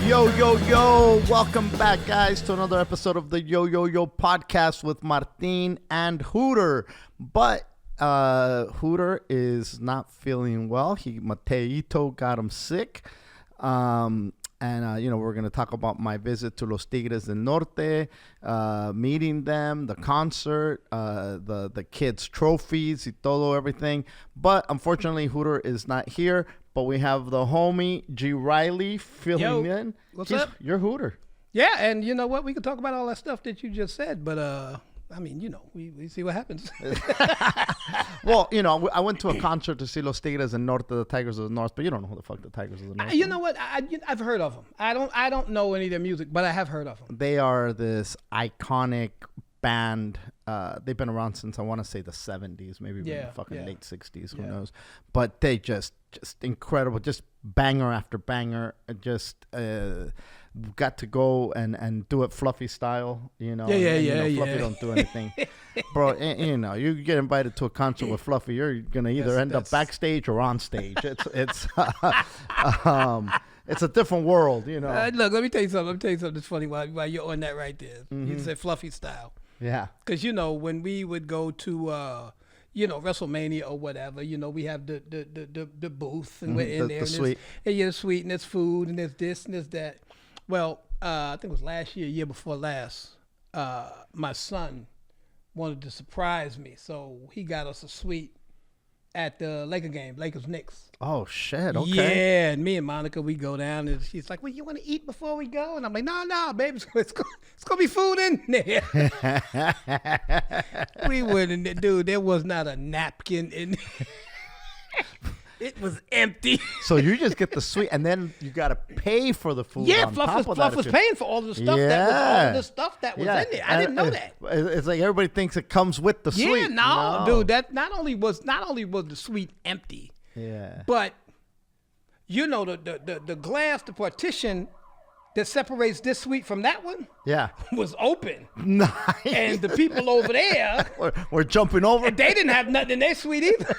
Yo, yo, yo. Welcome back, guys, to another episode of the Yo, Yo, Yo podcast with Martin and Hooter. But Hooter is not feeling well. Mateito got him sick. And we're going to talk about my visit to Los Tigres del Norte, meeting them, the concert, the kids' trophies, y todo, everything. But unfortunately, Hooter is not here. But we have the homie G. Riley filling in. What's up? You're Hooter. Yeah, and you know what? We can talk about all that stuff that you just said, but we see what happens. Well, I went to a concert to see Los Tigres del Norte, the Tigers of the North, but you don't know who the fuck the Tigers of the North are. You know what? I've heard of them. I don't know any of their music, but I have heard of them. They are this iconic band. They've been around since I want to say the 70s, maybe even the fucking late 60s. Who knows? But they just incredible, just banger after banger. Just got to go and do it Fluffy style. Fluffy don't do anything, bro. You get invited to a concert with Fluffy, you're gonna either end up backstage or on stage. It's it's a different world, Look, let me tell you something. That's funny while you're on that right there. Mm-hmm. You said Fluffy style. Yeah. Because, when we would go to, WrestleMania or whatever, we have the booth and we're in there. The suite. And the suite, and there's food, and there's this and there's that. Well, I think it was last year before last, my son wanted to surprise me. So he got us a suite at the Laker game, Lakers-Knicks. Oh, shit. Okay. Yeah, and me and Monica, we go down, and she's like, well, you want to eat before we go? And I'm like, no, baby, it's going to be food in there. We went in there, dude, there was not a napkin in there. It was empty. So you just get the suite, and then you got to pay for the food. Yeah, Fluff was paying for all the stuff that was in there. I didn't know that. It's like everybody thinks it comes with the suite. Yeah, no, dude. That not only was the suite empty. Yeah. But the glass, the partition that separates this suite from that one, was open. Nice. And the people over there were jumping over. And they didn't have nothing in their suite either.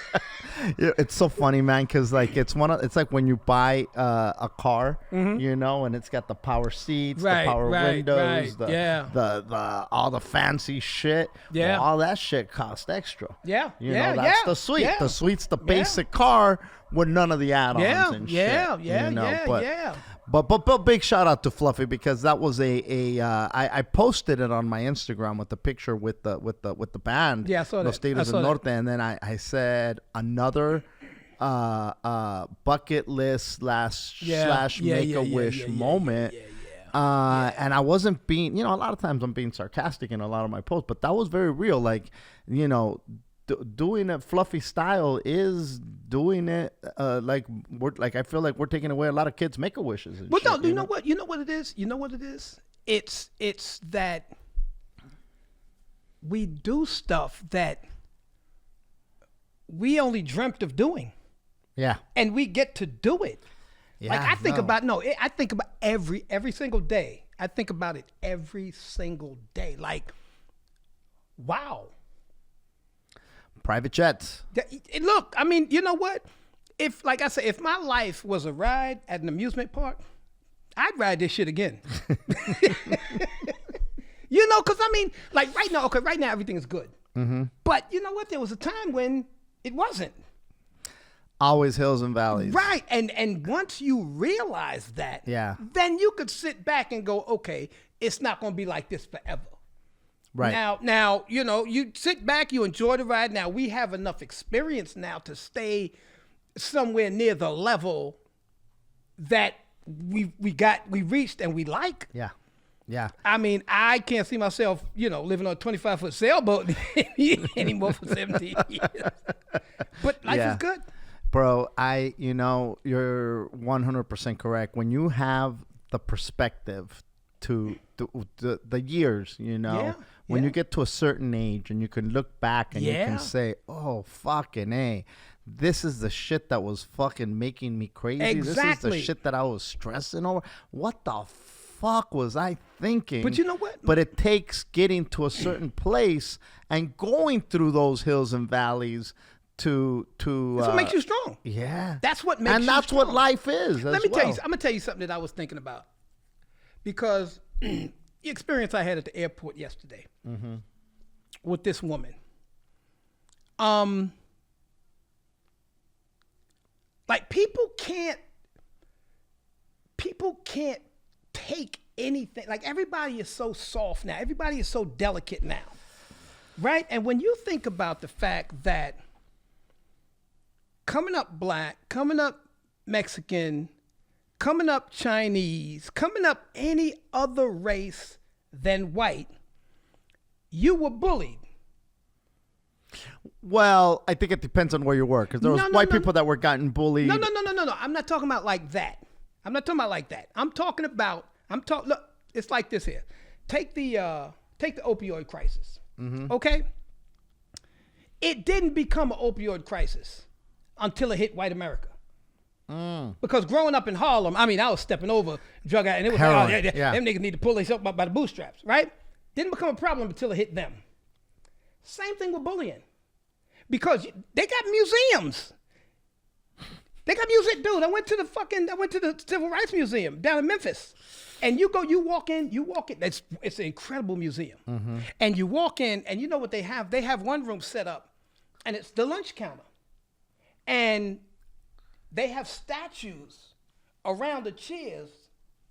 It's so funny, man, because it's like when you buy a car, and it's got the power seats, the power windows, all the fancy shit. Yeah, well, all that shit costs extra. Yeah, that's the suite. Yeah. The suite's the basic car with none of the add-ons and shit. But big shout out to Fluffy, because that was I posted it on my Instagram with the picture with the band. Yeah, I saw that. Los Tigres del Norte, and then I said another bucket list slash make a wish moment. And I wasn't being, a lot of times I'm being sarcastic in a lot of my posts, but that was very real. Like, doing it Fluffy style is doing it I feel like we're taking away a lot of kids' make-a-wishes. But no, you know what it is? It's that we do stuff that we only dreamt of doing. Yeah. And we get to do it. Yeah, I think about every single day. I think about it every single day. Like, wow. Private jets. Look, I mean, you know what? If my life was a ride at an amusement park, I'd ride this shit again. Because right now everything is good. Mm-hmm. But you know what? There was a time when it wasn't. Always hills and valleys. Right. And once you realize that, then you could sit back and go, okay, it's not going to be like this forever. Right. Now, you sit back, you enjoy the ride. Now, we have enough experience now to stay somewhere near the level that we reached and we like. Yeah. Yeah. I mean, I can't see myself, living on a 25-foot sailboat anymore for 17 years. But life is good. Bro, you're 100% correct. When you have the perspective to the years, when you get to a certain age and you can look back and you can say, oh, fucking A, this is the shit that was fucking making me crazy. Exactly. This is the shit that I was stressing over. What the fuck was I thinking? But you know what? But it takes getting to a certain place and going through those hills and valleys to that's what makes you strong. Yeah. That's what makes you strong. And that's what life is. I'm going to tell you something that I was thinking about. because the experience I had at the airport yesterday with this woman. Like people can't take anything. Like everybody is so soft now. Everybody is so delicate now. Right? And when you think about the fact that coming up black, coming up Mexican, coming up Chinese, coming up any other race than white, you were bullied. Well, I think it depends on where you were, because there was white people that were gotten bullied. No. I'm not talking about like that. I'm talking about, look, it's like this here. Take the opioid crisis, okay? It didn't become an opioid crisis until it hit white America. Because growing up in Harlem, I mean, I was stepping over drug out, and it was Heroin, like, them niggas need to pull themselves up by the bootstraps, right? Didn't become a problem until it hit them. Same thing with bullying. Because they got museums. Dude, I went to the Civil Rights Museum down in Memphis. And you walk in, it's an incredible museum. And you walk in, and you know what they have? They have one room set up, and it's the lunch counter. And they have statues around the chairs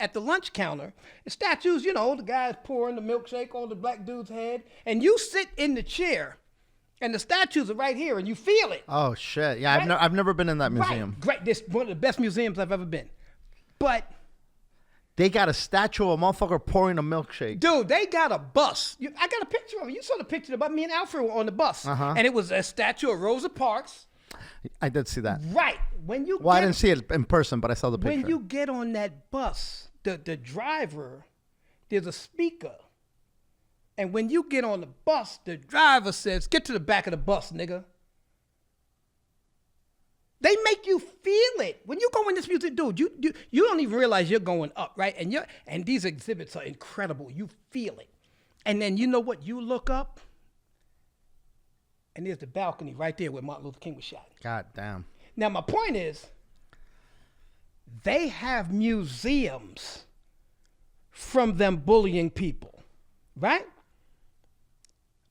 at the lunch counter. The statues, you know, the guy's pouring the milkshake on the black dude's head, and you sit in the chair, and the statues are right here, and you feel it. Oh shit! Yeah, right? I've never been in that museum. Right. Great, this is one of the best museums I've ever been. But they got a statue of a motherfucker pouring a milkshake. Dude, they got a bus. I got a picture of it. You saw the picture about me and Alfred were on the bus, and it was a statue of Rosa Parks. I did see that. Right. I didn't see it in person, but I saw the picture. When you get on that bus, the driver, there's a speaker. And when you get on the bus, the driver says, "Get to the back of the bus, nigga." They make you feel it. When you go in this music, dude, you don't even realize you're going up, right? And these exhibits are incredible. You feel it. And then you know what? You look up, and there's the balcony right there where Martin Luther King was shot. God damn. Now, my point is, they have museums from them bullying people, right?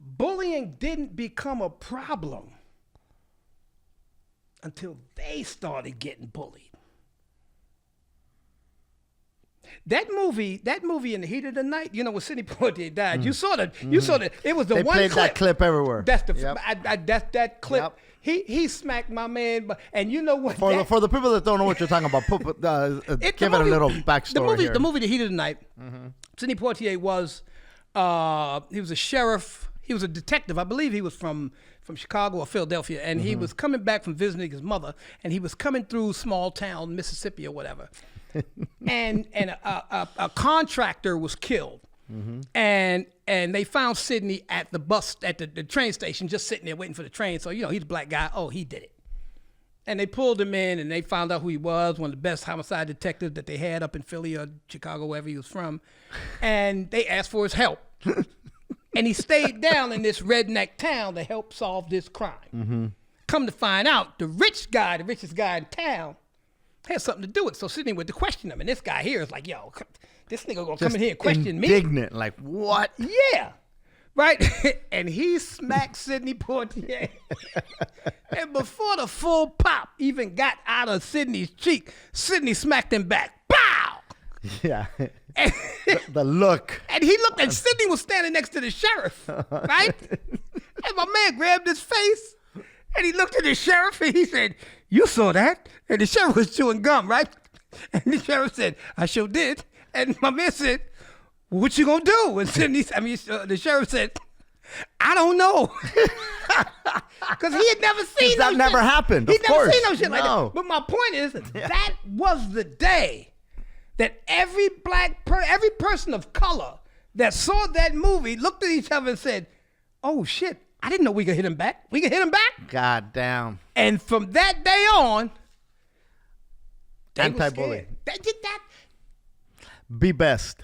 Bullying didn't become a problem until they started getting bullied. That movie In the Heat of the Night, you know, when Sidney Poitier died, you saw it was the they one clip. They played that clip everywhere. That's that clip. Yep. He smacked my man, and you know what? For the people that don't know what you're talking about, give it a little backstory here. The movie The Heat of the Night, Sidney Poitier was, he was a sheriff. He was a detective. I believe he was from Chicago or Philadelphia, and he was coming back from visiting his mother, and he was coming through small town Mississippi or whatever, and a contractor was killed, and they found Sidney at the train station, just sitting there waiting for the train. So you know he's a black guy. Oh, he did it, and they pulled him in, and they found out who he was, one of the best homicide detectives that they had up in Philly or Chicago, wherever he was from, and they asked for his help. And he stayed down in this redneck town to help solve this crime. Come to find out, the richest guy in town, had something to do with it. So Sidney went to question him. And this guy here is like, yo, this nigga gonna come in here and question me. Indignant, like, what? Yeah. Right? And he smacked Sidney Poitier. And before the full pop even got out of Sidney's cheek, Sidney smacked him back. Bow! Yeah. The look. And he looked, and Sidney was standing next to the sheriff, right? And my man grabbed his face, and he looked at the sheriff, and he said, "You saw that?" And the sheriff was chewing gum, right? And the sheriff said, "I sure did." And my man said, "What you gonna do?" And the sheriff said, "I don't know." Because he had never seen that never happened. He'd never seen no shit like that. But my point is, that was the day that every every person of color that saw that movie looked at each other and said, "Oh shit, I didn't know we could hit him back. We could hit him back." God damn. And from that day on, anti-bully. They did that. Be best.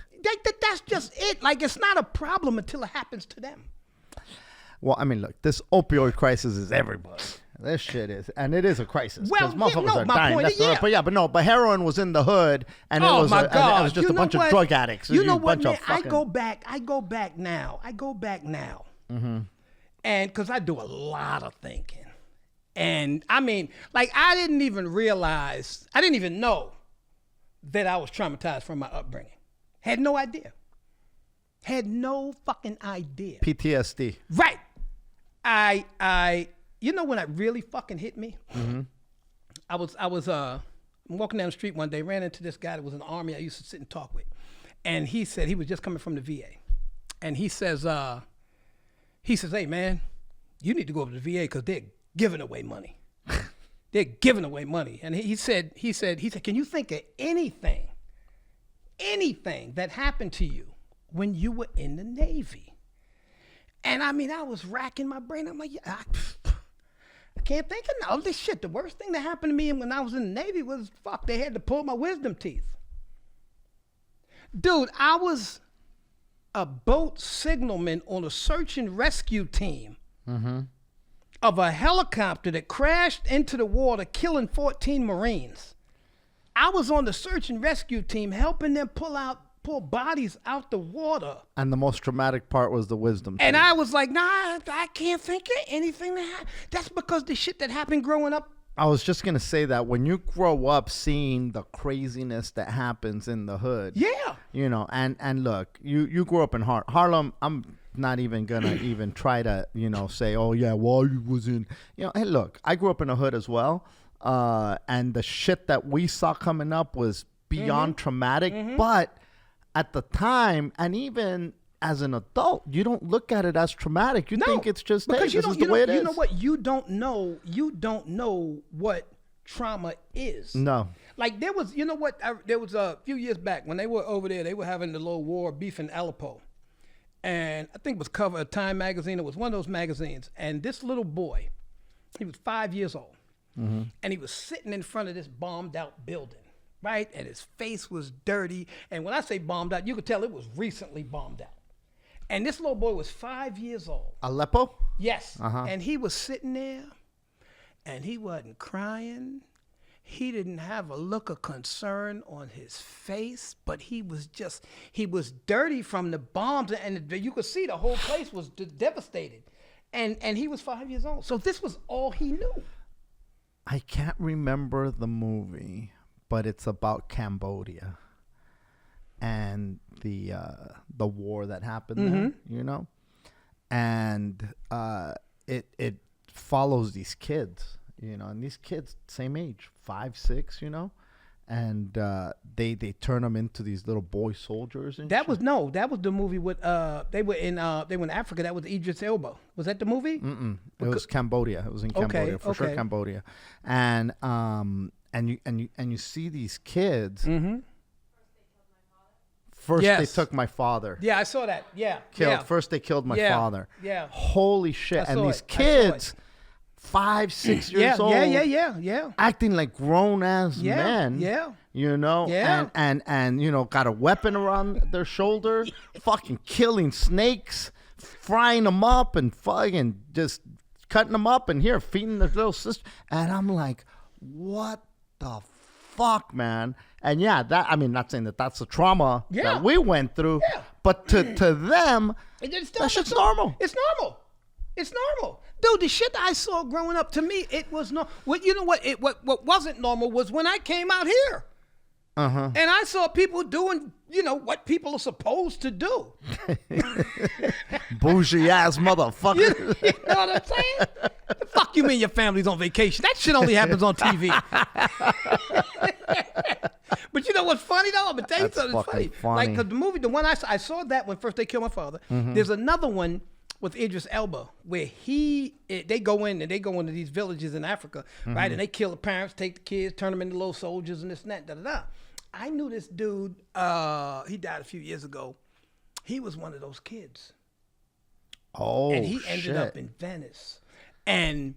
That's just it. Like, it's not a problem until it happens to them. Well, I mean, look, this opioid crisis is everybody. This shit is, and it is a crisis. Well, motherfuckers are my dying. point is, But heroin was in the hood, and it was, my God. it was just a bunch of drug addicts. You know what, man? I go back now. Mm-hmm. And because I do a lot of thinking. And I mean, like, I didn't even know that I was traumatized from my upbringing. Had no idea. Had no fucking idea. PTSD. Right. You know when it really fucking hit me? Mm-hmm. I was walking down the street one day, ran into this guy that was in the Army I used to sit and talk with. And he said he was just coming from the VA. And he says, hey, man, you need to go over to the VA because they're giving away money. They're giving away money. And he said, can you think of anything that happened to you when you were in the Navy? And I mean, I was racking my brain. I'm like, I can't think of all this shit. The worst thing that happened to me when I was in the Navy was, they had to pull my wisdom teeth. Dude, I was a boat signalman on a search and rescue team of a helicopter that crashed into the water, killing 14 Marines. I was on the search and rescue team helping them pull bodies out the water. And the most traumatic part was the wisdom. And I was like, nah, I can't think of anything that happened. That's because the shit that happened growing up. I was just going to say that when you grow up seeing the craziness that happens in the hood. Yeah. You know, and look, you grew up in Harlem. I'm not even going to even try to, say, oh, yeah, well, you was in. Hey, look, I grew up in a hood as well. And the shit that we saw coming up was beyond traumatic. But at the time, and even as an adult, you don't look at it as traumatic. You think it's just, hey, this is the way it is. You know what? You don't know what trauma is. No. Like there was, there was a few years back when they were over there, they were having the little war beef in Aleppo. And I think it was cover of Time magazine. It was one of those magazines. And this little boy, he was 5 years old. And he was sitting in front of this bombed out building. Right? And his face was dirty. And when I say bombed out, you could tell it was recently bombed out. And this little boy was 5 years old. Aleppo? Yes. And he was sitting there and he wasn't crying. He didn't have a look of concern on his face, but he was dirty from the bombs. And you could see the whole place was devastated. And he was 5 years old. So this was all he knew. I can't remember the movie, but it's about Cambodia and the war that happened there, and it follows these kids, and these kids same age, 5, 6, and they turn them into these little boy soldiers. And that was the movie with they were in Africa. That was Idris Elba. Was that the movie? It was Cambodia. It was in Cambodia sure, Cambodia, and you see these kids. First, they took my father. Yeah, I saw that. Yeah. First, they killed my father. Yeah. Holy shit. And these kids, 5, 6 years old. Yeah. Acting like grown-ass men. Yeah. And got a weapon around their shoulder, fucking killing snakes, frying them up and fucking just cutting them up and feeding their little sister. And I'm like, what the fuck, man? And not saying that that's the trauma that we went through, but to them, that shit's normal. It's normal. Dude, the shit I saw growing up, to me, it was no. What what wasn't normal was when I came out here. And I saw people doing, what people are supposed to do. Bougie ass motherfucker. You know what I'm saying? The fuck you mean your family's on vacation? That shit only happens on TV. But you know what's funny though? I'm gonna tell you something funny. Like, cause the movie, the one I saw that when first they killed my father. There's another one with Idris Elba where they go into these villages in Africa, right? And they kill the parents, take the kids, turn them into little soldiers and this and that, da da da. I knew this dude. He died a few years ago. He was one of those kids. Oh, and he ended up in Venice. And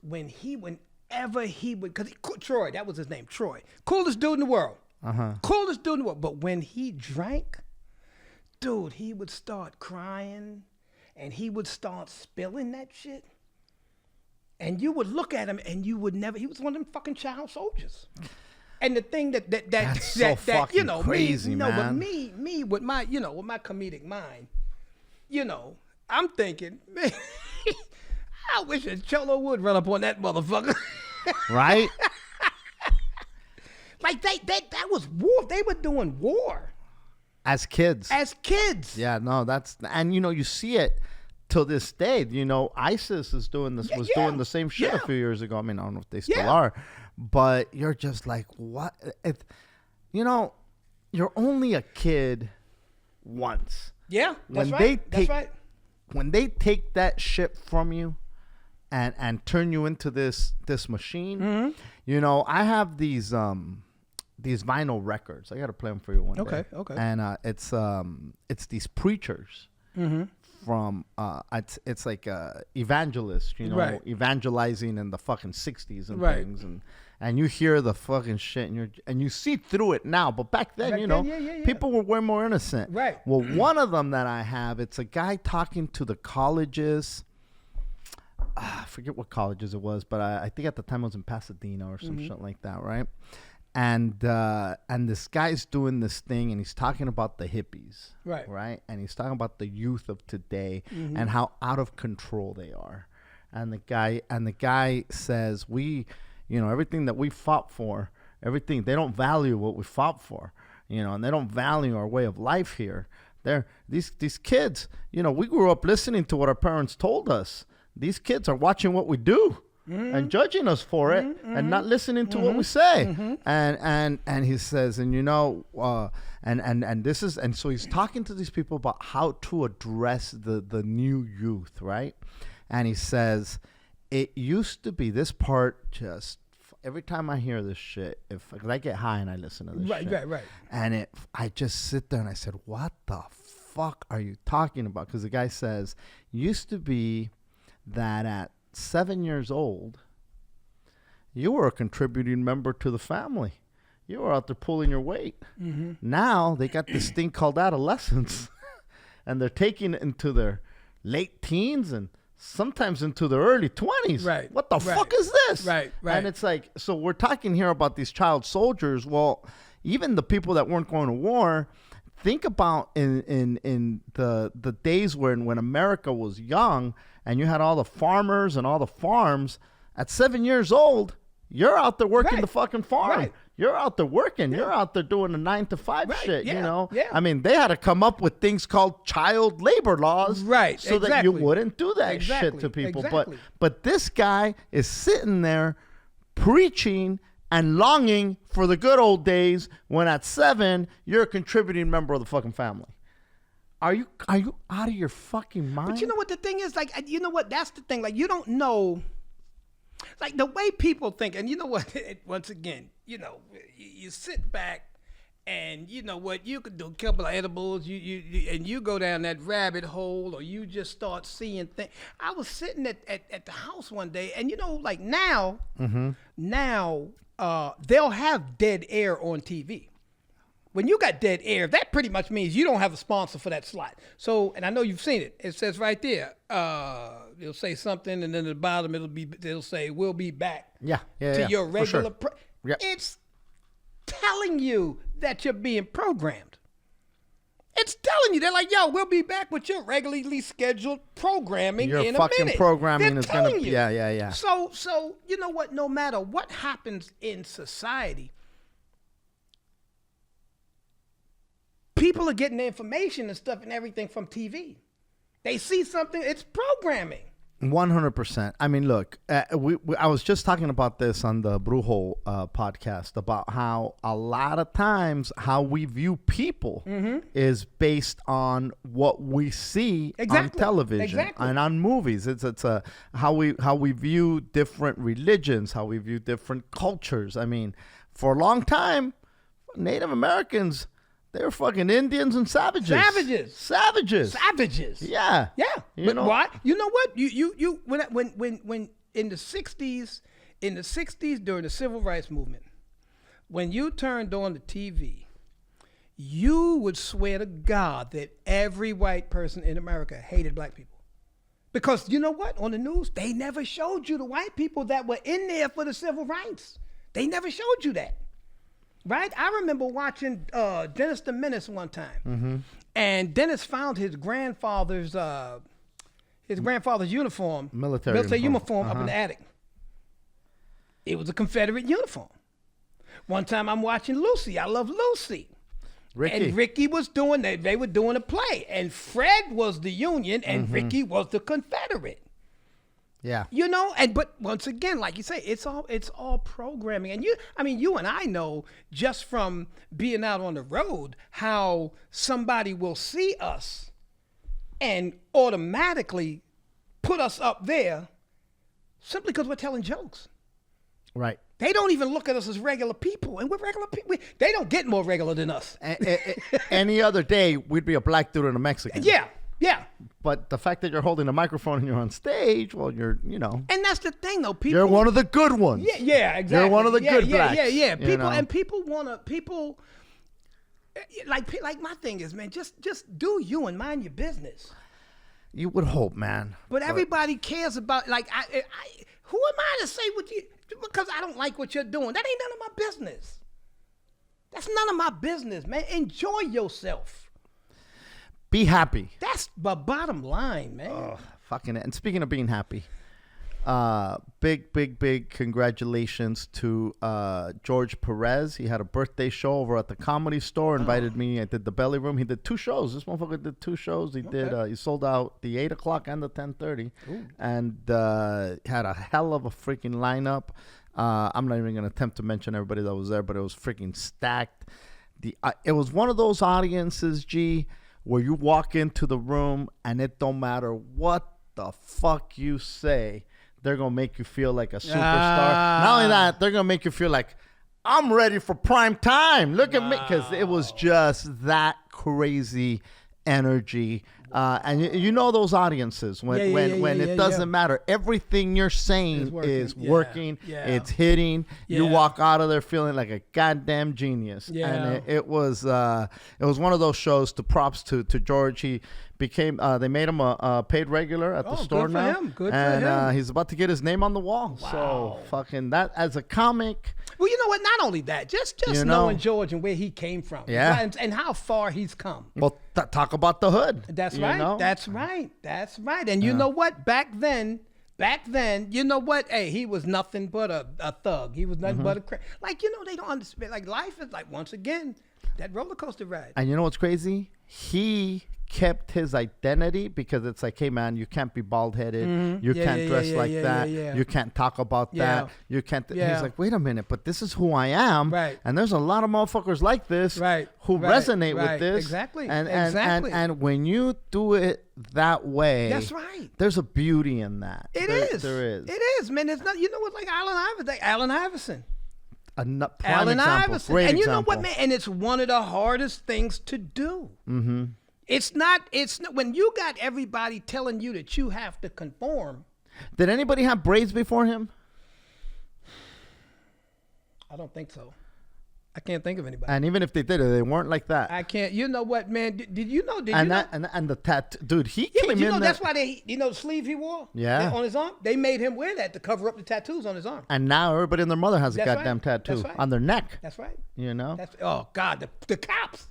whenever he would, because Troy, that was his name, Troy, coolest dude in the world. Coolest dude in the world. But when he drank, dude, he would start crying and he would start spilling that shit. And you would look at him and you would never, he was one of them fucking child soldiers. And the thing That's so fucking you know, crazy, man. But me with my, you know, with my comedic mind, you know, I'm thinking, man, I wish a cholo would run up on that motherfucker. Right? Like that was war. They were doing war. As kids. Yeah, no, and you know, you see it till this day. You know, ISIS is doing this, doing the same shit a few years ago. I mean, I don't know if they still are, but you're just like, what? You know, you're only a kid once. Yeah, that's right. When they take that shit from you and turn you into this machine, you know, I have these vinyl records. I got to play them for you one day. Okay. And it's these preachers from it's like evangelists, you know, evangelizing in the fucking 60s and things, and you hear the fucking shit and you see through it now, but back then, you know, people were way more innocent. Right. Well, one of them that I have, it's a guy talking to the colleges. I forget what colleges it was, but I think at the time it was in Pasadena or some shit like that, right? And this guy's doing this thing, and he's talking about the hippies, right? And he's talking about the youth of today and how out of control they are. And the guy says, you know, everything that we fought for, everything, they don't value what we fought for, you know, and they don't value our way of life here. These kids, you know, we grew up listening to what our parents told us. These kids are watching what we do. And judging us for it and not listening to what we say. And he says, and you know, and this is, and so he's talking to these people about how to address the new youth, right? And he says, it used to be this part, just every time I hear this shit, cause I get high and I listen to this shit. Right. And I just sit there and I said, what the fuck are you talking about? Because the guy says, used to be that at 7 years old, you were a contributing member to the family. You were out there pulling your weight. Now they got this thing called adolescence, and they're taking it into their late teens and sometimes into their early 20s. Right. What the fuck is this? Right. And it's like, so we're talking here about these child soldiers. Well, even the people that weren't going to war, think about in the days when America was young and you had all the farmers and all the farms. At 7 years old, you're out there working the fucking farm. You're out there working. You're out there doing the 9 to 5 shit, you know? I mean, they had to come up with things called child labor laws so that you wouldn't do that shit to people. But this guy is sitting there preaching and longing for the good old days when at 7 you're a contributing member of the fucking family. Are you out of your fucking mind? But you know what the thing is? Like, you know what? That's the thing. Like, you don't know. Like, the way people think, and you know what? Once again, you know, you sit back and you know what? You could do a couple of edibles, and you go down that rabbit hole, or you just start seeing things. I was sitting at the house one day, and you know, like now, they'll have dead air on TV. When you got dead air, that pretty much means you don't have a sponsor for that slot. So, and I know you've seen it. It says right there, it'll say something, and then at the bottom it'll say, "We'll be back." To your regular. It's telling you that you're being programmed. It's telling you, they're like, "Yo, we'll be back with your regularly scheduled programming in a minute." Your fucking programming is gonna. Yeah. So you know what? No matter what happens in society, people are getting the information and stuff and everything from TV. They see something, it's programming. 100%. I mean, look, I was just talking about this on the Brujo podcast about how a lot of times how we view people is based on what we see on television and on movies. It's how we view different religions, how we view different cultures. I mean, for a long time, Native Americans, they were fucking Indians and savages. Savages. Yeah. But why? You know what? You when in the 60s during the civil rights movement, when you turned on the TV, you would swear to God that every white person in America hated black people. Because you know what? On the news, they never showed you the white people that were in there for the civil rights. They never showed you that. Right? I remember watching Dennis the Menace one time. And Dennis found his grandfather's uniform. Military uniform up in the attic. It was a Confederate uniform. One time I'm watching Lucy. I love Lucy. And Ricky was doing that. They were doing a play. And Fred was the Union and Ricky was the Confederate. Yeah. You know, but once again, like you say, it's all programming. And you and I know just from being out on the road how somebody will see us and automatically put us up there simply because we're telling jokes. Right. They don't even look at us as regular people, and we're regular people. They don't get more regular than us. Any other day, we'd be a black dude and a Mexican. Yeah. But the fact that you're holding a microphone and you're on stage, well, you know. And that's the thing, though. People, you're one of the good ones. Yeah, exactly. You're one of the good blacks. Yeah. People like my thing is, man, just do you and mind your business. You would hope, man. But everybody cares about, like, who am I to say what you, because I don't like what you're doing. That ain't none of my business. That's none of my business, man. Enjoy yourself. Be happy. That's the bottom line, man. Oh, fucking it. And speaking of being happy, big congratulations to George Perez. He had a birthday show over at the Comedy Store. Invited me. I did the Belly Room. He did 2 shows. This motherfucker did 2 shows. He sold out the 8 o'clock and the 10:30, and had a hell of a freaking lineup. I'm not even gonna attempt to mention everybody that was there, but it was freaking stacked. It was one of those audiences, G, where you walk into the room and it don't matter what the fuck you say, they're going to make you feel like a superstar. Not only that, they're going to make you feel like, I'm ready for prime time. Look at me. Because it was just that crazy energy. And you know those audiences when it doesn't matter. Everything you're saying is working. It's hitting. You walk out of there feeling like a goddamn genius. And it was one of those shows. To props to George. He became they made him a paid regular at the store now. Good for him. He's about to get his name on the wall. Wow. So fucking that, as a comic. Well, you know what? Not only that, just knowing George and where he came from, and how far he's come. Well, talk about the hood. That's right. Know? That's right. And you know what? Back then, you know what? Hey, he was nothing but a thug. He was nothing but a like, you know, they don't understand. Like, life is like, once again, that roller coaster ride. And you know what's crazy? He kept his identity, because it's like, hey man, you can't be bald-headed, you can't dress like that, you can't talk about that, you can't he's like, wait a minute, but this is who I am, and there's a lot of motherfuckers like this who resonate with this, and when you do it that way, that's right, there's a beauty in that. There is, man. It's not, you know what, like Allen Iverson. Allen Iverson. Great and you example. know what, man, and it's one of the hardest things to do. It's not when you got everybody telling you that you have to conform. Did anybody have braids before him? I don't think so. I can't think of anybody. And even if they did it, they weren't like that. I can't. You know what, man? Did you know? And the tattoo, dude. He came but you in. Know that's why the sleeve he wore. Yeah. On his arm, they made him wear that to cover up the tattoos on his arm. And now everybody and their mother has a goddamn tattoo on their neck. That's right. You know. Oh God, the cops.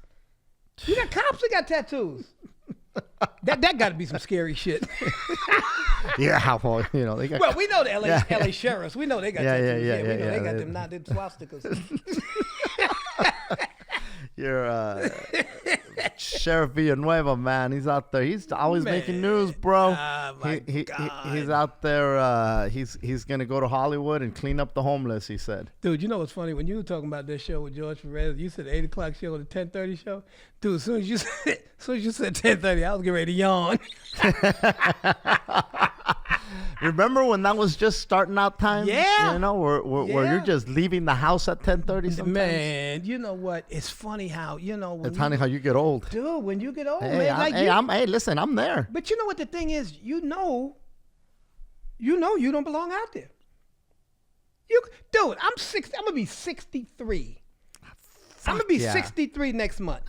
You got cops that got tattoos. that got to be some scary shit. Yeah, well, you know they got. Well, we know the LA sheriffs. We know they got tattoos. We know they got them knotted swastikas. You're Sheriff Villanueva, man. He's out there. He's always making news, bro. God. He's out there. He's gonna go to Hollywood and clean up the homeless. He said. Dude, you know what's funny? When you were talking about this show with George Perez, you said the 8 o'clock show or the 10:30 show. Dude, as soon as you said 10:30, I was getting ready to yawn. Remember when that was just starting out time? Yeah. You know, where you're just leaving the house at 10:30 sometimes? Man, you know what? It's funny how, you know. It's funny how you get old. Dude, when you get old, hey, man. Hey, listen, I'm there. But you know what the thing is? You know you don't belong out there. Dude, I'm going to be 63. I'm going to be 63 next month.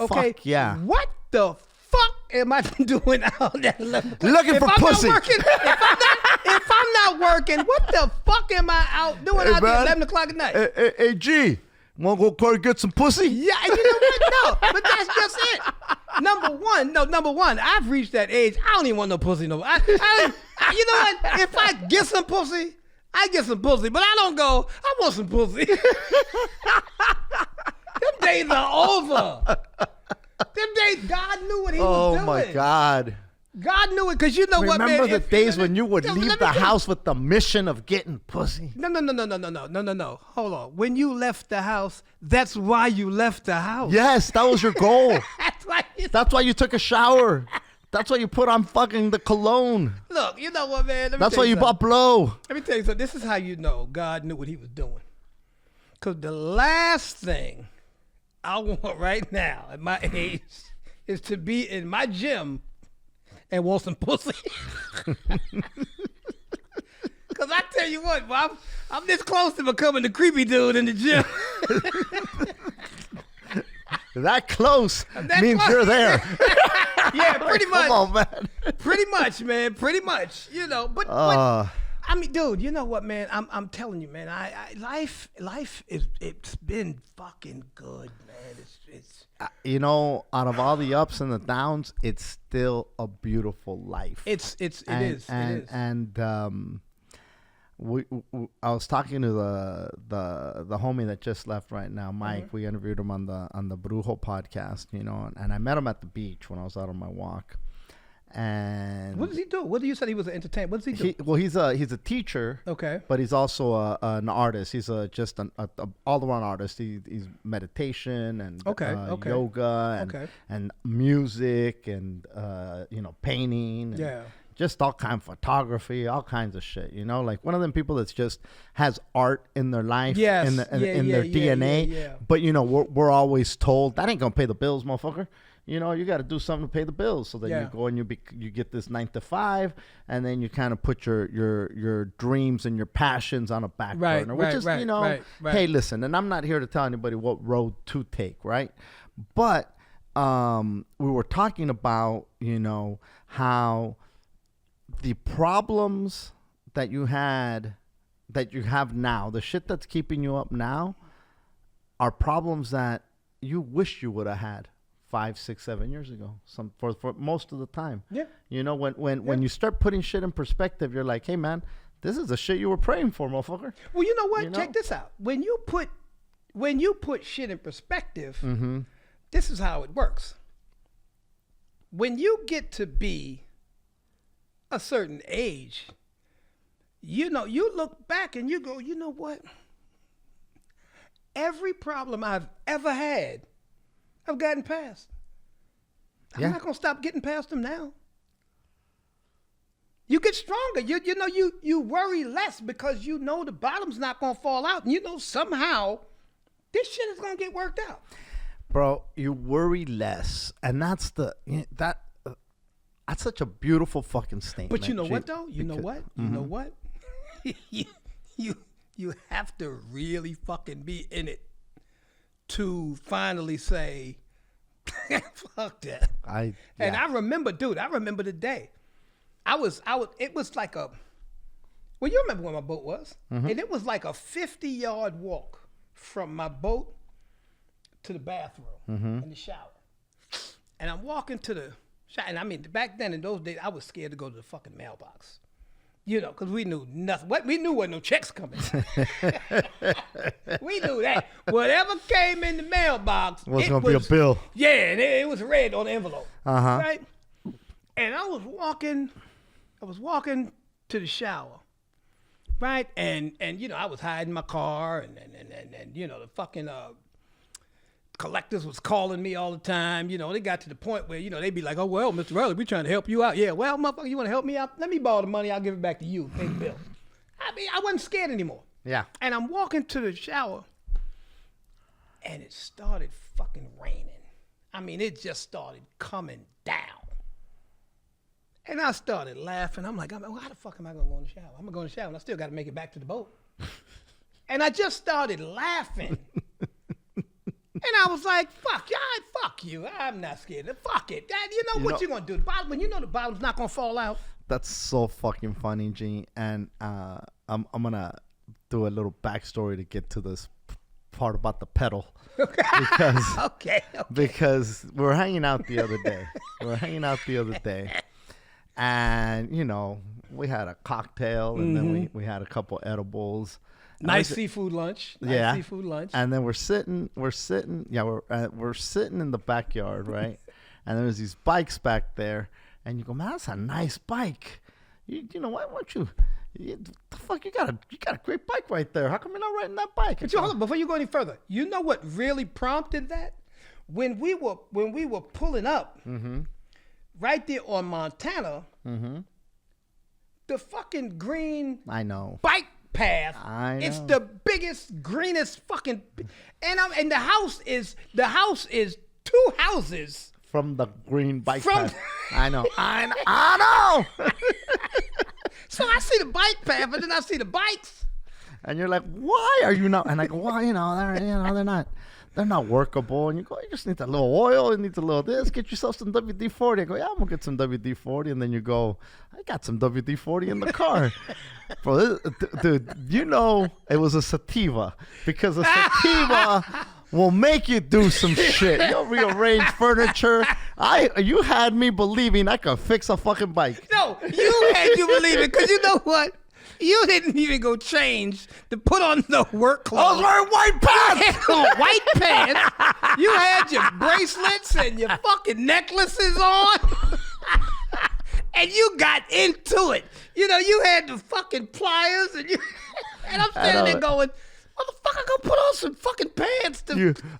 Okay? Yeah. What the fuck am I doing out there looking for pussy? If I'm not working, what the fuck am I out doing out there at 11 o'clock at night? Hey, G, want to go get some pussy? Yeah, you know what? No, but that's just it. Number one, I've reached that age. I don't even want no pussy no more. You know what? If I get some pussy, I get some pussy. But I don't go, I want some pussy. Them days are over. Them days, God knew what he was doing. Oh, my God. God knew it, because you know what, man? Remember the days when you would leave the house with the mission of getting pussy? No. Hold on. When you left the house, that's why you left the house. Yes, that was your goal. That's why you took a shower. That's why you put on fucking the cologne. Look, you know what, man? That's why you bought blow. Let me tell you something. This is how you know God knew what he was doing. Because the last thing I want right now at my age is to be in my gym and want some pussy. Because I tell you what, I'm this close to becoming the creepy dude in the gym. That close means you're there. Yeah, pretty much. Come on, man. Pretty much, man. Pretty much. You know, but I mean, dude, you know what, man? I'm telling you, man. Life it's been fucking good, man. It's you know, out of all the ups and the downs, it's still a beautiful life. It is. I was talking to the homie that just left right now, Mike. Mm-hmm. We interviewed him on the Brujo podcast, you know, and I met him at the beach when I was out on my walk. And what does he do? What do you said he was an entertainer? What does he do? He's a teacher. Okay. But he's also an artist. He's just an all-around artist. He's meditation and yoga and music and you know, painting. And just all kind of photography, all kinds of shit. You know, like one of them people that's just has art in their life, in their DNA. Yeah. But you know, we're always told that ain't gonna pay the bills, motherfucker. You know, you got to do something to pay the bills. So then you go and you get this 9 to 5, and then you kind of put your dreams and your passions on a back burner, which is you know, hey, listen. And I'm not here to tell anybody what road to take, right? But we were talking about, you know, how the problems that you have now, the shit that's keeping you up now, are problems that you wish you would have had 5, 6, 7 years ago. For most of the time. Yeah. You know, when you start putting shit in perspective, you're like, hey man, this is the shit you were praying for, motherfucker. Well, you know what? You know? Check this out. When you put shit in perspective, mm-hmm. This is how it works. When you get to be a certain age, you know, you look back and you go, you know what? Every problem I've ever had, I've gotten past. I'm not gonna stop getting past them now. You get stronger. You know, you worry less because you know the bottom's not gonna fall out, and you know somehow this shit is gonna get worked out. Bro, you worry less, and that's such a beautiful fucking statement. But you know what though? You know what? Mm-hmm. You know what? you have to really fucking be in it to finally say, fuck that. And I remember, dude, the day. It was like well, you remember where my boat was? Mm-hmm. And it was like a 50-yard walk from my boat to the bathroom and the shower. And I'm walking to the shower. And I mean, back then in those days, I was scared to go to the fucking mailbox. You know, because we knew nothing. We knew wasn't no checks coming. We knew that. Whatever came in the mailbox, was going to be a bill. Yeah, and it was red on the envelope. Uh-huh. Right? And I was walking to the shower. Right? And you know, I was hiding my car and you know, the fucking collectors was calling me all the time. You know, they got to the point where, you know, they'd be like, oh, well, Mr. Riley, we're trying to help you out. Yeah, well, motherfucker, you want to help me out? Let me borrow the money. I'll give it back to you. Pay the bill. I mean, I wasn't scared anymore. Yeah. And I'm walking to the shower, and it started fucking raining. I mean, it just started coming down. And I started laughing. I'm like, well, how the fuck am I going to go in the shower? I'm going to go in the shower, and I still got to make it back to the boat. And I just started laughing. I was like, fuck you. I'm not scared. Fuck it. Dad, you know what you're going to do. The bottom, when you know the bottom's not going to fall out. That's so fucking funny, G. And I'm going to do a little backstory to get to this part about the pedal. Because, because we were hanging out the other day. And, you know, we had a cocktail and then we had a couple edibles. Nice seafood lunch. Seafood lunch. And then we're sitting in the backyard, right? And there's these bikes back there. And you go, man, that's a nice bike. You know, why won't you? The fuck, you got a great bike right there. How come you're not riding that bike? But hold on, before you go any further, you know what really prompted that? When we were pulling up, right there on Montana, the fucking green bike path. It's the biggest, greenest fucking, and the house is 2 houses from the green bike path. I know. So I see the bike path, but then I see the bikes. And you're like, why are you not? And I go, well, they're not workable. And you go, you just need a little oil, you need a little this, get yourself some WD-40. I go, yeah, I'm gonna get some WD-40. And then you go, I got some WD-40 in the car. Bro, dude, you know it was a sativa, because a sativa will make you do some shit. You'll rearrange furniture. You had me believing I could fix a fucking bike. No, you had you believing, because you know what? You didn't even go change to put on the work clothes. I was wearing white pants. You had on white pants. You had your bracelets and your fucking necklaces on. And you got into it. You know, you had the fucking pliers and I'm standing there going, motherfucker, go put on some fucking pants.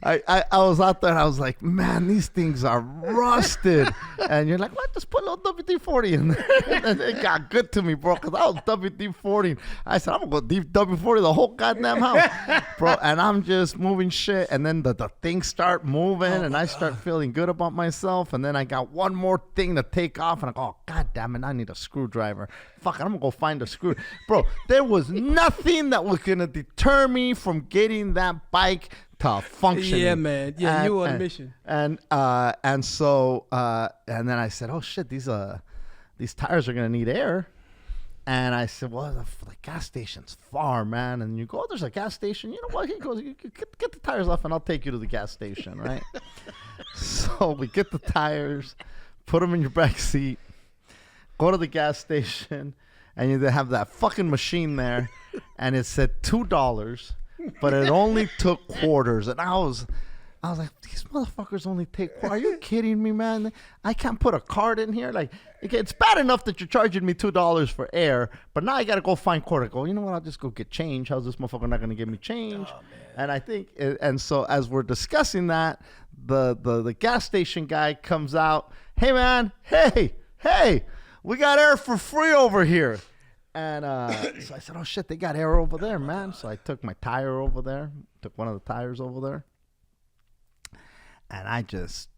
I was out there and I was like, man, these things are rusted. And you're like, what? Just put a little WD-40 in there. And it got good to me, bro, because I was WD-40. I said, I'm going to go WD-40 the whole goddamn house. Bro, and I'm just moving shit. And then the things start moving and I start feeling good about myself. And then I got one more thing to take off. And I go, oh, God damn it, I need a screwdriver. Fuck it, I'm going to go find a screw. Bro, there was nothing that was going to deter me from getting that bike to function. Yeah, man. Yeah, you were on a mission. And so then I said, oh shit, these tires are gonna need air. And I said, well, the gas station's far, man. And you go, oh, there's a gas station. You know what? He goes, you get the tires off and I'll take you to the gas station, right? So we get the tires, put them in your back seat, go to the gas station, and you have that fucking machine there, and it said $2, but it only took quarters. And I was like, these motherfuckers only take quarters. Are you kidding me, man? I can't put a card in here. Like, it's bad enough that you're charging me $2 for air, but now I got to go find quarter. I go, you know what? I'll just go get change. How's this motherfucker not going to give me change? Oh, and I think, and so as we're discussing that, the gas station guy comes out. Hey, man. Hey. We got air for free over here. And so I said, oh, shit, they got air over there, man. So I took my tire over there, took one of the tires over there, and I just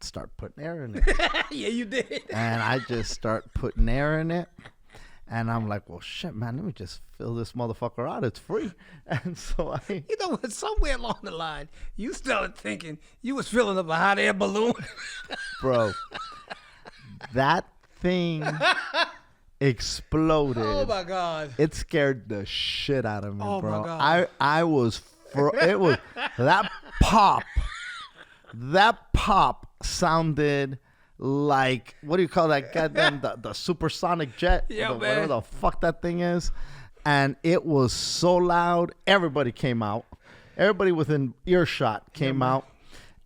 start putting air in it. Yeah, you did. And I just start putting air in it. And I'm like, well, shit, man, let me just fill this motherfucker out. It's free. And so You know what? Somewhere along the line, you started thinking you was filling up a hot air balloon. Bro, that thing exploded. Oh my God! It scared the shit out of me, oh bro. My God. I was it was that pop. That pop sounded like, what do you call that goddamn the supersonic jet? Yeah, man. Whatever the fuck that thing is. And it was so loud. Everybody came out. Everybody within earshot came out.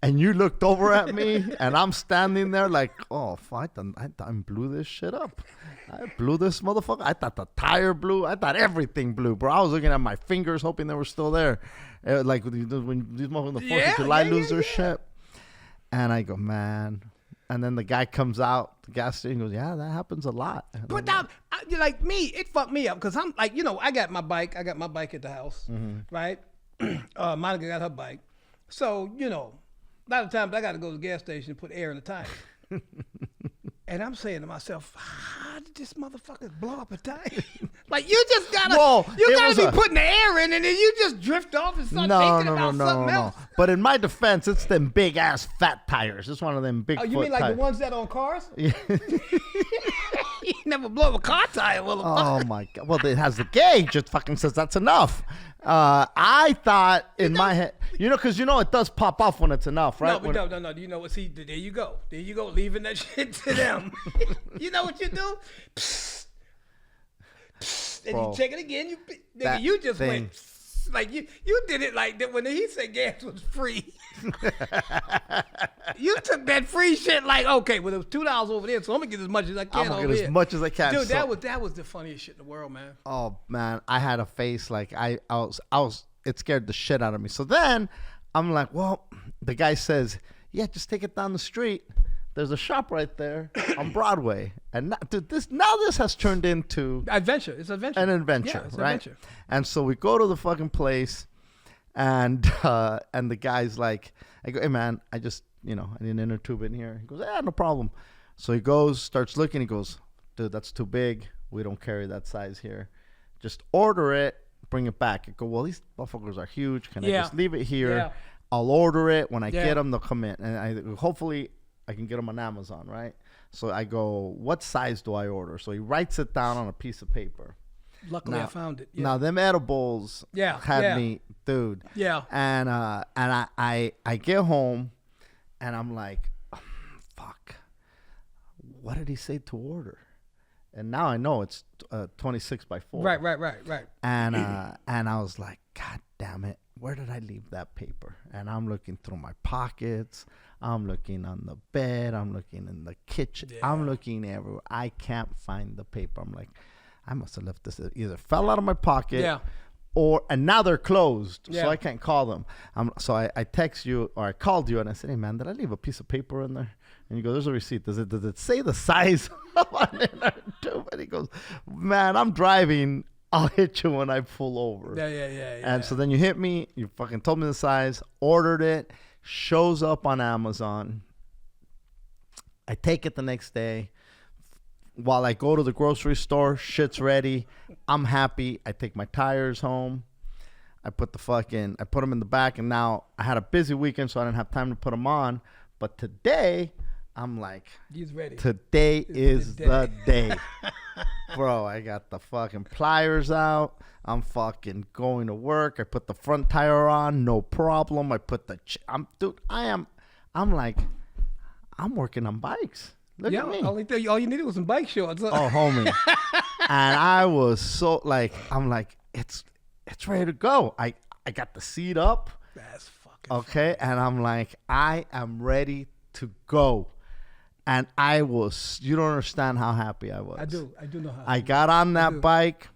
And you looked over at me, and I'm standing there like, oh, fuck, I blew this shit up. I blew this motherfucker. I thought the tire blew. I thought everything blew, bro. I was looking at my fingers, hoping they were still there. Like when these motherfuckers, the 4th of July lose their shit. And I go, man. And then the guy comes out, the gas station goes, yeah, that happens a lot. And but now, like me, it fucked me up because I'm like, you know, I got my bike at the house, right? Monica got her bike. So, you know, a lot of times I got to go to the gas station and put air in the tire. And I'm saying to myself, how did this motherfucker blow up a tire? Like you just gotta be putting the air in, and then you just drift off and start thinking about something else. But in my defense, it's them big ass fat tires. It's one of them big. Oh, you mean like tires. The ones that on cars? Yeah. You never blow a car tire, motherfucker. Oh my god! Well, it has the gauge. It fucking says that's enough. I thought in my head, because it does pop off when it's enough, right? No. You know what? See, there you go, leaving that shit to them. You know what you do? Psst, psst, and you check it again. You just went. Like you did it like that when he said gas was free. You took that free shit like, okay, well it was $2 over there, so I'm gonna get as much as I can over here. I'm gonna get as much as I can. Dude, that was the funniest shit in the world, man. Oh man, I had a face like I was. It scared the shit out of me. So then I'm like, well, the guy says, yeah, just take it down the street. There's a shop right there on Broadway, and this has turned into adventure. It's adventure. An adventure, yeah, it's right? Adventure. And so we go to the fucking place, and the guy's like, I go, hey man, I just I need an inner tube in here. He goes, yeah, no problem. So he goes, starts looking. He goes, dude, that's too big. We don't carry that size here. Just order it, bring it back. I go, well, these motherfuckers are huge. Can I just leave it here? Yeah. I'll order it. When I get them, they'll come in, and hopefully I can get them on Amazon, right? So I go, what size do I order? So he writes it down on a piece of paper. Luckily, I found it. Yeah. Now them edibles had me, dude. Yeah. And I get home, and I'm like, oh, fuck. What did he say to order? And now I know it's 26 by 4. Right. And I was like, God damn it. Where did I leave that paper? And I'm looking through my pockets. I'm looking on the bed. I'm looking in the kitchen. Yeah. I'm looking everywhere. I can't find the paper. I'm like, I must have left this. It either fell out of my pocket and now they're closed. So I can't call them. So I text you, or I called you, and I said, hey, man, did I leave a piece of paper in there? And you go, there's a receipt. Does it say the size on it? And he goes, man, I'm driving. I'll hit you when I pull over. Yeah. And so then you hit me. You fucking told me the size. Ordered it. Shows up on Amazon. I take it the next day. While I go to the grocery store, shit's ready. I'm happy. I take my tires home. I put them in the back. And now I had a busy weekend, so I didn't have time to put them on. But today, I'm like, he's ready. Today is the day. Bro, I got the fucking pliers out. I'm fucking going to work. I put the front tire on, no problem. I put I'm like, I'm working on bikes. Look at me. All you needed was some bike shorts. Oh, homie. And I was so like, I'm like, it's ready to go. I got the seat up. That's fucking okay. And I'm like, I am ready to go. And you don't understand how happy I was. I do know how. I got on that bike,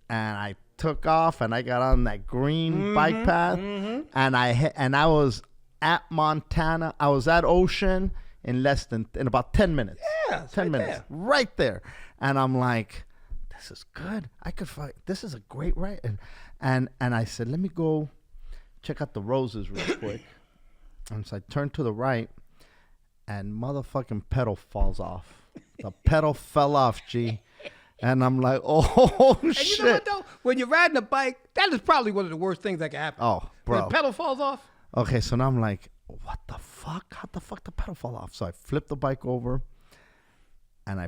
and I took off, and I got on that green bike path, and I was at Montana. I was at Ocean in about 10 minutes. Yeah, 10 minutes, there. right there. And I'm like, this is good. This is a great ride. And I said, let me go check out the roses real quick. And so I turned to the right. And motherfucking pedal falls off. The pedal fell off, G. And I'm like, oh, shit. And you know what, though? When you're riding a bike, that is probably one of the worst things that can happen. Oh, bro. When the pedal falls off. Okay, so now I'm like, what the fuck? How the fuck the pedal fall off? So I flip the bike over, and I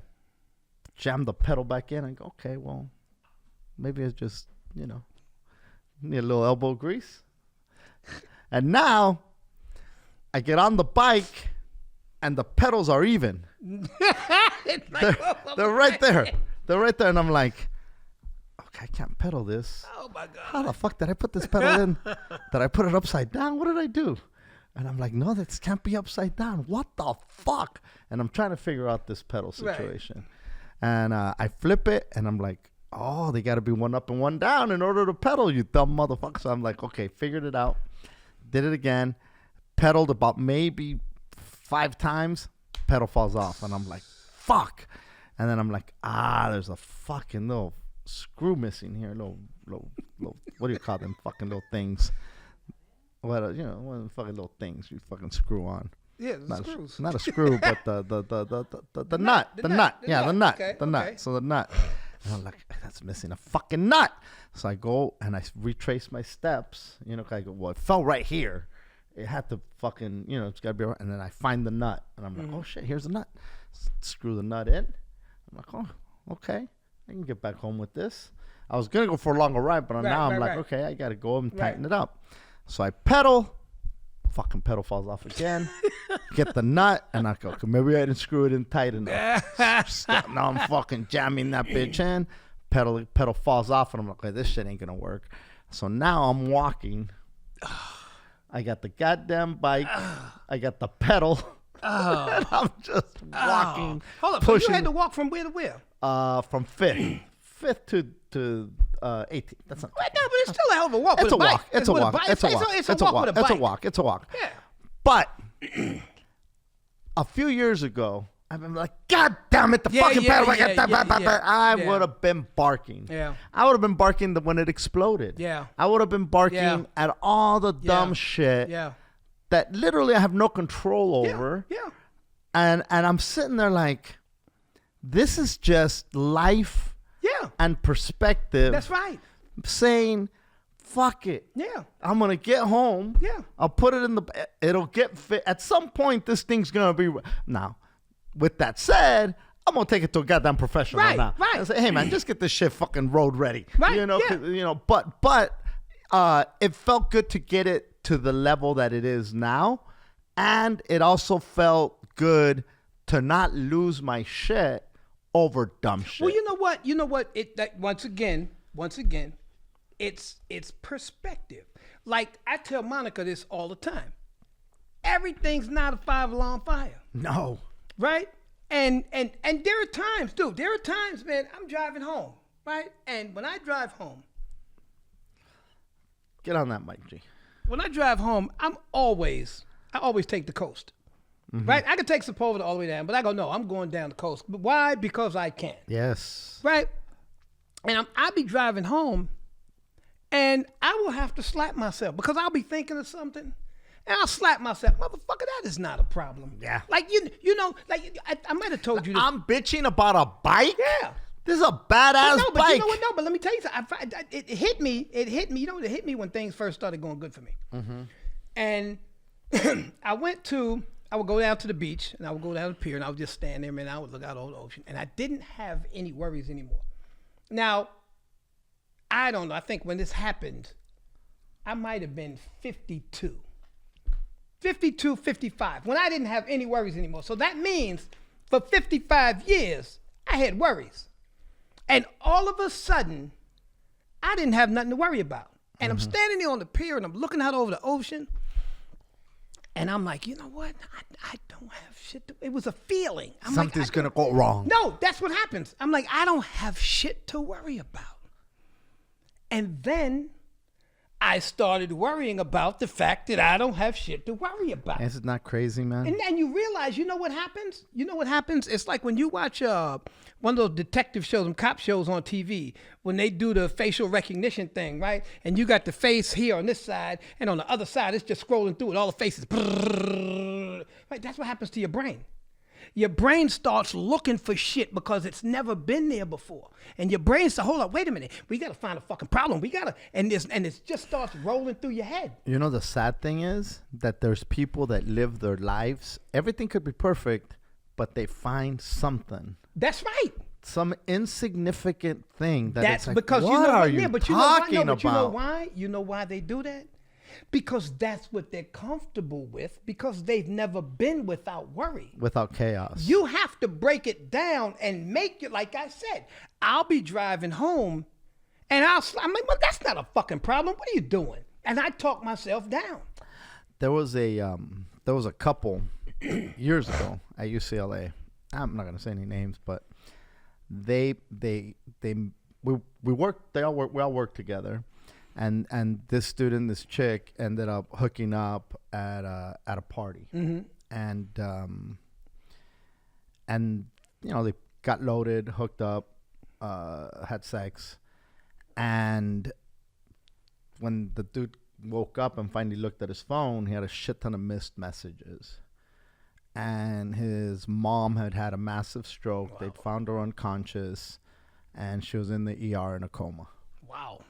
jam the pedal back in. And go, okay, well, maybe it's just, need a little elbow grease. And now I get on the bike, and the pedals are even. They're right there. They're right there. And I'm like, okay, I can't pedal this. Oh, my God. How the fuck did I put this pedal in? Did I put it upside down? What did I do? And I'm like, no, this can't be upside down. What the fuck? And I'm trying to figure out this pedal situation. Right. And I flip it, and I'm like, oh, they got to be one up and one down in order to pedal, you dumb motherfucker. So I'm like, okay, figured it out. Did it again. Pedaled about maybe 5 times, pedal falls off, and I'm like, fuck. And then I'm like, there's a fucking little screw missing here, little what do you call them fucking little things? What one of the fucking little things you fucking screw on. Yeah, screws. Not a screw, but the nut. Yeah, the nut. Okay, the nut. So the nut And I'm like, that's missing a fucking nut. So I go and I retrace my steps. You know, I go, well, it fell right here. It had to fucking, you know, it's got to be right. And then I find the nut. And I'm like, oh, shit, here's the nut. Screw the nut in. I'm like, oh, okay. I can get back home with this. I was going to go for a longer ride, but now I'm like, okay, I got to go and tighten it up. So I pedal. Fucking pedal falls off again. Get the nut. And I go, okay, maybe I didn't screw it in tight enough. Now I'm fucking jamming that bitch in. Pedal falls off. And I'm like, okay, this shit ain't going to work. So now I'm walking. I got the goddamn bike. I got the pedal. And I'm just walking. Hold up. Pushing. So you had to walk from where to where? From 5th to 18th. That's not. Right now, but it's still a hell of a walk. It's with a a bike. walk. It's a walk. It's a walk. It's a walk with a bike. It's a walk. It's a walk. Yeah. But a few years ago, I've been like, God damn it, the fucking pedal. I would have been barking. Yeah. I would have been barking when it exploded. Yeah. I would have been barking at all the dumb shit that literally I have no control over. Yeah. And I'm sitting there like, this is just life and perspective. That's right. Saying, fuck it. Yeah. I'm going to get home. Yeah. I'll put it in it'll get fit. At some point, this thing's going to be. Now, with that said, I'm going to take it to a goddamn professional now. Right. I say, hey, man, just get this shit fucking road ready. Right. You know, but it felt good to get it to the level that it is now. And it also felt good to not lose my shit over dumb shit. Well, you know what? Once again, it's perspective. Like I tell Monica this all the time. Everything's not a 5-alarm fire. No. Right? And there are times, dude. There are times, man. I'm driving home, right? And when I drive home, get on that mic, G. When I drive home, I always take the coast. Mm-hmm. Right? I could take Sepulveda all the way down, but I go, no, I'm going down the coast. But why? Because I can. Yes. Right? And I'll be driving home, and I will have to slap myself because I'll be thinking of something, and I'll slap myself. Motherfucker, that is not a problem. Yeah. Like, you know, like I might have told you this. I'm bitching about a bike? Yeah. This is a badass but bike. You know what? No, but let me tell you something. It hit me. You know, it hit me when things first started going good for me. Mm-hmm. And I would go down to the beach, and I would go down to the pier, and I would just stand there, man. I would look out over the ocean, and I didn't have any worries anymore. Now, I don't know. I think when this happened, I might have been 52, 55, when I didn't have any worries anymore. So that means for 55 years, I had worries. And all of a sudden, I didn't have nothing to worry about. And I'm standing there on the pier, and I'm looking out over the ocean, and I'm like, you know what? I don't have shit to... It was a feeling. Something's going to go wrong. No, that's what happens. I'm like, I don't have shit to worry about. And then I started worrying about the fact that I don't have shit to worry about. This is not crazy, man. And then you realize, you know what happens? You know what happens? It's like when you watch one of those detective shows, them cop shows on TV, when they do the facial recognition thing, right? And you got the face here on this side, and on the other side, it's just scrolling through it, all the faces. Right? That's what happens to your brain. Your brain starts looking for shit because it's never been there before. And your brain says, hold up, wait a minute. We got to find a fucking problem. And it just starts rolling through your head. You know, the sad thing is that there's people that live their lives. Everything could be perfect, but they find something. That's right. Some insignificant thing. That's like, because what are you talking about? You know why? You know why they do that? Because that's what they're comfortable with, because they've never been without worry. Without chaos. You have to break it down and make it, like I said, I'll be driving home and I'm like, well, that's not a fucking problem. What are you doing? And I talk myself down. There was a couple years ago at UCLA. I'm not going to say any names, but we all worked together. And this chick ended up hooking up at a party, and you know, they got loaded, hooked up, had sex, and when the dude woke up and finally looked at his phone, he had a shit ton of missed messages, and his mom had a massive stroke. Wow. They'd found her unconscious. and she was in the ER in a coma. Wow.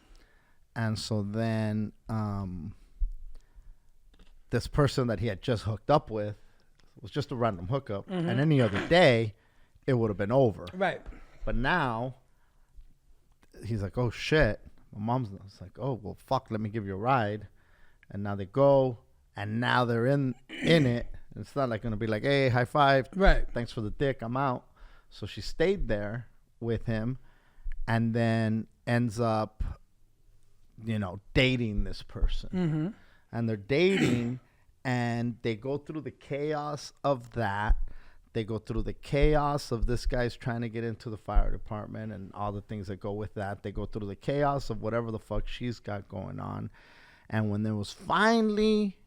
And so then this person that he had just hooked up with was just a random hookup. Mm-hmm. And any other day, it would have been over. Right. But now, he's like, oh, shit. My mom's like, oh, well, fuck, let me give you a ride. And now they go, and now they're in it. It's not like going to be like, hey, high five. Right. Thanks for the dick. I'm out. So she stayed there with him and then ends up, dating this person. Mm-hmm. And they're dating, and they go through the chaos of that. They go through the chaos of this guy's trying to get into the fire department and all the things that go with that. They go through the chaos of whatever the fuck she's got going on. And when there was finally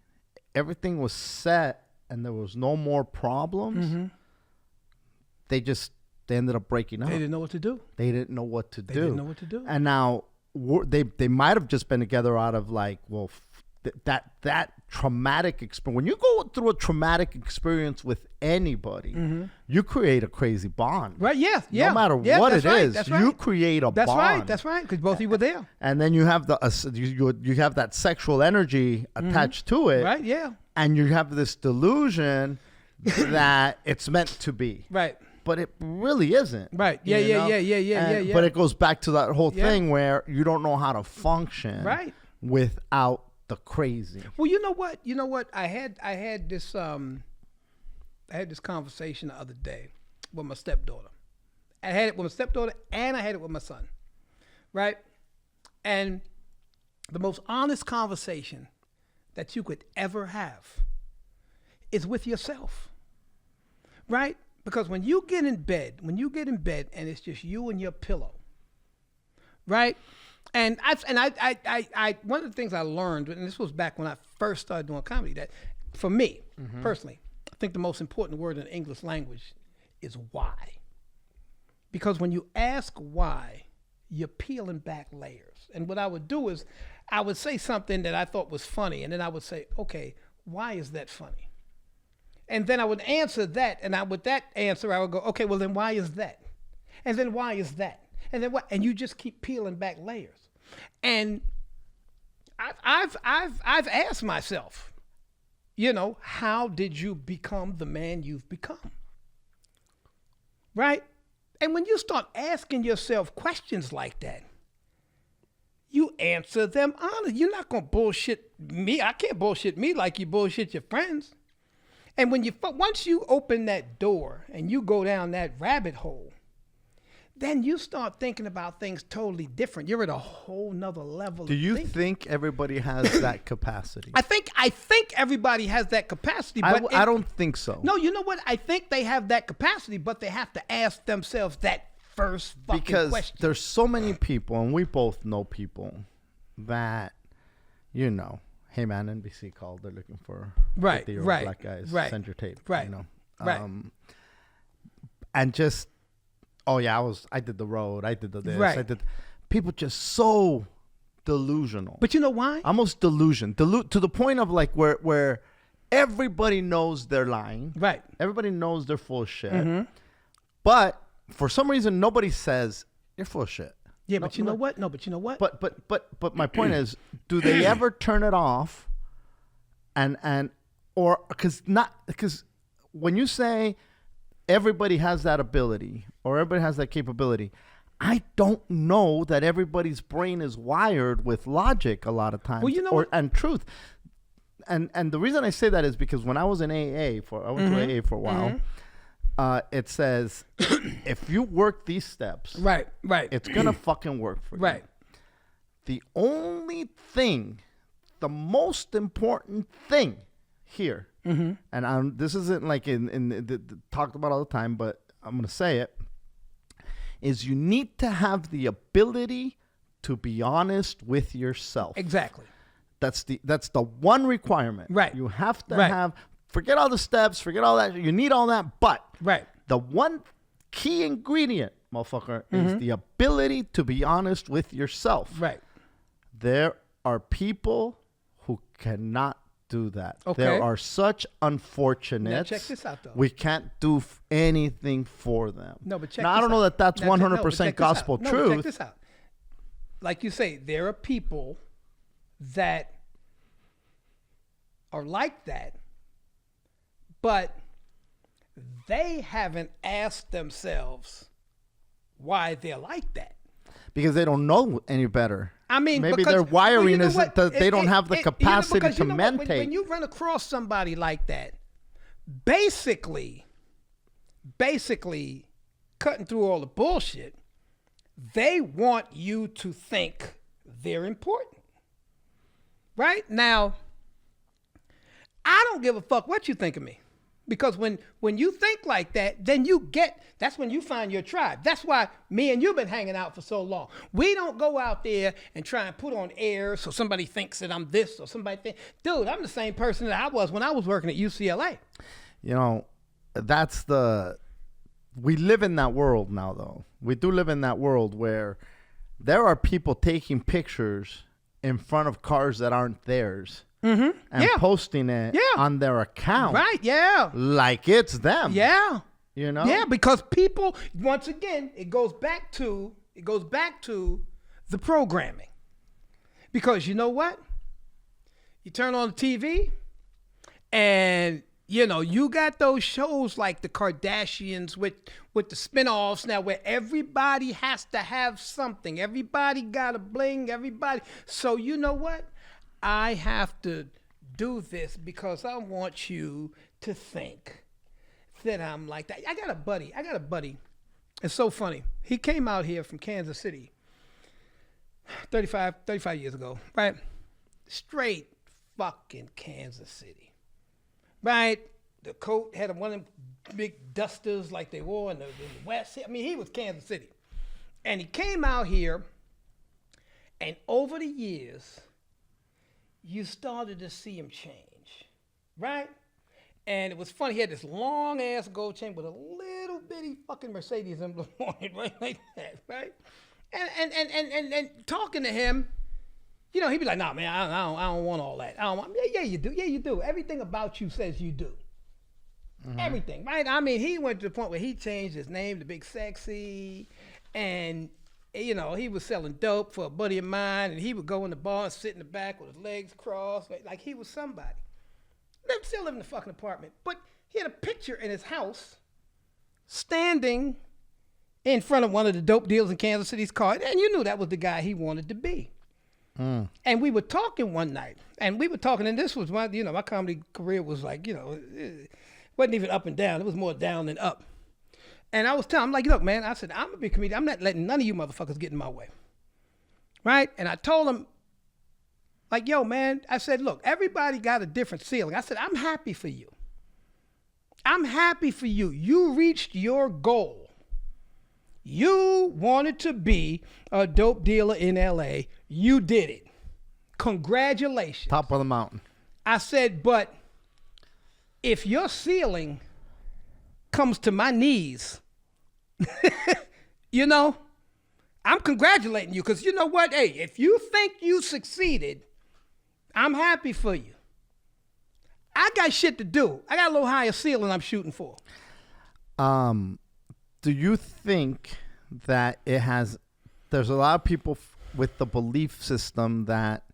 everything was set and there was no more problems, mm-hmm. they ended up breaking up. They didn't know what to do. They didn't know what to do. And now they might have just been together out of like, well, that traumatic experience. When you go through a traumatic experience with anybody, mm-hmm. you create a crazy bond. Right, yeah. No matter what it is, you create a bond. That's right, because both of you were there. And then you have you have that sexual energy attached mm-hmm. to it. Right, yeah. And you have this delusion that it's meant to be. Right. But it really isn't. Right. Yeah. But it goes back to that whole thing where you don't know how to function without the crazy. Well, you know what? I had this conversation the other day with my stepdaughter. I had it with my stepdaughter and I had it with my son. Right? And the most honest conversation that you could ever have is with yourself. Right? Because when you get in bed and it's just you and your pillow, right? And I one of the things I learned, and this was back when I first started doing comedy, that for me, mm-hmm. personally, I think the most important word in the English language is why. Because when you ask why, you're peeling back layers. And what I would do is I would say something that I thought was funny, and then I would say, okay, why is that funny? And then I would answer that, and with that answer, I would go, okay, well then why is that? And then why is that? And then what? And you just keep peeling back layers. And I've asked myself, how did you become the man you've become? Right? And when you start asking yourself questions like that, you answer them honestly. You're not gonna bullshit me. I can't bullshit me like you bullshit your friends. And once you open that door and you go down that rabbit hole, then you start thinking about things totally different. You're at a whole nother level. Do you think everybody has that capacity? I think everybody has that capacity. But I don't think so. No, you know what? I think they have that capacity, but they have to ask themselves that first fucking question. Because there's so many people, and we both know people that, hey man, NBC called. They're looking for 50-year-old black guys. Right. Send your tape. Right. Right. And just, oh yeah, I did the road. I did the this. Right. I did. People just so delusional. But you know why? Almost to the point of like where everybody knows they're lying. Right. Everybody knows they're full of shit. Mm-hmm. But for some reason, nobody says you're full of shit. Yeah, but you know what? No, but you know what? But my point is, do they ever turn it off? Because when you say everybody has that ability or everybody has that capability, I don't know that everybody's brain is wired with logic a lot of times. Well, and truth. And the reason I say that is because when I was in I went mm-hmm. to AA for a while. Mm-hmm. It says, if you work these steps, right, it's gonna fucking work for you. Right. The only thing, the most important thing here, mm-hmm. and this isn't like in talked about all the time, but I'm gonna say it, is you need to have the ability to be honest with yourself. Exactly. That's the one requirement. Right. You have to have. Forget all the steps, forget all that. You need all that, but the one key ingredient, motherfucker, mm-hmm. is the ability to be honest with yourself. Right. There are people who cannot do that. Okay. There are such unfortunates. Now check this out, though. We can't do anything for them. No, but check now, this I don't know out. that that's Now, 100% gospel No, truth. but check this out. Like you say, there are people that are like that, but they haven't asked themselves why they're like that. Because they don't know any better. I mean, maybe because, their wiring well, isn't that they don't have the capacity to mentate. When you run across somebody like that, basically cutting through all the bullshit, they want you to think they're important. Right? Now, I don't give a fuck what you think of me. Because when you think like that, then that's when you find your tribe. That's why me and you been hanging out for so long. We don't go out there and try and put on airs so somebody thinks that I'm this or somebody thinks, dude, I'm the same person that I was when I was working at UCLA. You know, we live in that world now, though. We do live in that world where there are people taking pictures in front of cars that aren't theirs. Mm-hmm. And posting it on their account. Right, yeah. Like it's them. Yeah. You know? Yeah, because people, once again, it goes back to the programming. Because you know what? You turn on the TV and, you know, you got those shows like the Kardashians with the spinoffs now where everybody has to have something. Everybody got a bling, everybody. So you know what? I have to do this because I want you to think that I'm like that. I got a buddy. It's so funny. He came out here from Kansas City 35 years ago, right? Straight fucking Kansas City, right? The coat had one of them big dusters like they wore in the West. I mean, he was Kansas City. And he came out here, and over the years, you started to see him change, right? And it was funny. He had this long ass gold chain with a little bitty fucking Mercedes emblem on it, right, like that, right? And talking to him, you know, he'd be like, "Nah, man, I don't want all that. I don't want." Yeah, you do. Yeah, you do. Everything about you says you do. Mm-hmm. Everything, right? I mean, he went to the point where he changed his name to Big Sexy, and you know, he was selling dope for a buddy of mine, and he would go in the bar and sit in the back with his legs crossed, like he was somebody. Still living in the fucking apartment, but he had a picture in his house standing in front of one of the dope dealers in Kansas City's car, and you knew that was the guy he wanted to be. Mm. And we were talking one night, and this was my comedy career was like, you know, it wasn't even up and down. It was more down than up. And I was telling him, like, look, man, I said, I'm a big comedian. I'm not letting none of you motherfuckers get in my way. Right? And I told him, like, yo, man, I said, look, everybody got a different ceiling. I said, I'm happy for you. I'm happy for you. You reached your goal. You wanted to be a dope dealer in LA. You did it. Congratulations. Top of the mountain. I said, but if your ceiling comes to my knees, you know, I'm congratulating you because you know what? Hey, if you think you succeeded, I'm happy for you. I got shit to do. I got a little higher ceiling I'm shooting for. Do you think that there's a lot of people with the belief system that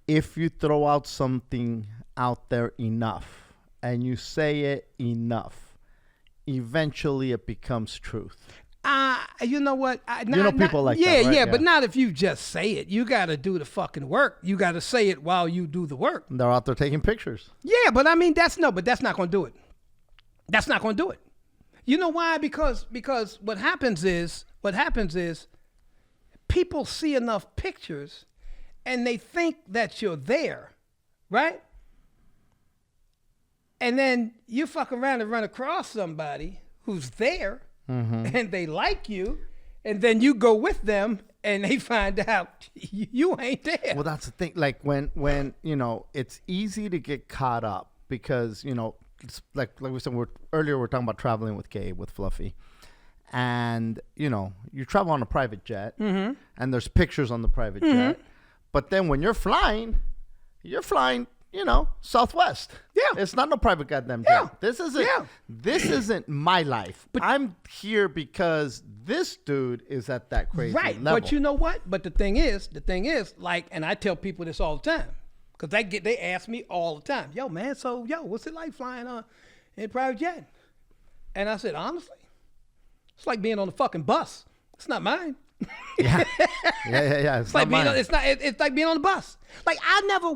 if you throw out something out there enough and you say it enough, eventually it becomes truth? You know what? People like that, right? Yeah, but not if you just say it. You got to do the fucking work. You got to say it while you do the work. They're out there taking pictures. Yeah, but I mean, that's not going to do it. That's not going to do it. You know why? Because what happens is people see enough pictures and they think that you're there, right? And then you fuck around and run across somebody who's there, mm-hmm. and they like you, and then you go with them and they find out you ain't there. Well, that's the thing. Like when you know, it's easy to get caught up because, you know, it's like we said earlier, we're talking about traveling with Gabe, with Fluffy. And, you know, you travel on a private jet, mm-hmm. and there's pictures on the private mm-hmm. jet. But then when you're flying Southwest. Yeah. It's not no private goddamn jet. Yeah. This isn't my life. But I'm here because this dude is at that crazy level. But you know what? But the thing is, like, and I tell people this all the time, because they ask me all the time, yo, man, so, what's it like flying in a private jet? And I said, honestly, it's like being on a fucking bus. It's not mine. Yeah. It's like being it's like being on the bus. Like I never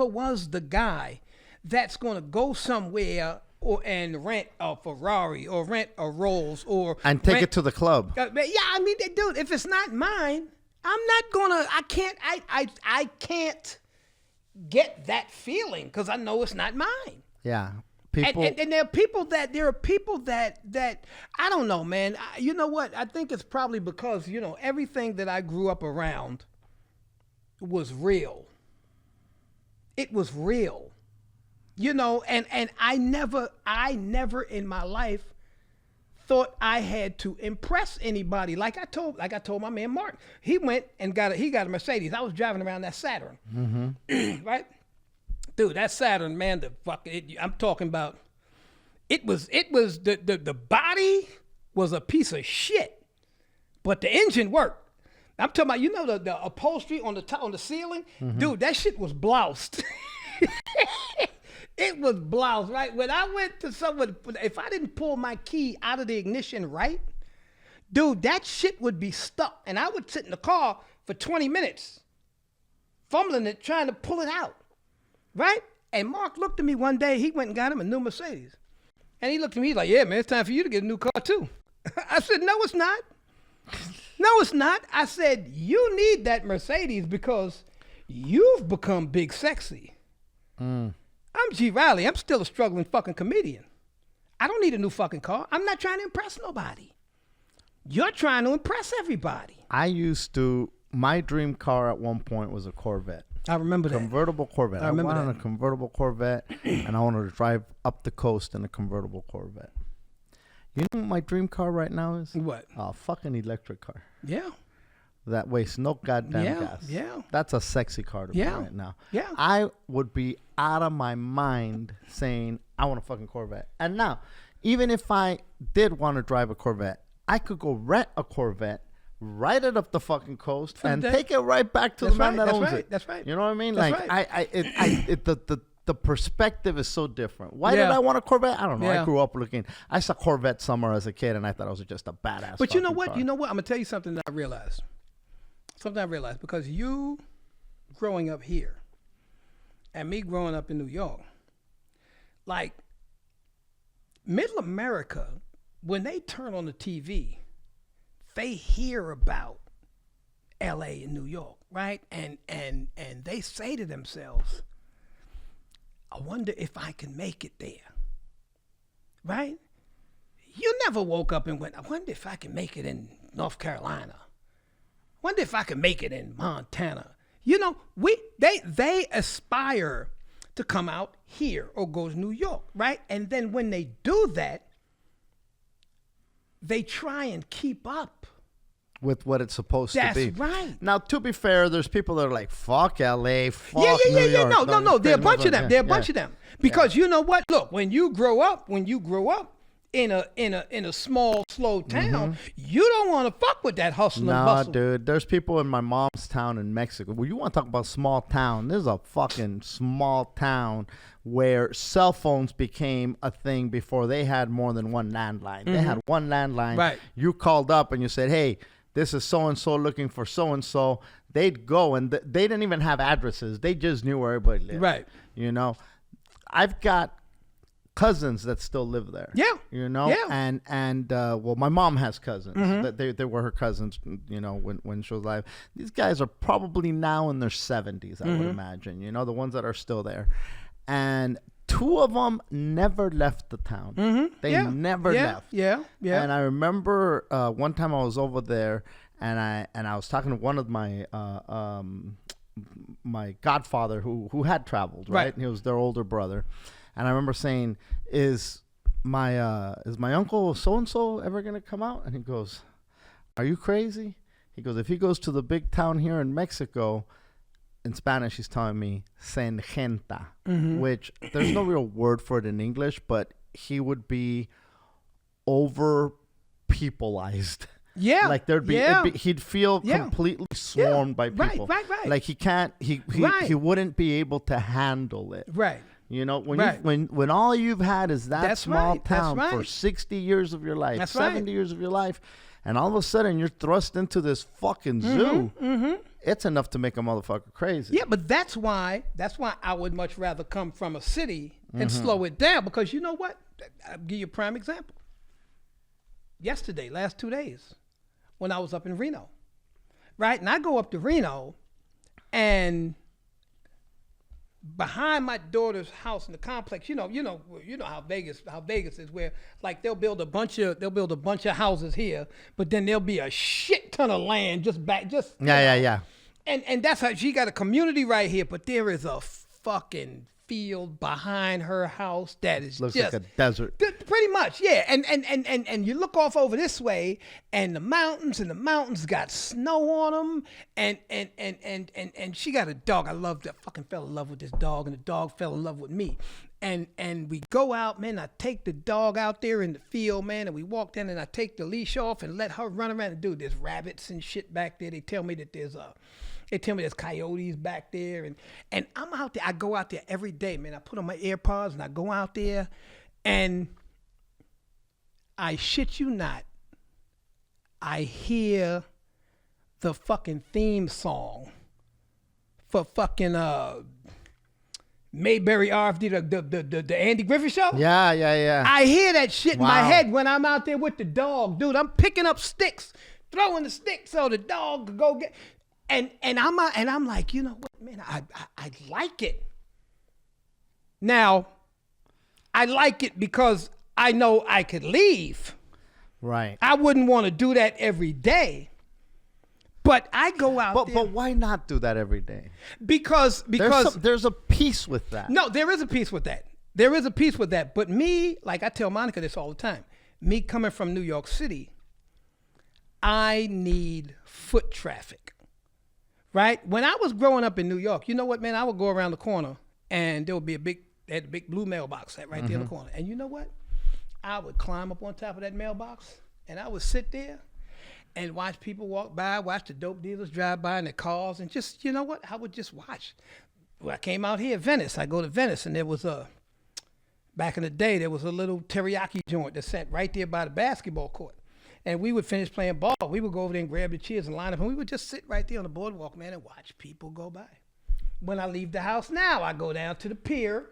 was the guy that's gonna go somewhere and rent a Ferrari or rent a Rolls and take it to the club. I mean, dude, if it's not mine, I'm not gonna. I can't get that feeling because I know it's not mine. Yeah. And there are people that I don't know, man. You know what? I think it's probably because everything that I grew up around was real. It was real, and I never in my life thought I had to impress anybody. Like I told my man Mark, he went and got a Mercedes. I was driving around that Saturn, right? Dude, that Saturn, man, I'm talking about, it was the body was a piece of shit, but the engine worked. I'm talking about, the upholstery on the ceiling? Dude, that shit was bloused. It was bloused, right? When I went to someone, if I didn't pull my key out of the ignition right, dude, that shit would be stuck. And I would sit in the car for 20 minutes, fumbling it, trying to pull it out. Right? And Mark looked at me one day. He went and got him a new Mercedes. And he looked at me like, yeah, man, it's time for you to get a new car too. I said, no, it's not. No, it's not. I said, you need that Mercedes because you've become big sexy. I'm G. Riley. I'm still a struggling fucking comedian. I don't need a new fucking car. I'm not trying to impress nobody. You're trying to impress everybody. My dream car at one point was a Corvette. I remember that. Convertible Corvette. I wanted a convertible Corvette, and I wanted to drive up the coast in a convertible Corvette. You know what my dream car right now is? What? A fucking electric car. Yeah. That wastes no goddamn gas. Yeah. That's a sexy car to me right now. Yeah. I would be out of my mind saying, I want a fucking Corvette. And now, even if I did want to drive a Corvette, I could go rent a Corvette, ride it up the fucking coast, and take it right back to the man that owns it. That's right. You know what I mean? That's like right. the perspective is so different. Why did I want a Corvette? I don't know. Yeah. I grew up I saw Corvette somewhere as a kid, and I thought it was just a badass. But you know what? car. I'm gonna tell you something that I realized. Because you growing up here and me growing up in New York, like Middle America, when they turn on the TV, they hear about LA and New York, right? And they say to themselves, I wonder if I can make it there. Right? You never woke up and went, I wonder if I can make it in North Carolina. I wonder if I can make it in Montana. They aspire to come out here or go to New York, right? And then when they do that, they try and keep up with what it's supposed to be. That's right. Now, to be fair, there's people that are like, fuck LA, fuck New York. No. There are a bunch of them. There are a bunch of them. Because you know what? Look, when you grow up in a small, slow town, you don't want to fuck with that hustle and bustle. Nah, dude. There's people in my mom's town in Mexico. Well, you want to talk about small town? There's a fucking small town where cell phones became a thing before they had more than one landline. They had one landline. Right. You called up and you said, hey, this is so-and-so looking for so-and-so. They'd go, and they didn't even have addresses. They just knew where everybody lived. Right. I've got cousins that still live there. Yeah. Yeah. And my mom has cousins. They were her cousins, when she was alive. These guys are probably now in their 70s, I would imagine, the ones that are still there. And two of them never left the town. They never left. Yeah. And I remember one time I was over there, and I was talking to one of my my godfather who had traveled, right? And he was their older brother. And I remember saying, is my uncle so-and-so ever going to come out? And he goes, are you crazy? He goes, if he goes to the big town here in Mexico, in Spanish, he's telling me se engenta, which there's no real word for it in English, but he would be over peopleized. Yeah. Like he'd feel completely swarmed by people. Right. Like he wouldn't be able to handle it. Right. You know, when all you've had is that small town for 60 years of your life, 70 years of your life, and all of a sudden you're thrust into this fucking zoo. It's enough to make a motherfucker crazy. Yeah, but that's why I would much rather come from a city and slow it down, because you know what? I'll give you a prime example. Yesterday, last 2 days, when I was up in Reno, right? And I go up to Reno, and behind my daughter's house in the complex, you know how Vegas is, where like they'll build a bunch of houses here, but then there'll be a shit ton of land Yeah. And that's how she got a community right here, but there is a fucking field behind her house that is looks just like a desert. Pretty much, yeah. And you look off over this way, and the mountains got snow on them, and she got a dog. I fucking fell in love with this dog, and the dog fell in love with me. And we go out, man. I take the dog out there in the field, man, and we walk in, and I take the leash off and let her run around. And dude, there's rabbits and shit back there. They tell me there's coyotes back there, and I'm out there. I go out there every day, man. I put on my AirPods and I go out there, and I shit you not, I hear the fucking theme song for fucking Mayberry RFD, the Andy Griffith show. Yeah. I hear that shit in my head when I'm out there with the dog, dude. I'm picking up sticks, throwing the sticks so the dog could go get. And I'm out, and I'm like, you know what, man, I like it. Now, I like it because I know I could leave. Right. I wouldn't want to do that every day. But I go out there. But why not do that every day? Because there's a piece with that. No, there is a piece with that. But me, like I tell Monica this all the time, me coming from New York City, I need foot traffic. Right? When I was growing up in New York, you know what, man? I would go around the corner, and there would be they had a big blue mailbox right there in the corner. And you know what? I would climb up on top of that mailbox, and I would sit there and watch people walk by, watch the dope dealers drive by in their cars, and just, you know what? I would just watch. When I came out here, Venice, I go to Venice, and there was back in the day, there was a little teriyaki joint that sat right there by the basketball court. And we would finish playing ball. We would go over there and grab the chairs and line up, and we would just sit right there on the boardwalk, man, and watch people go by. When I leave the house now, I go down to the pier.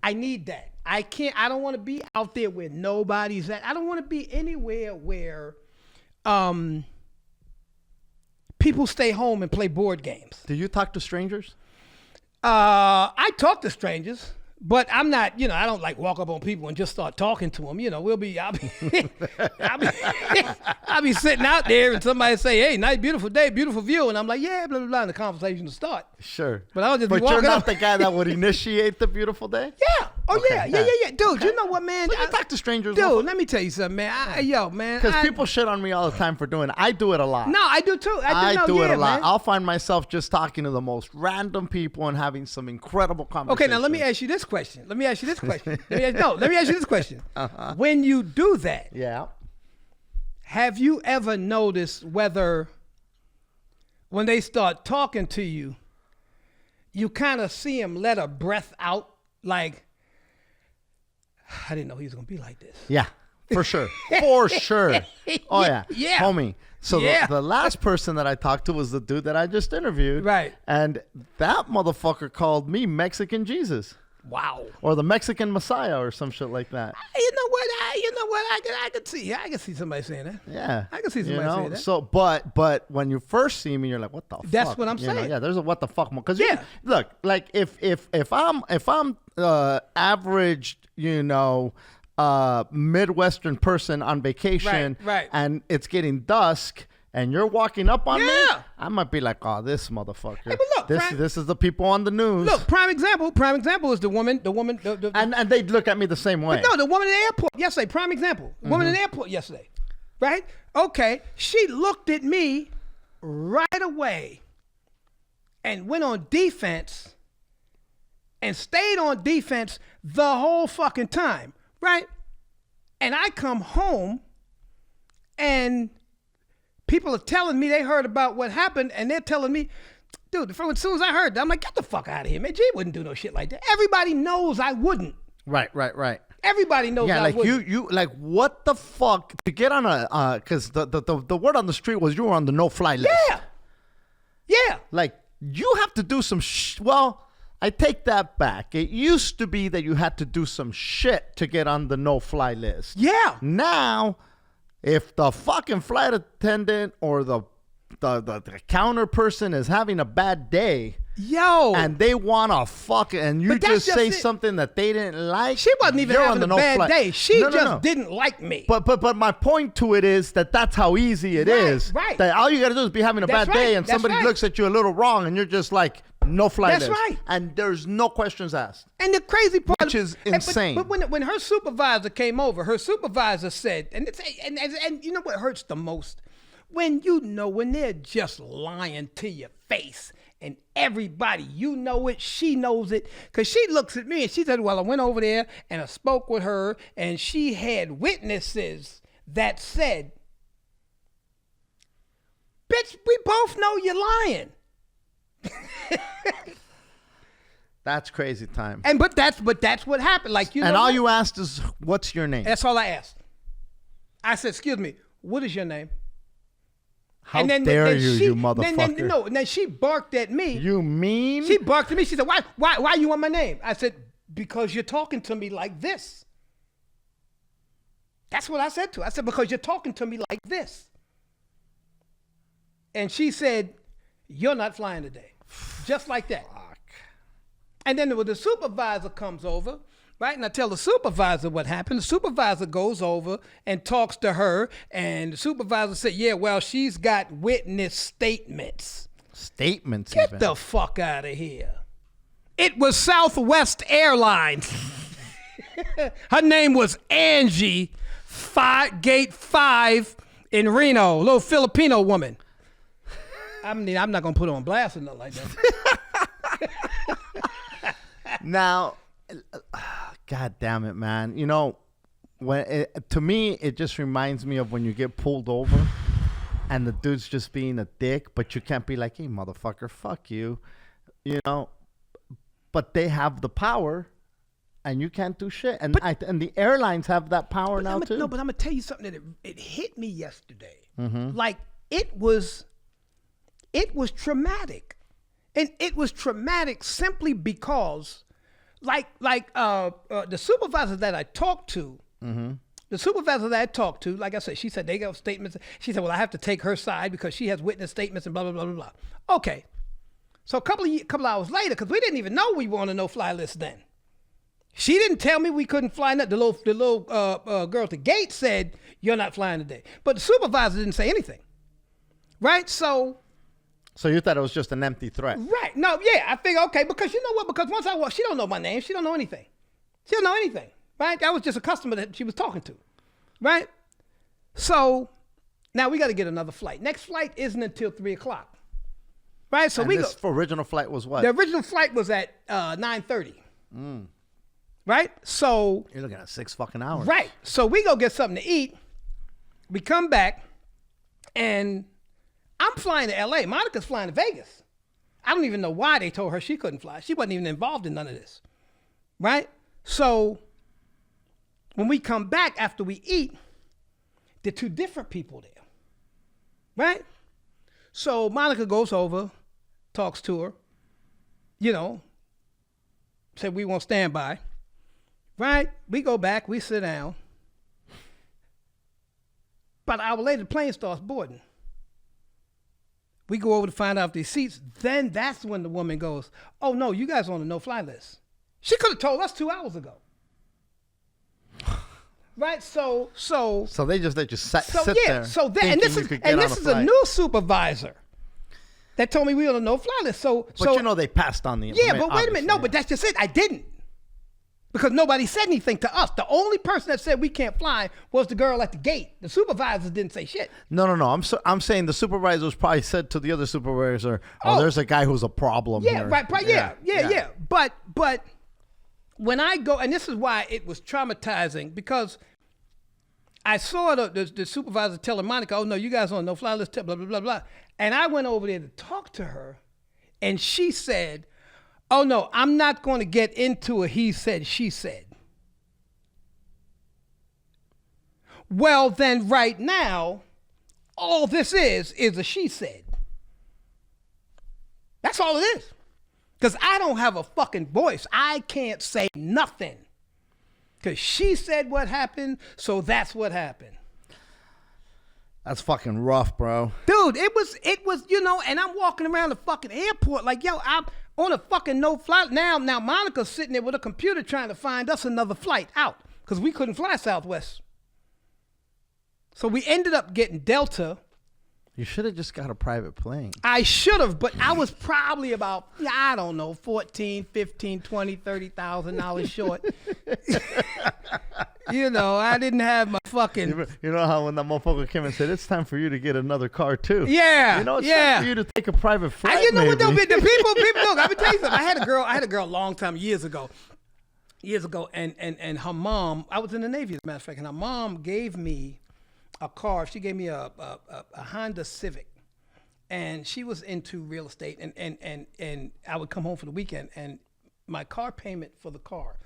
I need that. I don't want to be out there where nobody's at. I don't want to be anywhere where people stay home and play board games. Do you talk to strangers? I talk to strangers. But I'm not, I don't like walk up on people and just start talking to them. I'll be sitting out there and somebody say, hey, nice, beautiful day, beautiful view. And I'm like, yeah, blah, blah, blah, and the conversation will start. Sure. But I'll just be walking walking you're not up. the guy that would initiate the beautiful day? Yeah. Oh, okay. Yeah. Dude, okay. You know what, man? So you talk to strangers. Dude, let me tell you something, man. Because people shit on me all the time for doing it. I do it a lot. No, I do too. I do it a lot. Man. I'll find myself just talking to the most random people and having some incredible conversations. Okay, now let me ask you this question. Let me ask you this question. When you do that, have you ever noticed whether when they start talking to you, you kind of see them let a breath out, like, I didn't know he was going to be like this. Yeah, for sure. For sure. Oh, yeah. Yeah. Homie. So the last person that I talked to was the dude that I just interviewed. Right. And that motherfucker called me Mexican Jesus. Wow. Or the Mexican Messiah or some shit like that. You know what? I could see somebody saying that. Yeah. I could see somebody saying that. So, but when you first see me, you're like, what the fuck? That's what I'm saying. Yeah, there's a what the fuck. Because look, like if I'm average, Midwestern person on vacation, right. and it's getting dusk, and you're walking up on me, I might be like, oh, this motherfucker. Hey, but look, this is the people on the news. Look, prime example is the woman. And they look at me the same way. But no, the woman in the airport yesterday, prime example. Woman in the airport yesterday, right? Okay, she looked at me right away and went on defense and stayed on defense the whole fucking time, right? And I come home and people are telling me they heard about what happened, and they're telling me, dude, from as soon as I heard that, I'm like, get the fuck out of here, man. G wouldn't do no shit like that. Everybody knows I wouldn't. Right. Everybody knows I wouldn't. Yeah, like you, like what the fuck to get on a, because the word on the street was you were on the no-fly list. Yeah. Like you have to do some well, I take that back. It used to be that you had to do some shit to get on the no-fly list. Yeah. Now, if the fucking flight attendant or the counter person is having a bad day, and they want to fuck it, and you just say something that they didn't like, she wasn't even having a bad day. She just didn't like me. But my point to it is that's how easy it is. Right. That all you got to do is be having a bad day, and somebody looks at you a little wrong, and you're just like, no fly list. That's right. And there's no questions asked. And the crazy part, which is insane. But when her supervisor came over, her supervisor said, and you know what hurts the most? When they're just lying to your face, and everybody, you know it, she knows it, because she looks at me and she said, well, I went over there and I spoke with her, and she had witnesses that said, bitch, we both know you're lying. That's crazy time. But that's what happened. Like, you know, and all you asked is, what's your name? That's all I asked. I said, excuse me, what is your name? How dare you motherfucker. Then she barked at me. You mean? She barked at me. She said, why you want my name? I said, because you're talking to me like this. That's what I said to her. I said, because you're talking to me like this. And she said, you're not flying today. Just like that. Fuck. And then the supervisor comes over, right? And I tell the supervisor what happened. The supervisor goes over and talks to her. And the supervisor said, yeah, well, she's got witness statements. Statements? Get the fuck out of here. It was Southwest Airlines. Her name was Angie, Gate 5 in Reno, a little Filipino woman. I mean, I'm not going to put her on blast or nothing like that. Now, God damn it, man. You know, to me, it just reminds me of when you get pulled over and the dude's just being a dick, but you can't be like, hey, motherfucker, fuck you. You know, but they have the power and you can't do shit. And the airlines have that power now, too. No, but I'm going to tell you something that it hit me yesterday. Mm-hmm. Like, it was traumatic. And it was traumatic simply because, like the supervisor that I talked to, like I said, she said they got statements. She said, well, I have to take her side because she has witness statements and blah, blah, blah, blah, blah. Okay. So a couple hours later, because we didn't even know we were on a no-fly list then. She didn't tell me we couldn't fly. The little girl at the gate said, you're not flying today. But the supervisor didn't say anything. Right? So you thought it was just an empty threat? Right. No, yeah. I figured, okay, because you know what? Because once I walk, she don't know my name. She don't know anything. She don't know anything. Right? That was just a customer that she was talking to. Right? So now we got to get another flight. Next flight isn't until 3 o'clock. Right? So this original flight was what? The original flight was at 9:30. Right? So you're looking at 6 fucking hours. Right. So we go get something to eat. We come back and I'm flying to LA. Monica's flying to Vegas. I don't even know why they told her she couldn't fly. She wasn't even involved in none of this. Right? So when we come back after we eat, there are 2 different people there. Right? So Monica goes over, talks to her, said we won't stand by. Right? We go back, we sit down. About an hour later, the plane starts boarding. We go over to find out these seats. Then that's when the woman goes, oh, no, you guys are on the no-fly list. She could have told us 2 hours ago. Right? So they just let you sit there. And this is a new supervisor that told me we were on the no-fly list. But they passed on the information. Yeah, but wait a minute. No, but that's just it. I didn't. Because nobody said anything to us. The only person that said we can't fly was the girl at the gate. The supervisors didn't say shit. No. I'm saying the supervisors probably said to the other supervisor, there's a guy who's a problem here. Right. Yeah. But when I go, and this is why it was traumatizing, because I saw the supervisor telling Monica, oh, no, you guys on no fly list, blah, blah, blah, blah. And I went over there to talk to her, and she said, oh, no, I'm not going to get into a he said, she said. Well, then right now, all this is a she said. That's all it is. Because I don't have a fucking voice. I can't say nothing. Because she said what happened, so that's what happened. That's fucking rough, bro. Dude, it was, and I'm walking around the fucking airport like, yo, I'm on a fucking no flight. Now Monica's sitting there with a computer trying to find us another flight out because we couldn't fly Southwest. So we ended up getting Delta. You should have just got a private plane. I should have, but I was probably about, I don't know, $14, $15, $20, $30,000 short. I didn't have my fucking... You know how when that motherfucker came and said, it's time for you to get another car too. Yeah. It's time for you to take a private flight. You know what though? The people, look, I'm gonna tell you something. I had a girl a long time, years ago, and her mom, I was in the Navy as a matter of fact, and her mom gave me a car. She gave me a Honda Civic, and she was into real estate, and I would come home for the weekend, and my car payment for the car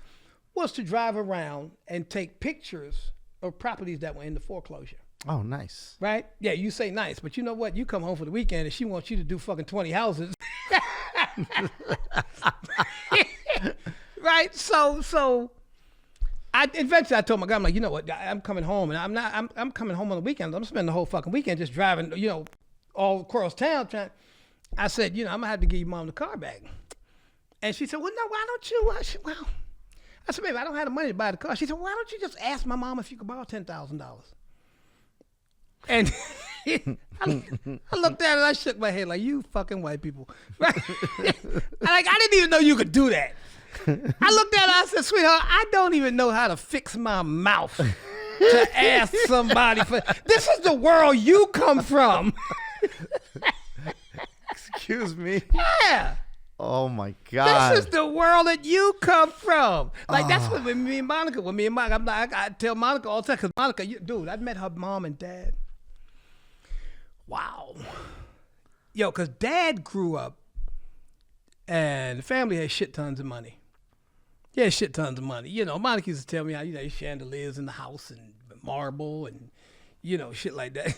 was to drive around and take pictures of properties that were in the foreclosure. Oh, nice. Right? Yeah, you say nice, but you know what? You come home for the weekend and she wants you to do fucking 20 houses. Right? So eventually I told my guy, I'm like, you know what? I'm coming home, and I'm coming home on the weekend. I'm spending the whole fucking weekend just driving, all across town I said, I'm gonna have to give your mom the car back. And she said, well, no, why don't you? I said, baby, I don't have the money to buy the car. She said, why don't you just ask my mom if you could borrow $10,000? And I looked at it and I shook my head like, you fucking white people. Right? I didn't even know you could do that. I looked at her, I said, sweetheart, I don't even know how to fix my mouth to ask somebody for. This is the world you come from. Excuse me? Yeah. Oh my God. This is the world that you come from. Like, that's what with me and Monica, I tell Monica all the time, because Monica, dude, I met her mom and dad. Wow. Yo, because dad grew up and the family had shit tons of money. Yeah, shit tons of money. Monica used to tell me how, chandeliers in the house and marble and, shit like that.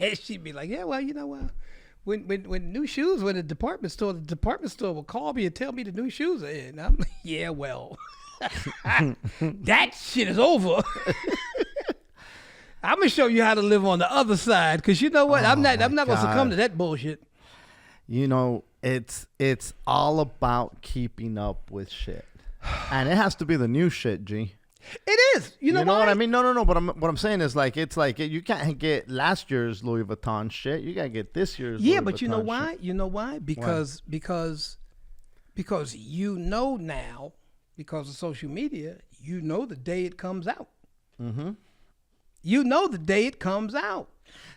And she'd be like, yeah, well, when new shoes were in the department store would call me and tell me the new shoes are in. I'm like, yeah, well, that shit is over. I'm gonna show you how to live on the other side, because you know what? I'm not gonna succumb to that bullshit. It's all about keeping up with shit, and it has to be the new shit, G. It is. You know what I mean? No. But what I'm saying is, it's like you can't get last year's Louis Vuitton shit. You gotta get this year's. Yeah, Louis but Vuitton you know why? Shit. You know why? Because now, because of social media, the day it comes out. Mm-hmm. The day it comes out.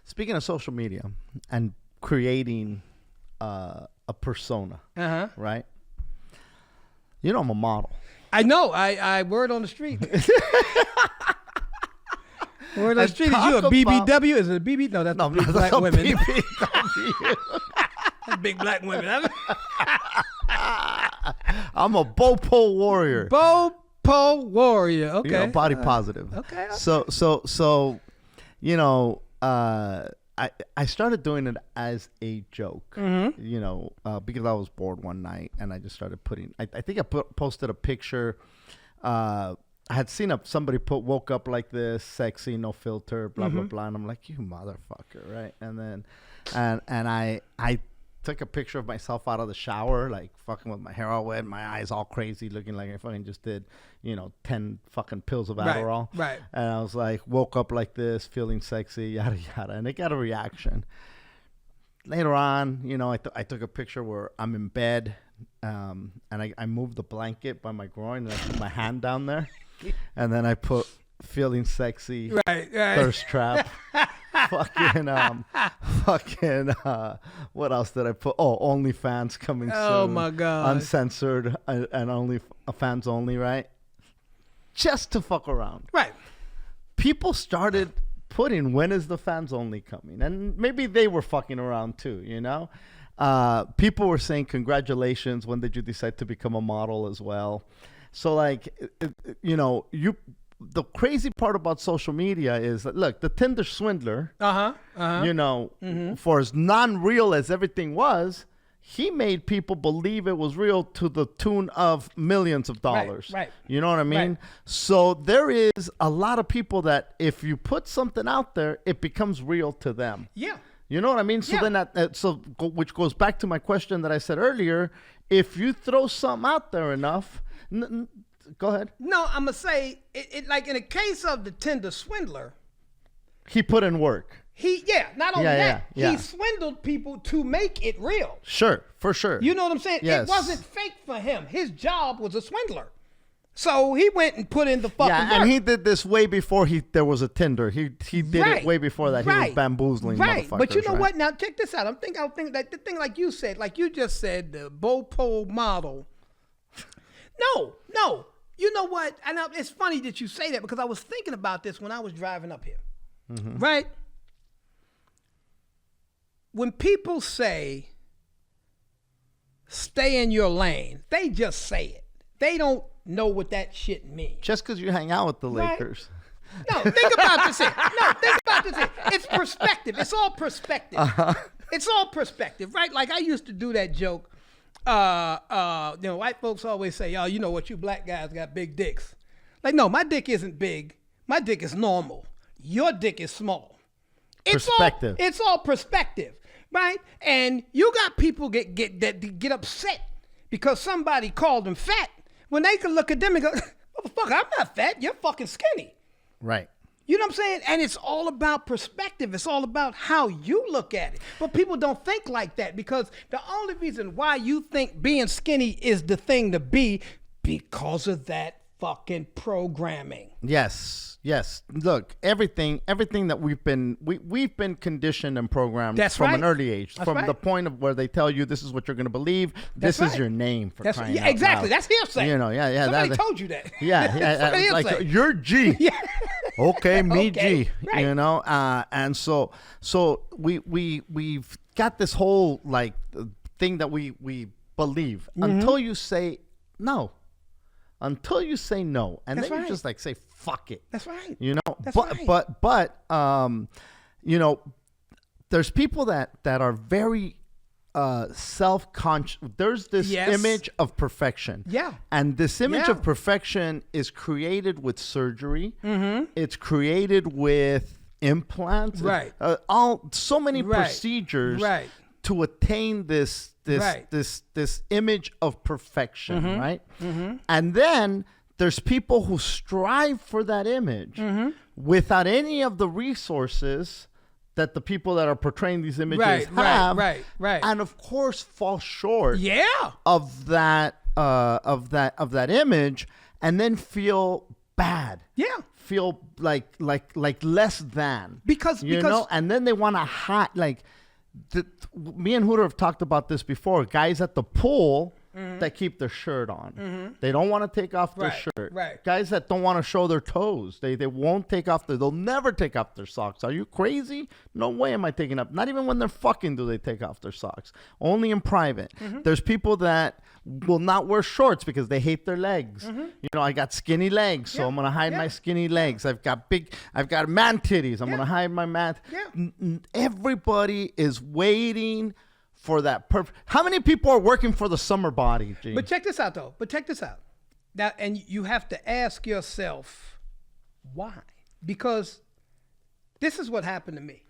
Speaking of social media and creating a persona, right? I'm a model. I know. I word on the street. Word on the street. Is you a BBW? Is it a BB? No, that's big black women. BBW. That's big black women. I'm a Bopo warrior. Bopo warrior. Okay. Body positive. Okay. So I started doing it as a joke, because I was bored one night and I just started putting. I think I posted a picture. I had seen somebody woke up like this, sexy, no filter, blah blah blah, and I'm like, you motherfucker, right? And then, and I took a picture of myself out of the shower, like fucking with my hair all wet, my eyes all crazy, looking like I fucking just did, 10 fucking pills of Adderall. Right. And I was like, woke up like this, feeling sexy, yada, yada. And it got a reaction. Later on, I took a picture where I'm in bed, and I moved the blanket by my groin, and I put my hand down there, and then I put feeling sexy, right. thirst trap, what else did I put? Oh, OnlyFans coming soon. Oh my God. Uncensored and only fans only, right? Just to fuck around. Right. People started putting, when is the fans only coming? And maybe they were fucking around too, you know? People were saying, congratulations, when did you decide to become a model as well? So like, you know, the crazy part about social media is that, look, the Tinder swindler, you know, for as non-real as everything was, he made people believe it was real to the tune of millions of dollars. Right. You know what I mean? Right. So there is a lot of people that if you put something out there, it becomes real to them. Yeah. You know what I mean? So then which goes back to my question that I said earlier. If you throw something out there enough, go ahead. No, I'm gonna say it like in the case of the Tinder swindler, he put in work. Not only that, yeah. he swindled people to make it real. Sure, for sure. You know what I'm saying? Yes. It wasn't fake for him. His job was a swindler. So he went and put in the fucking work. And he did this way before there was a Tinder. He did it way before that. He was bamboozling motherfuckers. But you know what? Now check this out. I'm thinking that the thing like you said, like you just said, the Bopo model. No. You know what? And it's funny that you say that because I was thinking about this when I was driving up here. Right? When people say, stay in your lane, they just say it. They don't know what that shit means. Just because you hang out with the Lakers. No, think about this here. It's perspective. It's all perspective. It's all perspective, right? Like I used to do that joke. White folks always say, "Oh, you know what? You black guys got big dicks." Like, no, my dick isn't big. My dick is normal. Your dick is small. Perspective. It's all perspective, right? And you got people get upset because somebody called them fat when they can look at them and go, "Motherfucker, I'm not fat. You're fucking skinny." Right. You know what I'm saying? And it's all about perspective. It's all about how you look at it. But people don't think like that because the only reason why you think being skinny is the thing to be because of that fucking programming. Yes. Look, everything that we've been conditioned and programmed from an early age. From the point of where they tell you this is what you're going to believe. This is your name for crying out exactly. loud. That's hearsay. You know, Somebody told you that. Yeah. Like you're G. Yeah. Okay, me Okay, G. right. You know, and so we've got this whole like thing that we believe until you say no. Until you say no, and then you just like say fuck it. That's right. You know, That's but you know, there's people that are very self-conscious. There's this image of perfection. Yeah. And this image of perfection is created with surgery. It's created with implants. Right. So many procedures to attain this image of perfection, right? And then there's people who strive for that image without any of the resources that the people that are portraying these images have, right, and of course fall short of that image, and then feel bad, feel like less than, because you know, and then they want to hide. Like me and Hooter have talked about this before. Guys at the pool that keep their shirt on. They don't want to take off their shirt. Guys that don't want to show their toes. They won't take off they'll never take off their socks. Are you crazy? No way am I taking up. Not even when they're fucking do they take off their socks. Only in private. There's people that will not wear shorts because they hate their legs. You know, I got skinny legs, so I'm going to hide my skinny legs. I've got man titties. I'm going to hide my man. Everybody is waiting for that perfect. How many people are working for the summer body, G? But check this out, though. Now, and you have to ask yourself why. Because this is what happened to me.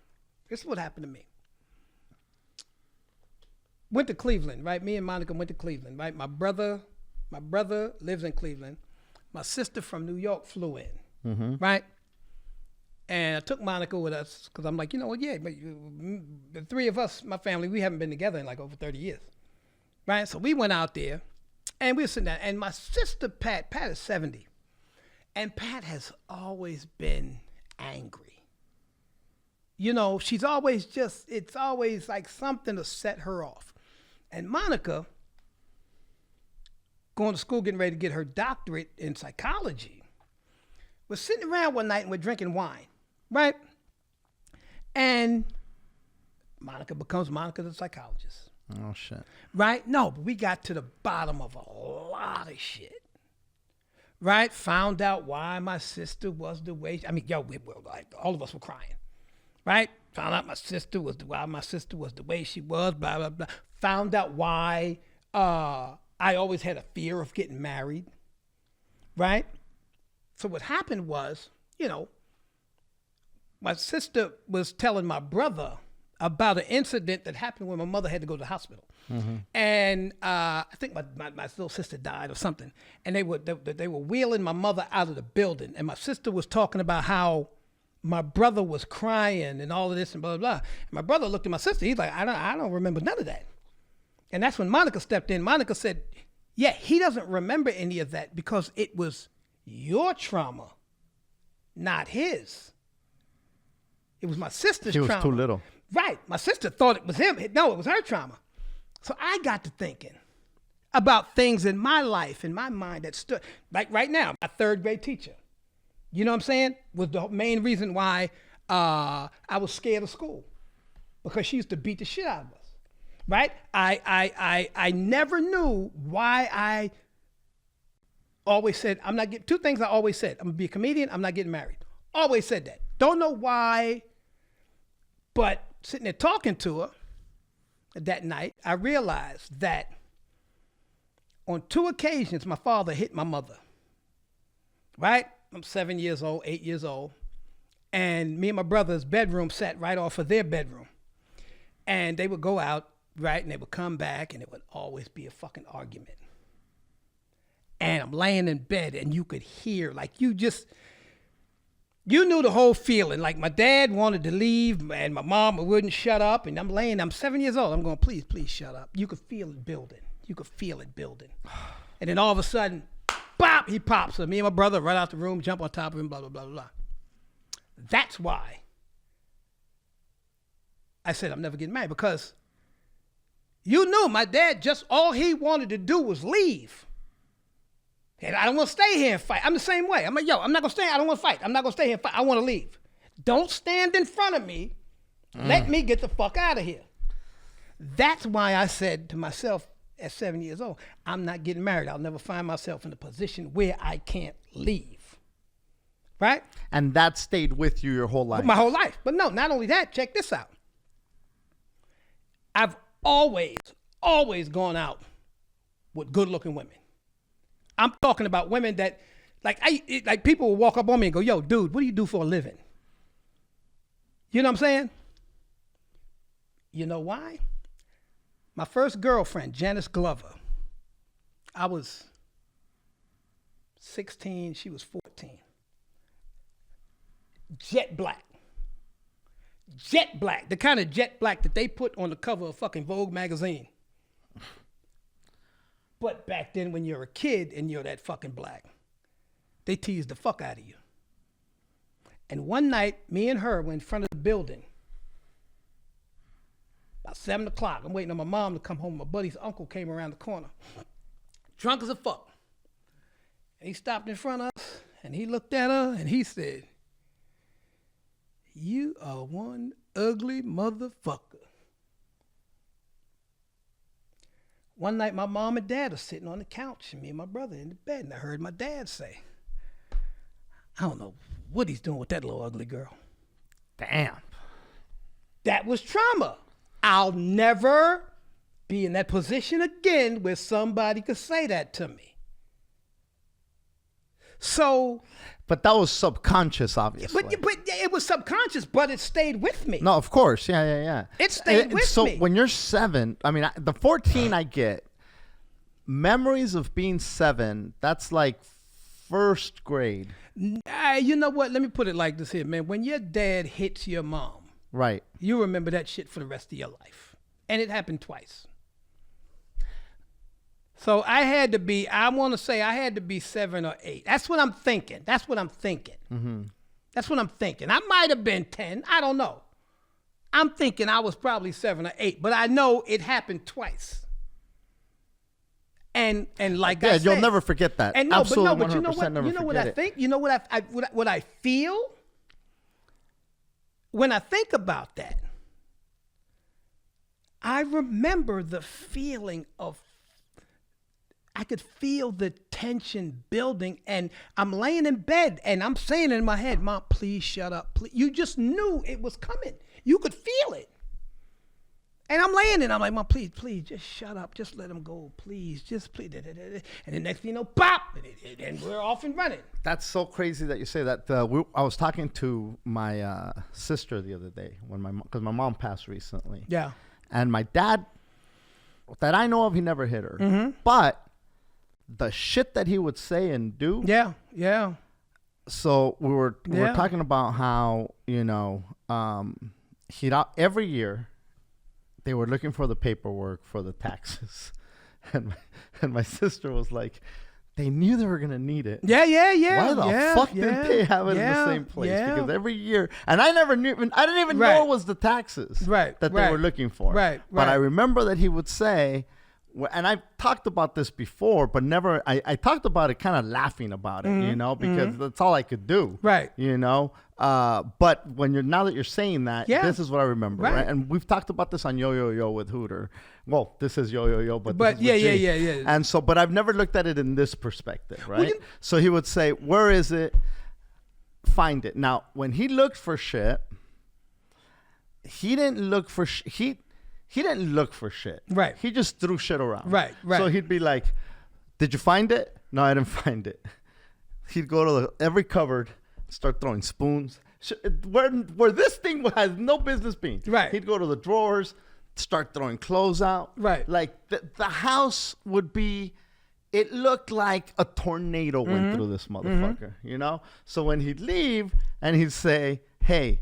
Went to Cleveland, right? Me and Monica went to Cleveland, right? My brother lives in Cleveland. My sister from New York flew in, right? And I took Monica with us because I'm like, you know what? Yeah, but the three of us, my family, we haven't been together in like over 30 years. right? So we went out there, and we were sitting down, and my sister Pat is 70, and Pat has always been angry. You know, she's always it's always like something to set her off. And Monica, going to school, getting ready to get her doctorate in psychology, was sitting around one night and we're drinking wine, right? And Monica becomes Monica the psychologist. Oh, shit. Right? No, but we got to the bottom of a lot of shit. Right? Found out why my sister was the way, all of us were crying. Right? Found out why my sister was the way she was, blah, blah, blah. Found out why I always had a fear of getting married. Right? So what happened was, my sister was telling my brother about an incident that happened when my mother had to go to the hospital. Mm-hmm. And I think my little sister died or something. And they were wheeling my mother out of the building. And my sister was talking about how my brother was crying and all of this and blah, blah, blah. And my brother looked at my sister. He's like, I don't remember none of that. And that's when Monica stepped in. Monica said, yeah, he doesn't remember any of that because it was your trauma, not his. It was my sister's trauma. She was too little. Right. My sister thought it was him. No, it was her trauma. So I got to thinking about things in my life, in my mind that stood, like right now, my third grade teacher, you know what I'm saying, was the main reason why I was scared of school, because she used to beat the shit out of us, right? I never knew why I always said, two things I always said. I'm going to be a comedian. I'm not getting married. Always said that. Don't know why, but sitting there talking to her that night, I realized that on 2 occasions, my father hit my mother, right? I'm 7 years old, 8 years old, and me and my brother's bedroom sat right off of their bedroom. And they would go out, right, and they would come back, and it would always be a fucking argument. And I'm laying in bed, and you could hear, like, you knew the whole feeling. Like, my dad wanted to leave, and my mom wouldn't shut up, and I'm 7 years old. I'm going, please shut up. You could feel it building. And then all of a sudden, bop, he pops. So me and my brother run out the room, jump on top of him, blah, blah, blah, blah. That's why I said I'm never getting married, because you knew my dad, all he wanted to do was leave. And I don't want to stay here and fight. I'm the same way. I'm like, I'm not going to stay. I don't want to fight. I'm not going to stay here and fight. I want to leave. Don't stand in front of me. Let me get the fuck out of here. That's why I said to myself at 7 years old, I'm not getting married. I'll never find myself in a position where I can't leave. Right? And that stayed with you your whole life. My whole life. But no, not only that, check this out. I've always gone out with good-looking women. I'm talking about women that, like people will walk up on me and go, yo, dude, what do you do for a living? You know what I'm saying? You know why? My first girlfriend, Janice Glover, I was 16, she was 14. Jet black, the kind of jet black that they put on the cover of fucking Vogue magazine. But back then, when you're a kid and you're that fucking black, they tease the fuck out of you. And one night, me and her were in front of the building. About 7 o'clock. I'm waiting on my mom to come home. My buddy's uncle came around the corner. Drunk as a fuck. And he stopped in front of us, and he looked at her, and he said, you are one ugly motherfucker. One night, my mom and dad are sitting on the couch, and me and my brother in the bed, and I heard my dad say, I don't know what he's doing with that little ugly girl. Damn. That was trauma. I'll never be in that position again where somebody could say that to me. So... But that was subconscious, obviously. But it was subconscious, but it stayed with me. No, of course. Yeah. It stayed with me. So when you're 7, I mean, the 14 I get, memories of being 7, that's like first grade. You know what? Let me put it like this here, man. When your dad hits your mom, right, you remember that shit for the rest of your life. And it happened twice. So I had to be, I want to say I had to be 7 or 8. That's what I'm thinking. Mm-hmm. That's what I'm thinking. I might have been 10. I don't know. I'm thinking I was probably 7 or 8, but I know it happened twice. And like I said, you'll never forget that. And no, absolutely, but you know what? You know what I think? You know what what I feel? When I think about that, I remember the feeling of, I could feel the tension building, and I'm laying in bed and I'm saying in my head, Mom, please shut up. Please. You just knew it was coming. You could feel it. And I'm laying there and I'm like, Mom, please, just shut up. Just let him go. Please, just please. And the next thing you know, pop, and we're off and running. That's so crazy that you say that. I was talking to my sister the other day because my mom passed recently. Yeah. And my dad, that I know of, he never hit her. Mm-hmm. But the shit that he would say and do. Yeah. So we were talking about how, every year they were looking for the paperwork for the taxes. And my sister was like, they knew they were going to need it. Yeah. Why the fuck didn't they have it in the same place? Yeah. Because every year, and I didn't even know it was the taxes that they were looking for. Right. But I remember that he would say, and I've talked about this before, but never, I talked about it kind of laughing about it, because that's all I could do. Right. But now that you're saying that, this is what I remember. Right. And we've talked about this on Yo with Hooter. Well, this is Yo, but yeah. And so, but I've never looked at it in this perspective, right? So he would say, where is it? Find it. Now, when he looked for shit, he didn't look for shit. Right. He just threw shit around. Right. So he'd be like, did you find it? No, I didn't find it. He'd go to every cupboard, start throwing spoons. Where this thing has no business being. Right. He'd go to the drawers, start throwing clothes out. Right. Like the house would be, it looked like a tornado went through this motherfucker, So when he'd leave and he'd say, hey,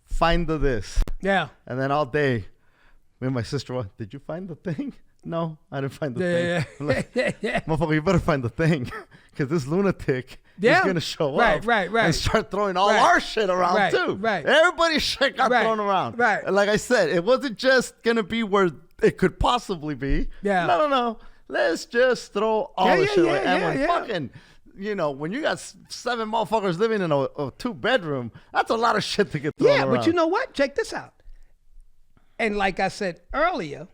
find this. Yeah. And then all day, me and my sister were, did you find the thing? No, I didn't find the thing. Yeah. Like, motherfucker, you better find the thing. Because this lunatic is going to show up and start throwing all our shit around too. Right. Everybody's shit got thrown around. Right. And like I said, it wasn't just going to be where it could possibly be. Yeah. No. Let's just throw all the shit away. And fucking, when you got 7 motherfuckers living in a 2-bedroom, that's a lot of shit to get thrown around. Yeah, but you know what? Check this out. And like I said earlier,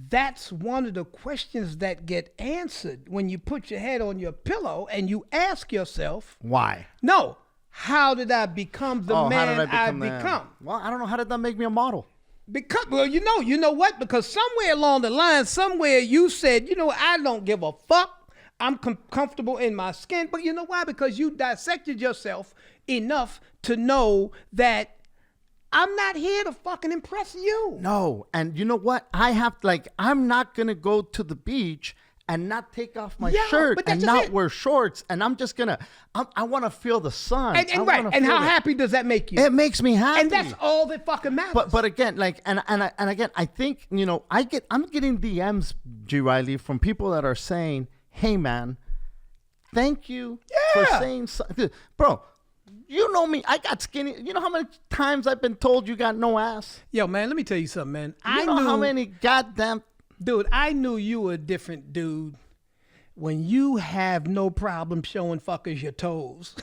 that's one of the questions that get answered when you put your head on your pillow and you ask yourself, why? No, how did I become the man I've become? Well, I don't know. How did that make me a model? Because, well, you know what? Because somewhere along the line, somewhere you said, I don't give a fuck. I'm comfortable in my skin. But you know why? Because you dissected yourself enough to know that I'm not here to fucking impress you. No. And you know what? I'm not going to go to the beach and not take off my shirt and not wear shorts. And I'm just going to, I want to feel the sun. And how happy does that make you? It makes me happy. And that's all that fucking matters. But again, and again, I think, I'm getting DMs, G. Riley, from people that are saying, hey man, thank you for saying something. Bro, you know me. I got skinny. You know how many times I've been told you got no ass? Yo, man, let me tell you something, man. I know how many goddamn... Dude, I knew you were a different dude when you have no problem showing fuckers your toes.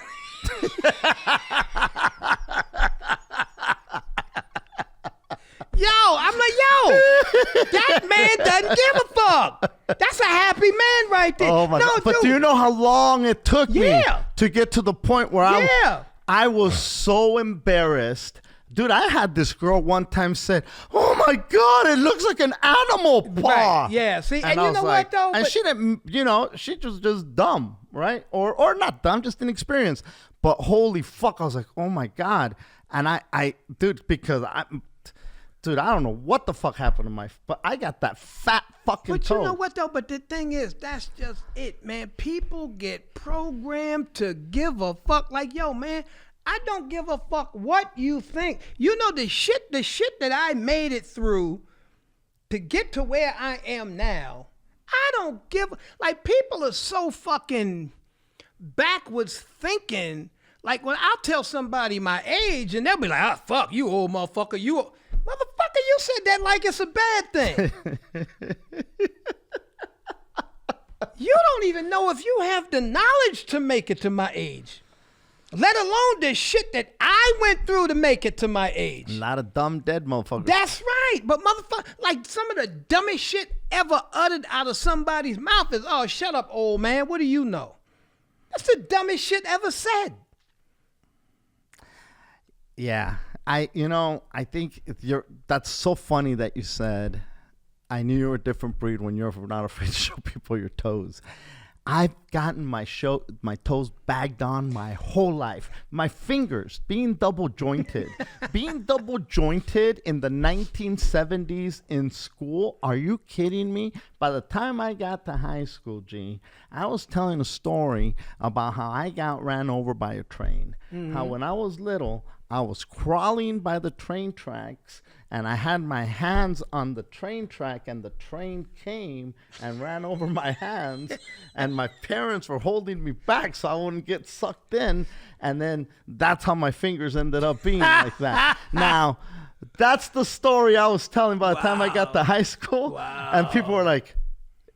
I'm like, that man doesn't give a fuck. That's a happy man right there. Oh my God. But do you know how long it took me to get to the point where I was so embarrassed? Dude, I had this girl one time said, oh my God, it looks like an animal paw. Right. Yeah, see, and you know what though? And she didn't, she was just dumb, right? Or not dumb, just inexperienced. But holy fuck, I was like, oh my God. And Dude, I don't know what the fuck happened to but I got that fat fucking toe. But you know what though? But the thing is, that's just it, man. People get programmed to give a fuck. Like, yo, man, I don't give a fuck what you think. The shit that I made it through to get to where I am now, I don't give, like, people are so fucking backwards thinking. Like, when I'll tell somebody my age and they'll be like, ah, fuck, you old motherfucker, motherfucker, you said that like it's a bad thing. You don't even know if you have the knowledge to make it to my age, let alone the shit that I went through to make it to my age. A lot of dumb dead motherfuckers. That's right. But motherfucker, like, some of the dumbest shit ever uttered out of somebody's mouth is, oh, shut up, old man. What do you know? That's the dumbest shit ever said. Yeah. I think that's so funny that you said, I knew you were a different breed when you're not afraid to show people your toes. I've gotten my toes bagged on my whole life. My fingers being double jointed. Being double jointed in the 1970s in school. Are you kidding me? By the time I got to high school, G, I was telling a story about how I got ran over by a train. Mm-hmm. How when I was little, I was crawling by the train tracks and I had my hands on the train track and the train came and ran over my hands and my parents were holding me back so I wouldn't get sucked in. And then that's how my fingers ended up being like that. Now, that's the story I was telling by the time I got to high school. Wow. And people were like,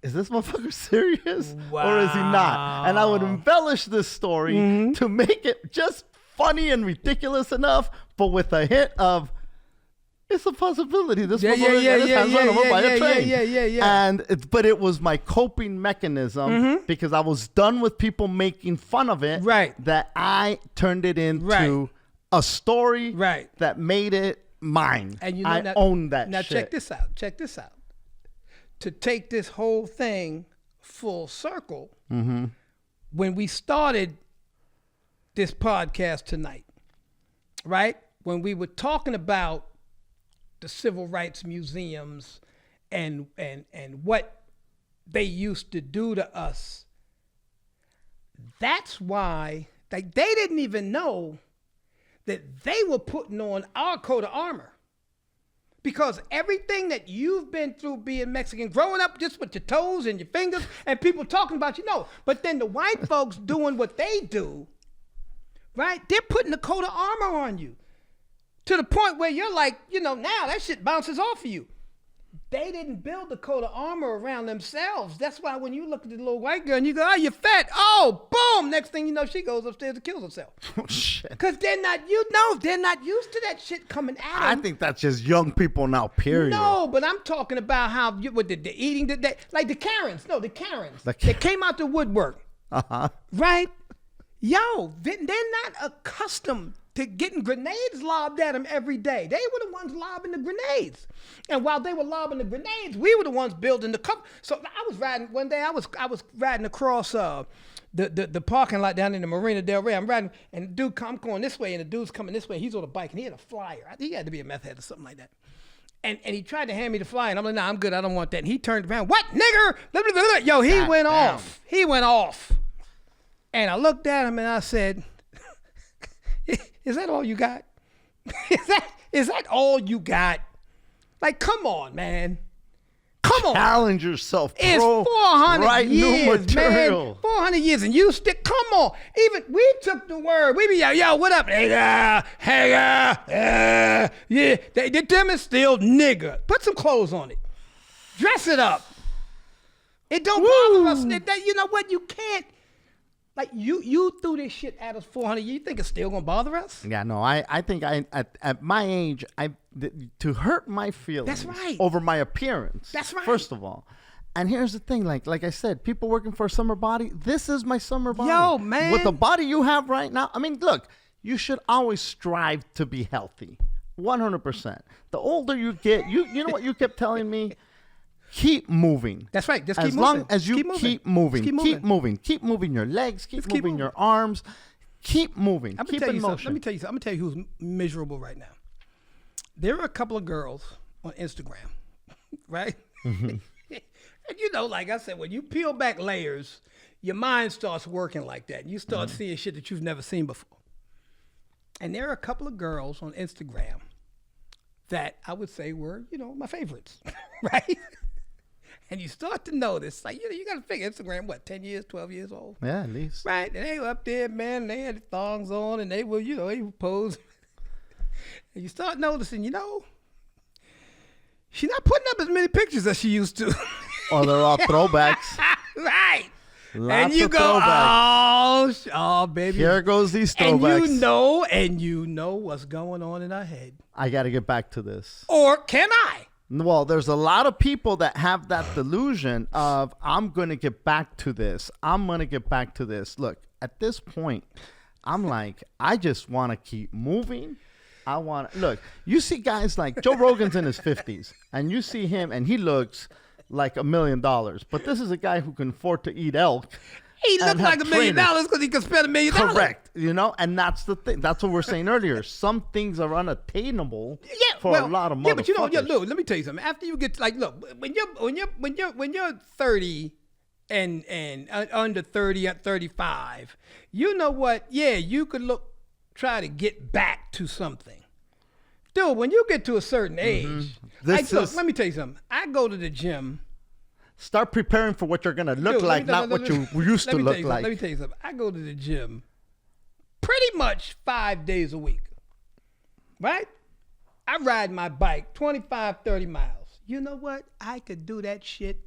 is this motherfucker serious? Wow. Or is he not? And I would embellish this story to make it just funny and ridiculous enough, but with a hint of, it's a possibility. This motherfucker got his hands run over by a train. But it was my coping mechanism because I was done with people making fun of it. Right. That I turned it into a story. Right. That made it mine. And you know, I own that now shit. Check this out. Check this out. To take this whole thing full circle, when we started this podcast tonight, right? When we were talking about the civil rights museums and what they used to do to us, that's why, like, they didn't even know that they were putting on our coat of armor. Because everything that you've been through being Mexican, growing up just with your toes and your fingers and people talking about you, no. But then the white folks doing what they do, right? They're putting a coat of armor on you to the point where you're like, now that shit bounces off of you. They didn't build a coat of armor around themselves. That's why when you look at the little white girl and you go, oh, you're fat. Oh, boom. Next thing you know, she goes upstairs and kills herself. Oh, shit. Because they're not used to that shit coming at them. I think that's just young people now, period. No, but I'm talking about how, with the eating, like the Karens. No, the Karens. They came out the woodwork. Uh-huh. Right? Yo, they're not accustomed to getting grenades lobbed at them every day. They were the ones lobbing the grenades. And while they were lobbing the grenades, we were the ones building the cover. So I was riding, one day I was riding across the parking lot down in the Marina Del Rey. I'm riding, and the dude, I'm going this way, and the dude's coming this way. He's on a bike, and he had a flyer. I think he had to be a meth head or something like that. And he tried to hand me the flyer, and I'm like, nah, I'm good. I don't want that. And he turned around, what, nigger? Blah, blah, blah, blah. Yo, he went off. He went off. And I looked at him, and I said, is that all you got? Is that all you got? Like, come on, man. Come on. Challenge yourself, bro. It's 400 Write years, new material. Man. 400 years, and you still, come on. Even, we took the word. We be, yo, what up, nigga? Yeah. Them is still nigga. Put some clothes on it. Dress it up. It don't bother us. You know what? You can't. Like, you threw this shit at us 400 years. You think it's still gonna bother us? Yeah, no. I think at my age, to hurt my feelings. That's right. Over my appearance. That's right. First of all, and here's the thing. Like I said, people working for a summer body. This is my summer body. Yo, man. With the body you have right now. I mean, look. You should always strive to be healthy. 100%. The older you get, you know what you kept telling me. Keep moving. That's right. Just keep moving. As long as you keep moving. Keep moving your legs. Keep moving your arms. Keep moving. Keep in motion. Let me tell you something. I'm going to tell you who's miserable right now. There are a couple of girls on Instagram, right? Mm-hmm. And like I said, when you peel back layers, your mind starts working like that. You start seeing shit that you've never seen before. And there are a couple of girls on Instagram that I would say were, my favorites, right? And you start to notice, like, you got to figure Instagram, 10 years, 12 years old? Yeah, at least. Right? And they were up there, man, they had thongs on, and they were, they were posing. And you start noticing, she's not putting up as many pictures as she used to. Or they're all throwbacks. Right. Lots and you of go, throwbacks. oh, baby. Here goes these throwbacks. And you know what's going on in her head. I got to get back to this. Or can I? Well, there's a lot of people that have that delusion of, I'm going to get back to this. I'm going to get back to this. Look, at this point, I'm like, I just want to keep moving. Look, you see guys like Joe Rogan's in his 50s, and you see him, and he looks like $1 million. But this is a guy who can afford to eat elk. He looks like $1 million because he can spend $1 million. Correct. And that's the thing. That's what we're saying earlier. Some things are unattainable for a lot of motherfuckers. Yeah, but look, let me tell you something. After you get look, when you're 30 and under 30 at 35, you know what? Yeah, you could try to get back to something. Dude, when you get to a certain age, let me tell you something. I go to the gym. Start preparing for what you're going to look like, not what you used to look like. Let me tell you something. I go to the gym pretty much 5 days a week, right? I ride my bike 25, 30 miles. You know what? I could do that shit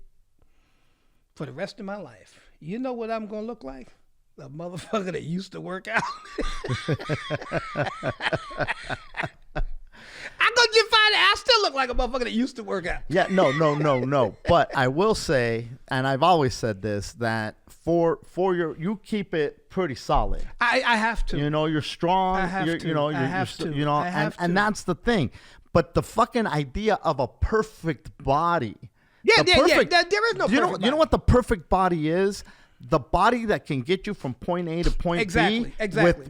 for the rest of my life. You know what I'm going to look like? A motherfucker that used to work out. I go to gym Friday, I still look like a motherfucker that used to work out. Yeah, no. But I will say, and I've always said this, that for you keep it pretty solid. I have to. You're strong. I have to. And that's the thing. But the fucking idea of a perfect body. Yeah. There is no perfect body. You know what the perfect body is? The body that can get you from point A to point B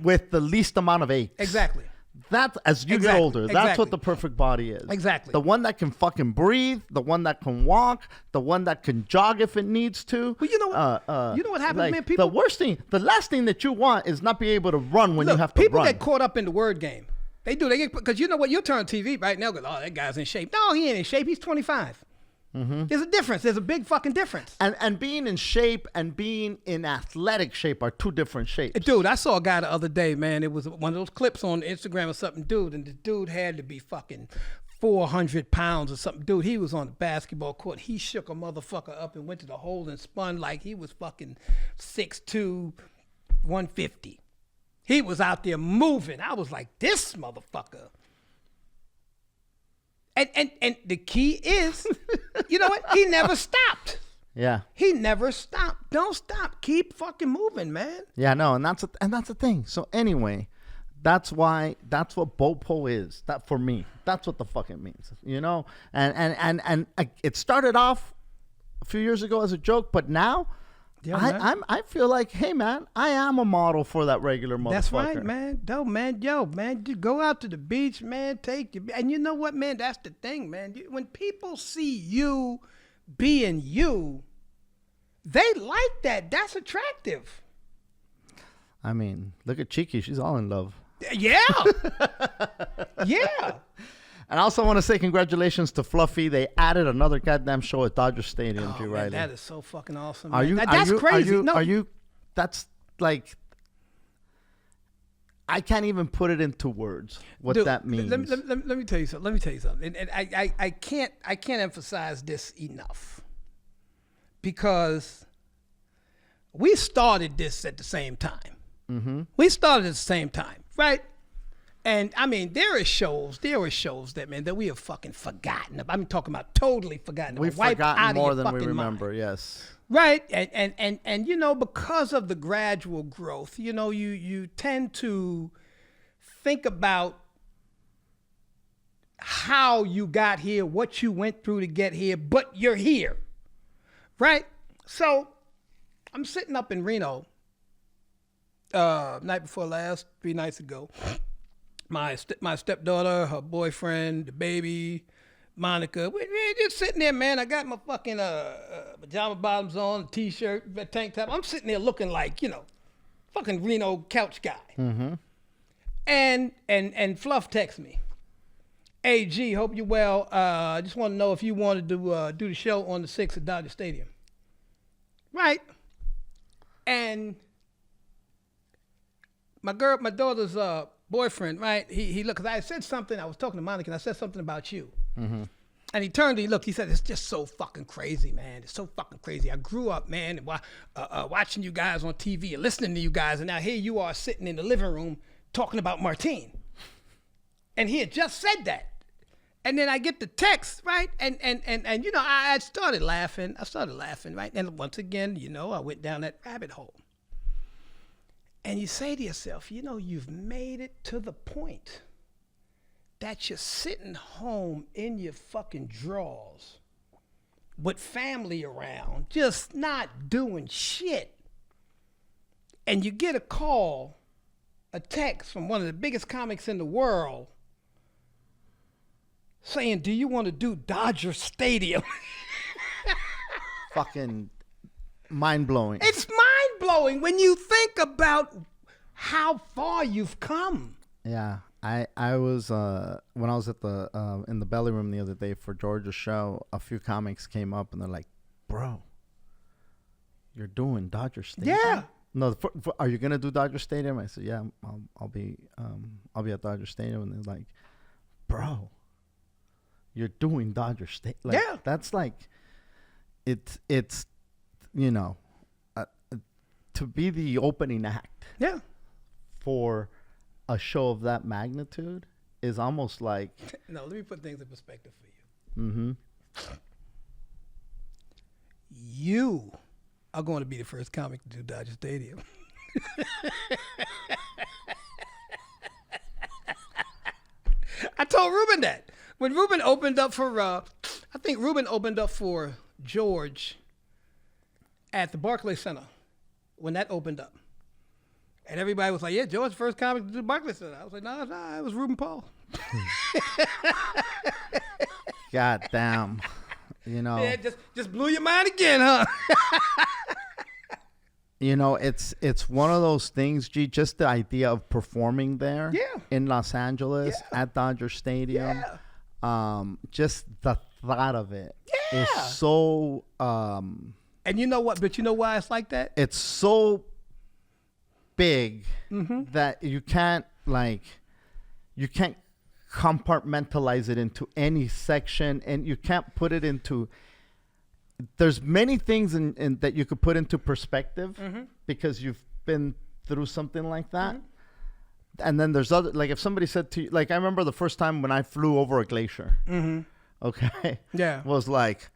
with the least amount of aches. Exactly. That's as you get older. That's what the perfect body is. Exactly. The one that can fucking breathe, the one that can walk, the one that can jog if it needs to. Well, you know what happens, like, man? People. The last thing that you want is not be able to run when you have to run. People get caught up in the word game. They do. Because you know what? You'll turn on TV right now. Go, oh, that guy's in shape. No, he ain't in shape. He's 25. Mm-hmm. There's a difference. There's a big fucking difference. And being in shape and being in athletic shape are two different shapes. Dude, I saw a guy the other day, man. It was one of those clips on Instagram or something, dude. And the dude had to be fucking 400 pounds or something. Dude, he was on the basketball court. He shook a motherfucker up and went to the hole and spun like he was fucking 6'2", 150. He was out there moving. I was like, this motherfucker. And the key is, you know what? He never stopped. Yeah. He never stopped. Don't stop. Keep fucking moving, man. Yeah, no, and that's the thing. So anyway, that's what Bopo is. That for me, that's what the fuck it means. And it started off a few years ago as a joke, but now I feel like, hey man, I am a model for that regular motherfucker. That's right, man. You go out to the beach, man. And you know what, man? That's the thing, man. When people see you being you, they like that. That's attractive. I mean, look at Chiki. She's all in love. Yeah. Yeah. And I also want to say congratulations to Fluffy. They added another goddamn show at Dodger Stadium. Oh, man, that is so fucking awesome. That's crazy. That's like, I can't even put it into words what that means. Let me tell you something. And I can't emphasize this enough, because we started this at the same time. Mm-hmm. We started at the same time, right? And I mean, there are shows that, man, that we have fucking forgotten. I'm talking about totally forgotten. We've forgotten more than we remember, yes. Right. And because of the gradual growth, you tend to think about how you got here, what you went through to get here, but you're here. Right? So I'm sitting up in Reno night before last, 3 nights ago. My stepdaughter, her boyfriend, the baby, Monica, we're just sitting there, man. I got my fucking pajama bottoms on, a t-shirt, tank top. I'm sitting there looking like, fucking Reno couch guy. Mm-hmm. And Fluff texts me. Hey, G, hope you're well. I just want to know if you wanted to do the show on the 6th at Dodger Stadium. Right. And my daughter's boyfriend, right? He looked, because I said something, I was talking to Monica, and I said something about you. Mm-hmm. And he turned and he looked, he said, it's just so fucking crazy, man. It's so fucking crazy. I grew up, man, watching you guys on TV and listening to you guys, and now here you are sitting in the living room talking about Martine. And he had just said that. And then I get the text, right? And you know, I started laughing. Right? And once again, you know, I went down that rabbit hole. And you say to yourself, you know, you've made it to the point that you're sitting home in your fucking drawers with family around, just not doing shit. And you get a call, a text from one of the biggest comics in the world saying, do you want to do Dodger Stadium? Fucking mind-blowing. It's mind-blowing when you think about how far you've come. Yeah. I was when I was at the in the belly room the other day for George's show, a few comics came up and they're like, bro, you're doing Dodger Stadium? Yeah. No, are you gonna do Dodger Stadium? I said, yeah, I'll be at Dodger Stadium. And they're like, bro, you're doing Dodger Stadium. Like, yeah, that's like, it's you know, to be the opening act. Yeah. For a show of that magnitude is almost like. No, let me put things in perspective for you. Mm-hmm. You are going to be the first comic to do Dodger Stadium. I told Ruben that. When Ruben opened up for, I think Ruben opened up for George at the Barclays Center when that opened up. And everybody was like, yeah, George, first comic to do the Barclays Center. I was like, no, it was Ruben Paul. God damn. You know. Yeah, just blew your mind again, huh? You know, it's one of those things, G, just the idea of performing there in Los Angeles at Dodger Stadium. Yeah. Just the thought of it is so and you know what? But you know why it's like that? It's so big that you can't compartmentalize it into any section, and you can't put it into. There's many things in that you could put into perspective because you've been through something like that. And then there's other, like if somebody said to you, like I remember the first time when I flew over a glacier. Okay. Yeah. Was like,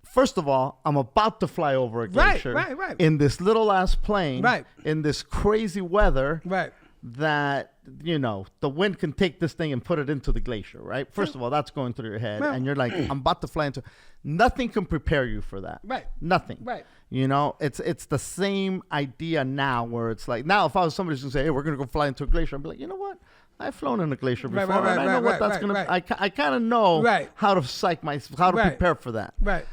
first of all, I'm about to fly over a glacier. Right. In this little ass plane. Right. In this crazy weather. Right. That, you know, the wind can take this thing and put it into the glacier, right? First of all, that's going through your head. And you're like, I'm about to fly into. Nothing can prepare you for that. Right. Nothing. Right. You know, it's the same idea now where it's like, now if I was somebody who's going to say, hey, we're going to go fly into a glacier, I'd be like, you know what? I've flown in a glacier before. And I know what that's going to, I kind of know how to how to prepare for that. Right.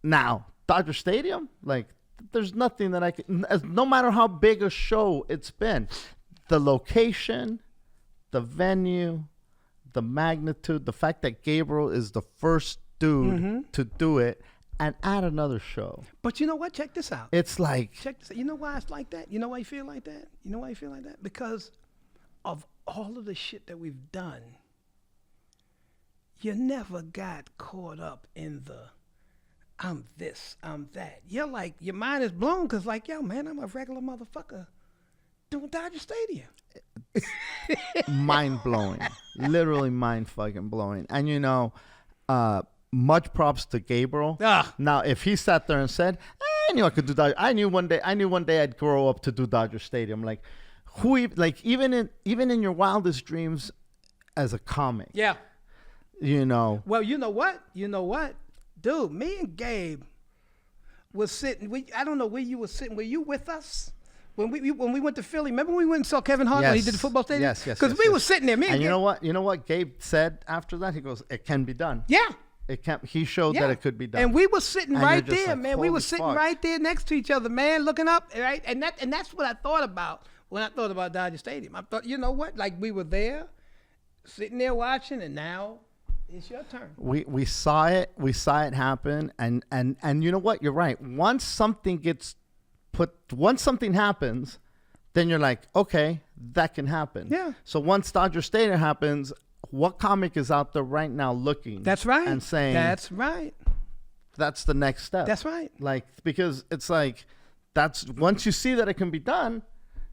Now, Dodger Stadium, like, there's nothing that I can, no matter how big a show it's been, the location, the venue, the magnitude, the fact that Gabriel is the first dude to do it and add another show. But you know what? Check this out. It's like. Check this out. You know why it's like that? You know why you feel like that? You know why you feel like that? Because of all of the shit that we've done, you never got caught up in the I'm this, I'm that. You're like, your mind is blown because like, yo, man, I'm a regular motherfucker doing Dodger Stadium. Mind blowing. Literally mind fucking blowing. And you know, much props to Gabriel. Now, if he sat there and said, I knew I could do Dodger. I knew one day I'd grow up to do Dodger Stadium. Like, even in your wildest dreams as a comic. Yeah. You know. Well, you know what? Dude, me and Gabe was sitting. I don't know where you were sitting. Were you with us when we went to Philly? Remember when we went and saw Kevin Hart when he did the football stadium? Yes. Because we were sitting there. Me and Gabe. You know what Gabe said after that? He goes, "It can be done." Yeah. It can. He showed that it could be done. And we were sitting right there, like, man. We were sitting right there next to each other, man, looking up, right? And that's what I thought about when I thought about Dodger Stadium. I thought, you know what? Like we were there. sitting there watching, and now it's your turn. We saw it happen, and you know what? You're right. Once something happens, then you're like, okay, that can happen. Yeah. So once Dodger Stadium happens, what comic is out there right now looking? That's right. And saying, that's right. That's the next step. That's right. Like, because it's like, that's once you see that it can be done,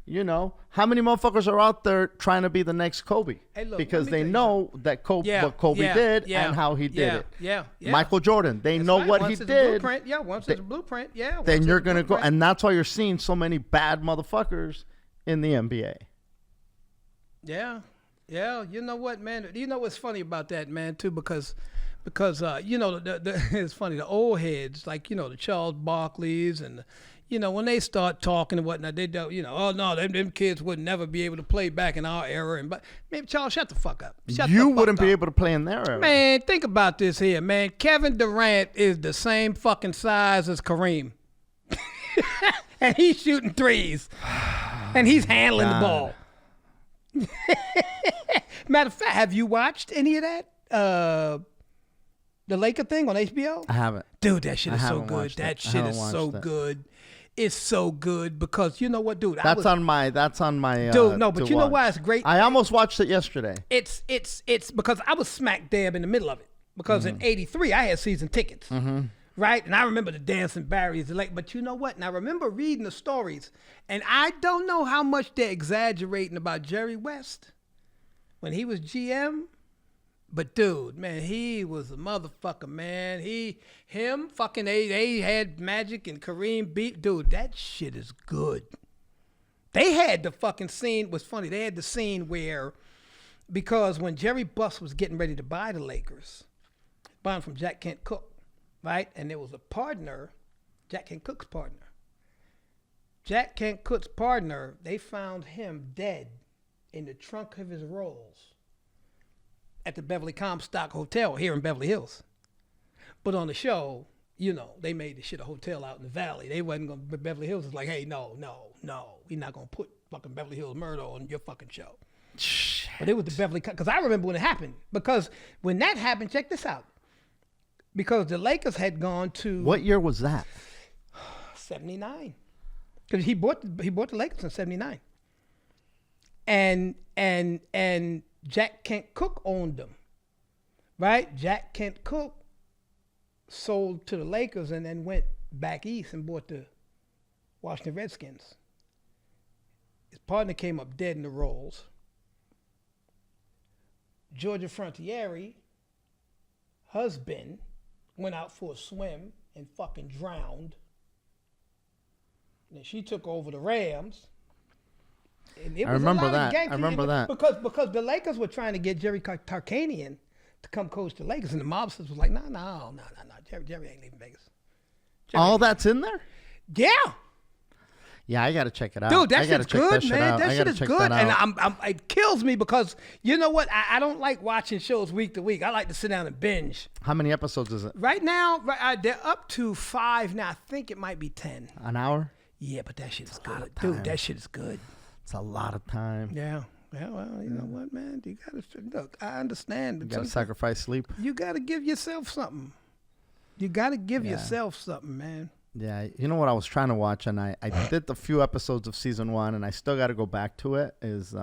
you know, how many motherfuckers are out there trying to be the next Kobe? Hey, look, because they know that what Kobe did and how he did it. Yeah. Michael Jordan, they know what once he it's did. A blueprint, once it's a blueprint, then you're going to go. And that's why you're seeing so many bad motherfuckers in the NBA. Yeah. You know what, man? You know what's funny about that, man, too? Because you know, it's funny, the old heads, like, you know, the Charles Barkleys and, you know, when they start talking and whatnot, they don't, you know, oh, no, them kids would never be able to play back in our era. But, man, Charles, shut the fuck up. You wouldn't be able to play in their era. Man, think about this here, man. Kevin Durant is the same fucking size as Kareem. And he's shooting threes. And he's handling the ball. Matter of fact, have you watched any of that? The Laker thing on HBO? I haven't. Dude, that shit is so good. That shit is so good. It's so good because you know what, dude? That's on my. Dude, no, but you know why it's great? I almost watched it yesterday. It's because I was smack dab in the middle of it. Because in '83 I had season tickets, right? And I remember the dancing Barry's late. But you know what? And I remember reading the stories, and I don't know how much they're exaggerating about Jerry West when he was GM. But dude, man, he was a motherfucker, man. They had Magic and Kareem beat. Dude, that shit is good. They had the fucking scene, was funny. They had the scene where, because when Jerry Buss was getting ready to buy the Lakers, buying from Jack Kent Cooke, right? And there was a partner, Jack Kent Cooke's partner. Jack Kent Cooke's partner, they found him dead in the trunk of his Rolls at the Beverly Comstock Hotel here in Beverly Hills. But on the show, you know, they made the shit a hotel out in the valley. They wasn't going to, Beverly Hills was like, hey, no, we're not going to put fucking Beverly Hills Murder on your fucking show. Shit. But it was the Beverly, because I remember when it happened. Because when that happened, check this out. Because the Lakers had gone to. What year was that? 79. Because he bought the Lakers in 79. And Jack Kent Cooke owned them, right? Jack Kent Cooke sold to the Lakers and then went back east and bought the Washington Redskins. His partner came up dead in the Rolls. Georgia Frontiere, husband, went out for a swim and fucking drowned. And then she took over the Rams. And it was I remember that. Because the Lakers were trying to get Jerry Tarkanian to come coach the Lakers, and the mobsters was like, no. Jerry ain't leaving Vegas. All that's in there? Yeah. Yeah, I got to check it out. Dude, that shit's good, man. That shit is good. And it kills me because, you know what? I don't like watching shows week to week. I like to sit down and binge. How many episodes is it? Right now, they're up to 5 now. I think it might be 10. An hour? Yeah, but that shit is good. Dude, that shit is good. It's a lot of time. Yeah. Yeah, well, you know what, man? You got to, look, I understand. You got to sacrifice sleep. You got to give yourself something. You got to give yourself something, man. Yeah, you know what I was trying to watch, and I did the few episodes of season 1, and I still got to go back to it, is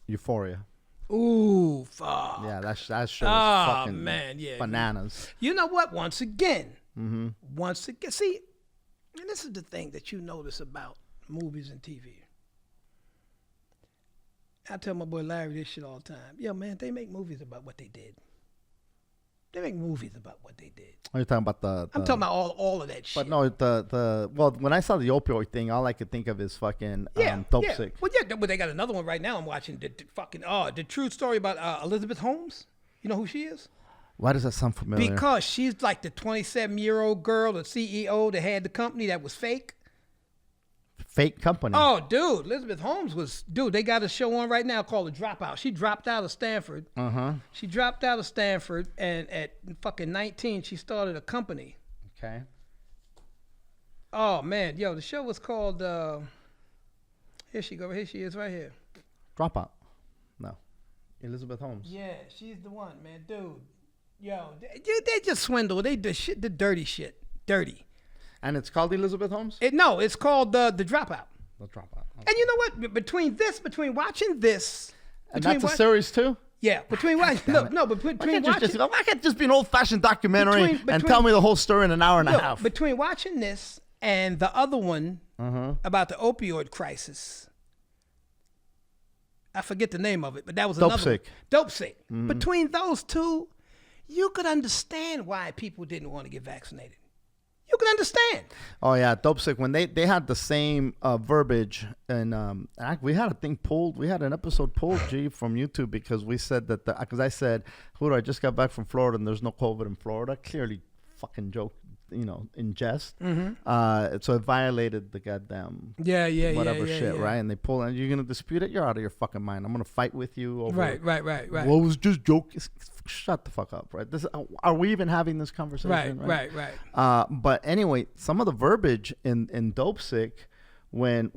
Euphoria. Ooh, fuck. Yeah, that show is fucking yeah, bananas. You know what? Once again, see, and this is the thing that you notice about movies and TV. I tell my boy Larry this shit all the time. Yo, man, they make movies about what they did. They make movies about what they did. Are you talking about the I'm talking about all of that shit. But no, well, when I saw the opioid thing, all I could think of is fucking Dope Sick. Well, yeah, but they got another one right now I'm watching. The true story about Elizabeth Holmes. You know who she is? Why does that sound familiar? Because she's like the 27-year-old girl, the CEO that had the company that was fake. Fake company. Oh, dude, Elizabeth Holmes was, they got a show on right now called The Dropout. She dropped out of Stanford. She dropped out of Stanford, and at fucking 19, she started a company. Okay. Oh, man. Yo, the show was called, here she is right here. Dropout. No. Elizabeth Holmes. Yeah, she's the one, man, dude. Yo, they just swindle. They do shit, the dirty shit, dirty. And it's called Elizabeth Holmes. No, it's called the Dropout. The Dropout. Okay. And you know what? Between watching this, and that's a series too. Yeah, between watching between watching. Why can't it just be an old-fashioned documentary and tell me the whole story in an hour and a half? Between watching this and the other one about the opioid crisis. I forget the name of it, but that was another one. Dope Sick. Mm-hmm. Between those two, you could understand why people didn't want to get vaccinated. You can understand. Oh yeah, Dope Sick. When they had the same verbiage, and we had a thing pulled. We had an episode pulled, from YouTube because we said that because I said, Hooter, I just got back from Florida and there's no COVID in Florida. Clearly, fucking joke. In jest. Mm-hmm. So it violated the goddamn whatever shit, right? And they pull, and you're gonna dispute it. You're out of your fucking mind. I'm gonna fight with you over. Right. Well, it was just joke. Shut the fuck up, right? Are we even having this conversation? Right. But anyway, some of the verbiage in Dope Sick, when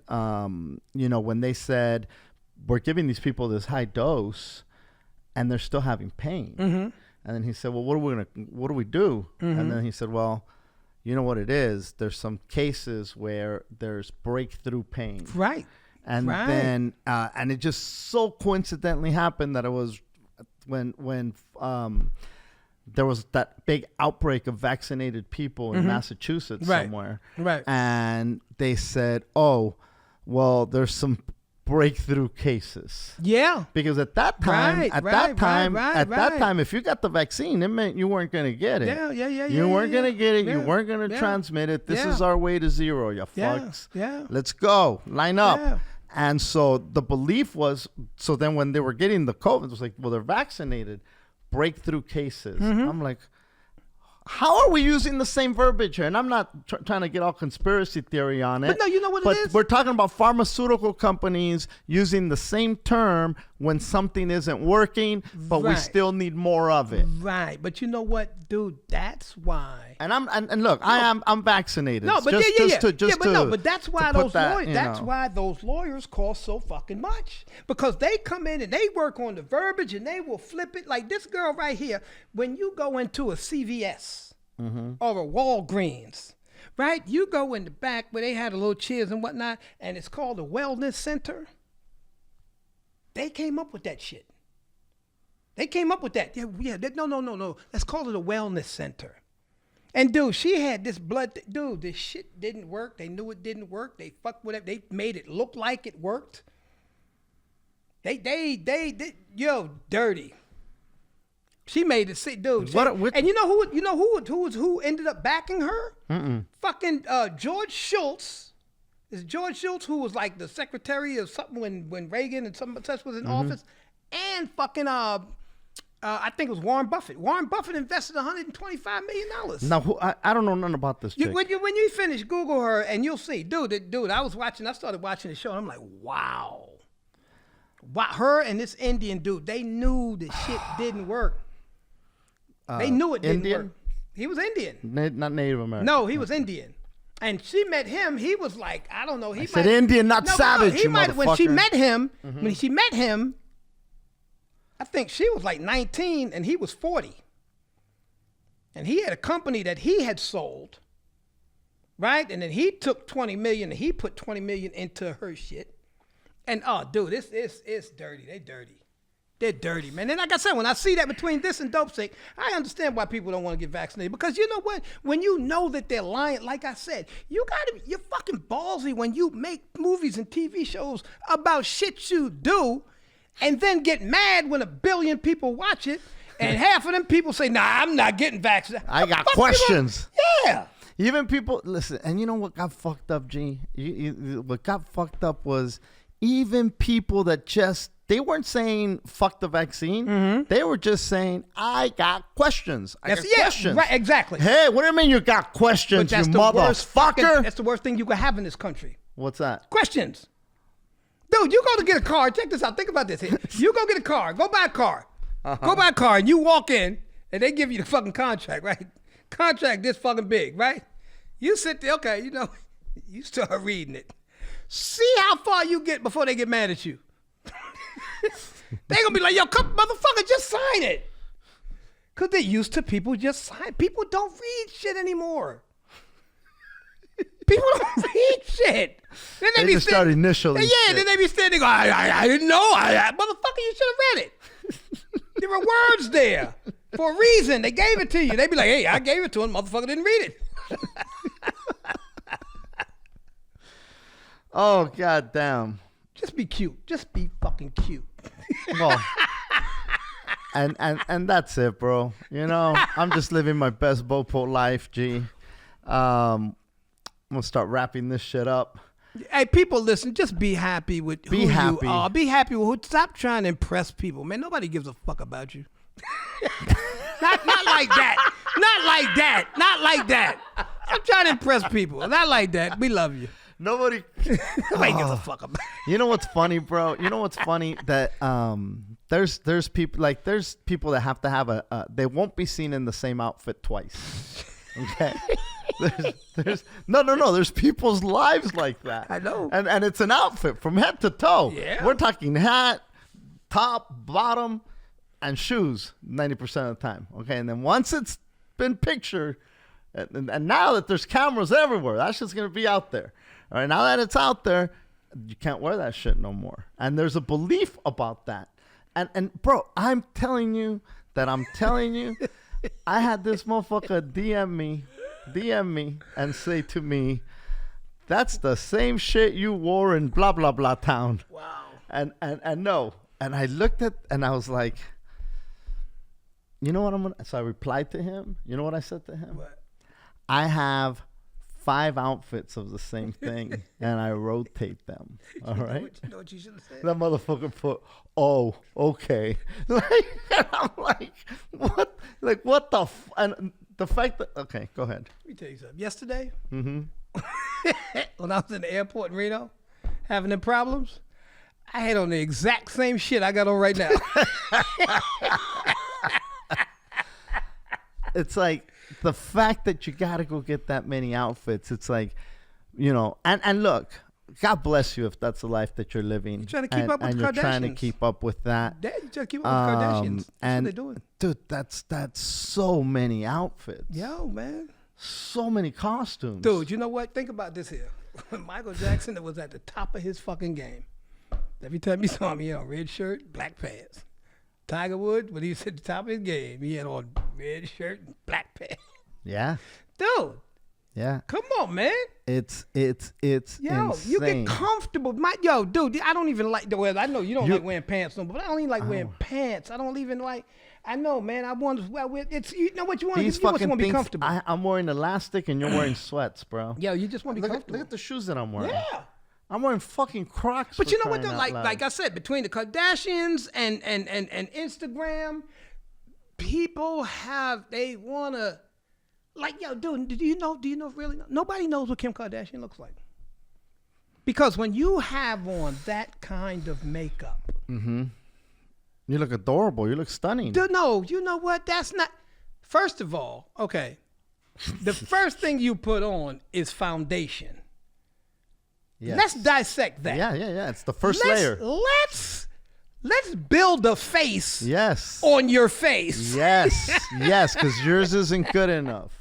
they said we're giving these people this high dose, and they're still having pain. Mm-hmm. And then he said, well, what do we do? Mm-hmm. And then he said, well, you know what it is? There's some cases where there's breakthrough pain. Right. And then, and it just so coincidentally happened that it was when there was that big outbreak of vaccinated people in Massachusetts somewhere. Right. And they said, oh, well, there's some breakthrough cases. Yeah. Because at that time, if you got the vaccine, it meant you weren't going to get it. Yeah. You weren't going to get it. Yeah. You weren't going to transmit it. This is our way to zero, you fucks. Yeah. Let's go. Line up. Yeah. And so the belief was, so then when they were getting the COVID, it was like, well, they're vaccinated. Breakthrough cases. Mm-hmm. I'm like, how are we using the same verbiage here? And I'm not trying to get all conspiracy theory on it. But no, you know what it is? We're talking about pharmaceutical companies using the same term when something isn't working, but we still need more of it. Right. But you know what, dude? That's why. And I'm vaccinated. No, but but that's why why those lawyers cost so fucking much. Because they come in and they work on the verbiage and they will flip it like this girl right here. When you go into a CVS or a Walgreens, right? You go in the back where they had a little chairs and whatnot, and it's called a wellness center. They came up with that shit. They came up with that. No. Let's call it a wellness center. And dude, she had this blood. Dude, this shit didn't work. They knew it didn't work. They fucked with it. They made it look like it worked. They dirty. She made it sick, dude. And you know who ended up backing her? Mm-mm. Fucking George Shultz. It's George Shultz who was like the secretary of something when Reagan and some such was in office, and fucking I think it was Warren Buffett. Warren Buffett invested $125 million. Now, I don't know nothing about this chick. When you finish, Google her and you'll see. Dude, I started watching the show and I'm like, wow. Her and this Indian dude, they knew the shit didn't work. They knew it didn't work. He was Indian. Not Native American. No, he was Indian. And she met him. He was like, I don't know. He said Indian, not savage. He might. When she met him, I think she was like 19 and he was 40. And he had a company that he had sold, right? And then he took $20 million and he put $20 million into her shit. And dude, it's dirty. They're dirty, man. And like I said, when I see that between this and Dope Sick, I understand why people don't want to get vaccinated. Because you know what? When you know that they're lying, like I said, you're fucking ballsy when you make movies and TV shows about shit you do and then get mad when 1 billion people watch it and half of them people say, nah, I'm not getting vaccinated. I got questions. Yeah. Even people, listen, and you know what got fucked up, G? What got fucked up was even people that they weren't saying fuck the vaccine. Mm-hmm. They were just saying, I got questions. Questions. Right, exactly. Hey, what do you mean you got questions, you motherfucker? That's the worst thing you could have in this country. What's that? Questions. Dude, you go to get a car. Check this out. Think about this. You go get a car. Go buy a car. Go buy a car and you walk in and they give you the fucking contract, right? Contract this fucking big, right? You sit there, okay, you start reading it. See how far you get before they get mad at you. They gonna be like, yo, come, motherfucker, just sign it. Because they're used to people just sign. People don't read shit anymore. People don't read shit. Then they just start initially. Yeah, shit. Then they be standing. I didn't know. Motherfucker, you should have read it. There were words there for a reason. They gave it to you. They be like, hey, I gave it to him. Motherfucker didn't read it. Oh, goddamn. Just be cute. Just be fucking cute. Well, and that's it, bro. You know, I'm just living my best Bopo life, G. I'm gonna start wrapping this shit up. Hey, people, listen. Just be happy with who you are. Be happy with who. Stop trying to impress people, man. Nobody gives a fuck about you. not like that. Not like that. Not like that. I'm trying to impress people. Not like that. We love you. Nobody gives a fuck about you. You know what's funny, bro? You know what's funny? That there's people that have to have they won't be seen in the same outfit twice. Okay. There's there's people's lives like that. I know. And it's an outfit from head to toe. Yeah. We're talking hat, top, bottom, and shoes 90% of the time. Okay. And then once it's been pictured, and now that there's cameras everywhere, that shit's gonna be out there. All right, now that it's out there, you can't wear that shit no more. And there's a belief about that. And bro, I'm telling you, I had this motherfucker DM me and say to me, that's the same shit you wore in blah, blah, blah town. Wow. And no. And I looked at, and I was like, you know what so I replied to him. You know what I said to him? What? I have 5 outfits of the same thing, and I rotate them. All right. You know what you should have said? That motherfucker put, oh, okay. Like, and I'm like, what? Like, what the? And the fact that, okay, go ahead. Let me tell you something. Yesterday, when I was in the airport in Reno, having them problems, I had on the exact same shit I got on right now. It's like, the fact that you got to go get that many outfits, it's like, you know, and look, God bless you if that's the life that you're living. You're trying to keep up with the Kardashians. And you're trying to keep up with that. Dad, you're trying to keep up with the Kardashians. That's what they're doing. Dude, that's so many outfits. Yo, man. So many costumes. Dude, you know what? Think about this here. Michael Jackson was at the top of his fucking game. Every time you saw him, he had on red shirt, black pants. Tiger Woods, when he was at the top of his game, he had on red shirt and black pants. Yeah. Dude. Yeah. Come on, man. It's yo, insane. You get comfortable. Dude, I don't even like the weather. I know you don't like wearing pants, no, but I don't even like wearing pants. I don't even like, I know, man. I want to, well, it's, you know what you want to do? You want to be comfortable. I'm wearing elastic and you're wearing sweats, bro. Yo, you just want to be comfortable. Look at the shoes that I'm wearing. Yeah. I'm wearing fucking Crocs. But you know what though? Like I said, between the Kardashians and Instagram, people they wanna, like, yo, dude, do you know really? Nobody knows what Kim Kardashian looks like. Because when you have on that kind of makeup, you look adorable. You look stunning. Dude, no, you know what? That's not. First of all, okay, the first thing you put on is foundation. Yes. Let's dissect that. Yeah. It's the first layer. Let's build a face. Yes. On your face. Yes. Yes, because yours isn't good enough.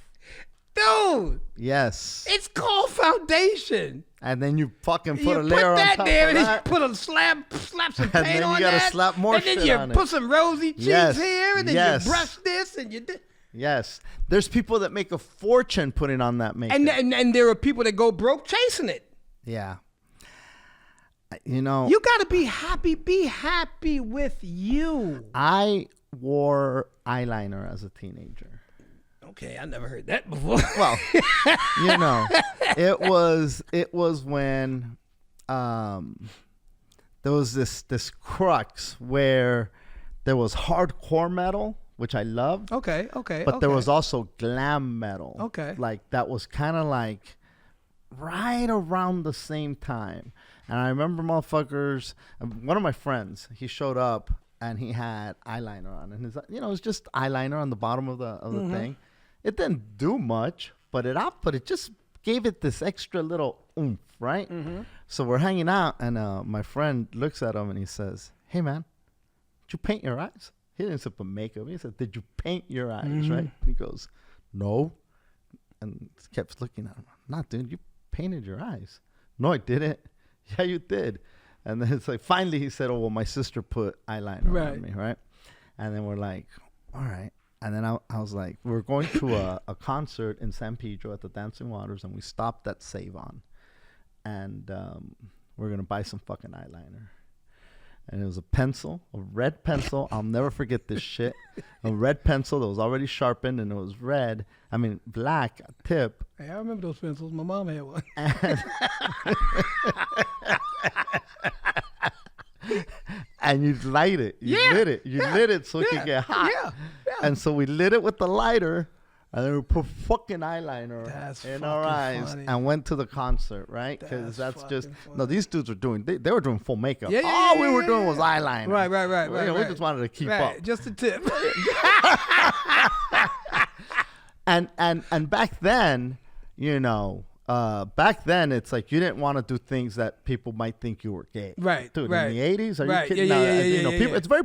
Dude. Yes. It's called foundation. And then you fucking put a layer on top of that. And then you put a slap some paint on that. And then you gotta slap more shit on it. And then you put some rosy cheeks here, and then you brush this, and you did. Yes. There's people that make a fortune putting on that makeup. And there are people that go broke chasing it. Yeah. You know. You got to be happy. Be happy with you. I wore eyeliner as a teenager. Okay, I never heard that before. Well, you know, it was when there was this crux where there was hardcore metal, which I loved. Okay. But there was also glam metal. Okay. Like that was kind of like right around the same time. And I remember motherfuckers, one of my friends, he showed up and he had eyeliner on. And his, it was just eyeliner on the bottom of the thing. It didn't do much, but it just gave it this extra little oomph, right? So we're hanging out, and my friend looks at him and he says, "Hey, man, did you paint your eyes?" He didn't say put makeup. He said, "Did you paint your eyes?" Right? And he goes, "No," and kept looking at him. "Nah, dude, you painted your eyes." "No, I didn't." "Yeah, you did." And then it's like finally he said, "Oh, well, my sister put eyeliner on me, right?" And then we're like, "All right." And then I was like, we're going to a concert in San Pedro at the Dancing Waters, and we stopped at Save-On. And we're going to buy some fucking eyeliner. And it was a pencil, a red pencil. I'll never forget this shit. A red pencil that was already sharpened, and it was red. I mean, black tip. Hey, I remember those pencils. My mom had one. And you light it. You lit it. You lit it so it could get hot. Yeah. And so we lit it with the lighter, and then we put fucking eyeliner in our eyes and went to the concert, right? Because that's just funny. No. These dudes were doing. They were doing full makeup. All we were doing was eyeliner. Right. We just wanted to keep up. Just a tip. and back then, you know. Back then, it's like you didn't want to do things that people might think you were gay. Right. Dude, in the 80s, are you kidding? Yeah, people, it's very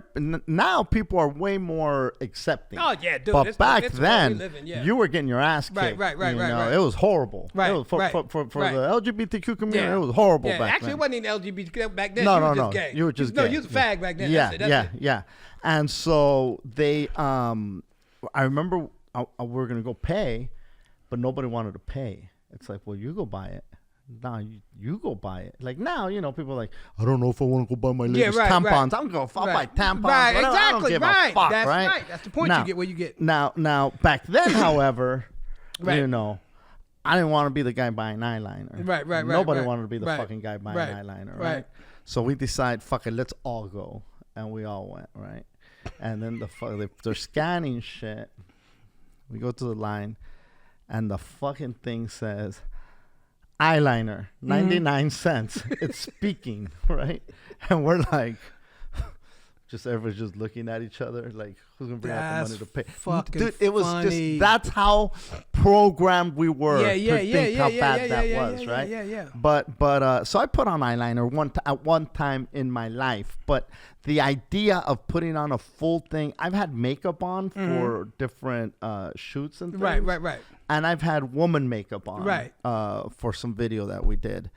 now people are way more accepting. Oh yeah, dude. But back then, you were getting your ass kicked. Right. It was horrible. Right. It was for the LGBTQ community, it was horrible back then. Actually, it wasn't even LGBT back then. No. You were just gay. You were just gay. gay. No, you was a fag back then. Yeah. And so they, I remember we were gonna go pay, but nobody wanted to pay. It's like, well, you go buy it. Nah, you go buy it. Like now, you know, people are like, I don't know if I want to go buy my latest tampons. I'm going to buy tampons. Right, exactly. I don't give a fuck, That's right? That's the point you get where you get. Now, back then, however, you know, I didn't want to be the guy buying eyeliner. Right. Nobody wanted to be the fucking guy buying eyeliner, right? So we decide, fuck it, let's all go. And we all went, right? And then they're scanning shit. We go to the line. And the fucking thing says, eyeliner, 99 cents. It's speaking, right? And we're like, everybody's just looking at each other, like, who's going to bring out the money to pay? Dude, it was funny. That's how programmed we were to think how bad that was, right? Yeah. But so I put on eyeliner at one time in my life, but the idea of putting on a full thing, I've had makeup on for different shoots and things. Right. And I've had woman makeup on for some video that we did.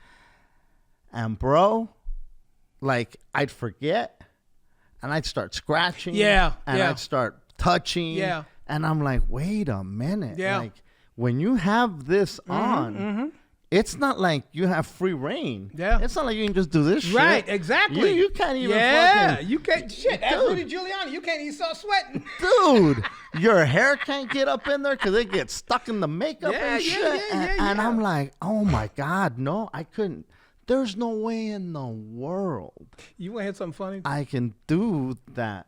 And bro, like I'd forget and I'd start scratching. And I'd start touching. And I'm like, wait a minute. Like when you have this on, it's not like you have free reign. It's not like you can just do this shit. Right, exactly. You can't even fucking... you can't... Shit, ask Rudy Giuliani. You can't even start sweating. Dude, your hair can't get up in there because it gets stuck in the makeup and shit. And I'm like, oh my God, no, I couldn't. There's no way in the world. You want to hear something funny? I can do that.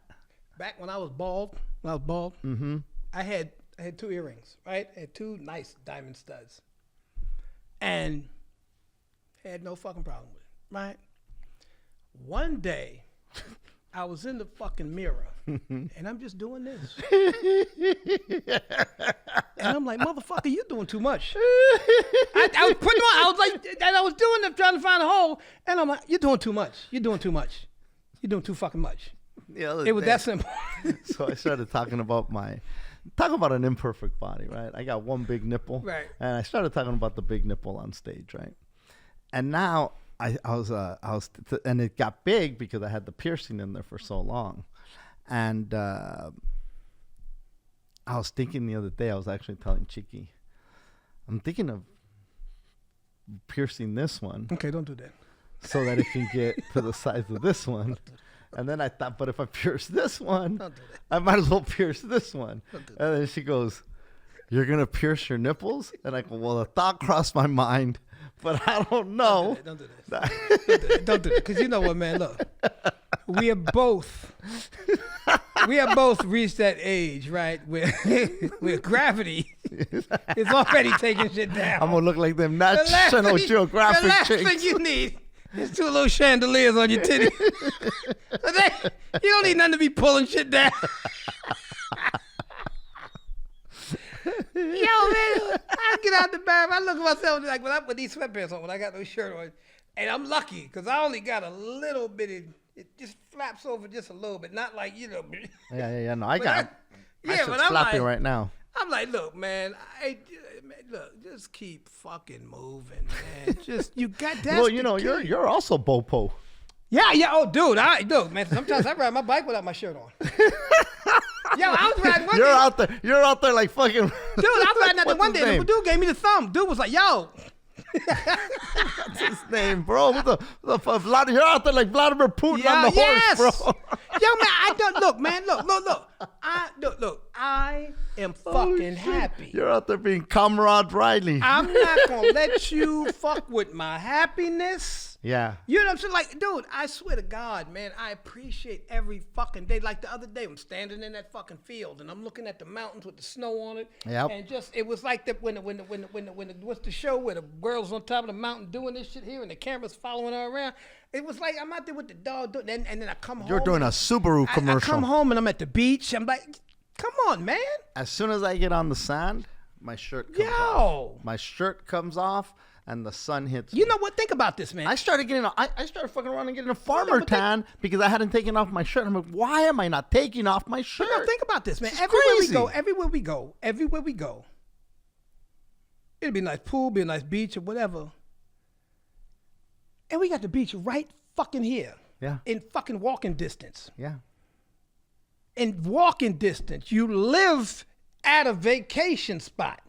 Back when I was bald, I had 2 earrings, right? I had 2 nice diamond studs. And had no fucking problem with it, right? One day, I was in the fucking mirror, and I'm just doing this. And I'm like, motherfucker, you're doing too much. I was putting on, I was like, and I was doing it, trying to find a hole, and I'm like, you're doing too much. You're doing too much. You're doing too fucking much. It was that simple. So I started talking about an imperfect body, right? I got one big nipple, right? And I started talking about the big nipple on stage, right? And now I was, and it got big because I had the piercing in there for so long, and I was thinking the other day. I was actually telling Chiki, I'm thinking of piercing this one. Okay, don't do that. So that it can get to the size of this one. And then I thought, but if I pierce this one, I might as well pierce this one. And then she goes, you're going to pierce your nipples? And I go, well, the thought crossed my mind, but I don't know. Don't do that. Don't do that. Because you know what, man, look. We have both reached that age, right, where gravity is already taking shit down. I'm going to look like them National Geographic chicks. The last thing you need is 2 little chandeliers on your titty. You don't need nothing to be pulling shit down. Yo, man, I get out the bathroom. I look at myself like when I put these sweatpants on, when I got no shirt on, And I'm lucky because I only got a little bit. It just flaps over just a little bit, not like Yeah. No, I got. Yeah, shit's but I'm flapping like, right now. I'm like, look, man, look, just keep fucking moving, man. Just you got that. Well, you're also Bopo. Yeah. Oh, dude, look, man. Sometimes I ride my bike without my shirt on. Yo, I was riding one day. You're out there like fucking. Dude, I was riding out there one day. The dude gave me the thumb. Dude was like, yo. What's his name, bro? You're out there like Vladimir Putin on the horse, bro. Yo, man, I don't look, man. Look. I am fucking happy. You're out there being Comrade Riley. I'm not gonna let you fuck with my happiness. Yeah. You know what I'm saying? Like, dude, I swear to God, man, I appreciate every fucking day. Like the other day, I'm standing in that fucking field and I'm looking at the mountains with the snow on it. Yep. And just it was like when what's the show where the girl's on top of the mountain doing this shit here and the camera's following her around. It was like I'm out there with the dog, and then I come home. You're doing a Subaru commercial. I come home and I'm at the beach. I'm like, come on, man. As soon as I get on the sand, my shirt comes off. My shirt comes off. And the sun hits. You know what? Think about this, man. I started fucking around and getting a farmer tan because I hadn't taken off my shirt. I'm like, why am I not taking off my shirt? But no, think about this, man. Everywhere we go, it'll be a nice pool, be a nice beach or whatever. And we got the beach right fucking here. Yeah. In fucking walking distance. Yeah. In walking distance. You live at a vacation spot.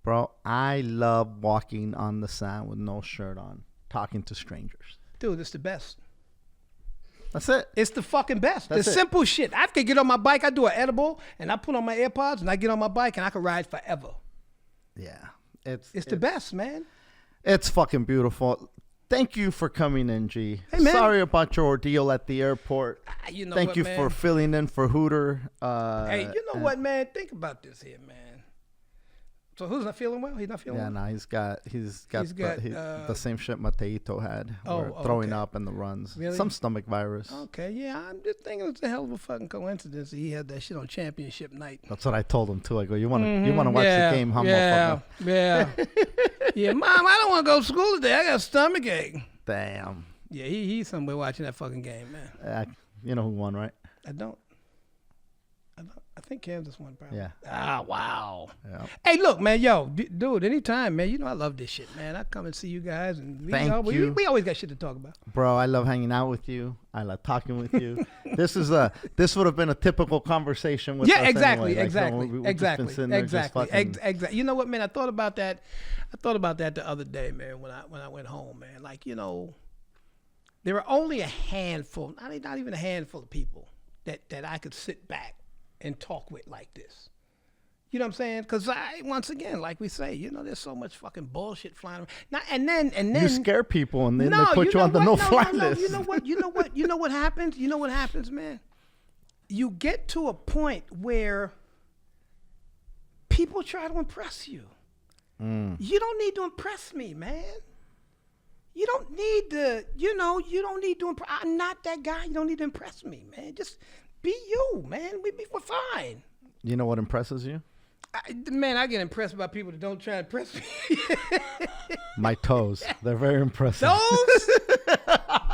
Bro, I love walking on the sand with no shirt on, talking to strangers. Dude, it's the best. That's it. It's the fucking best. The simple shit. I could get on my bike, I do an edible, and I put on my AirPods, and I get on my bike, and I can ride forever. Yeah. It's the best, man. It's fucking beautiful. Thank you for coming in, G. Hey, man. Sorry about your ordeal at the airport. Thank you man? for filling in for Hooter. Hey, you know what, man? Think about this here, man. So who's not feeling well? He's not feeling well? Yeah, no, he's got the same shit Mateito had. Throwing up in the runs. Really? Some stomach virus. Okay, yeah, I'm just thinking it's a hell of a fucking coincidence that he had that shit on championship night. That's what I told him too. I go, you want to watch the game, huh, motherfucker? Yeah, Mom, I don't want to go to school today. I got a stomach ache. Damn. Yeah, he's somewhere watching that fucking game, man. You know who won, right? I don't. I think Kansas won, probably. Yeah. Ah, wow. Yeah. Hey, look, man, dude, anytime, man. You know I love this shit, man. I come and see you guys, and we always got shit to talk about. Bro, I love hanging out with you. I love talking with you. This would have been a typical conversation with us exactly, anyway. Exactly. You know what, man? I thought about that the other day, man. When I went home, man. Like, there are only a handful, not even a handful of people that I could sit back and talk with like this. You know what I'm saying? Because once again, like we say, there's so much fucking bullshit flying around. And then you scare people, and then they put you on the no-fly list. You know what happens? You know what happens, man? You get to a point where people try to impress you. You don't need to impress me, man. You don't need to, I'm not that guy. You don't need to impress me, man. Just be you, man. We're fine. You know what impresses you? I get impressed by people that don't try to impress me. My toes. They're very impressive. Those?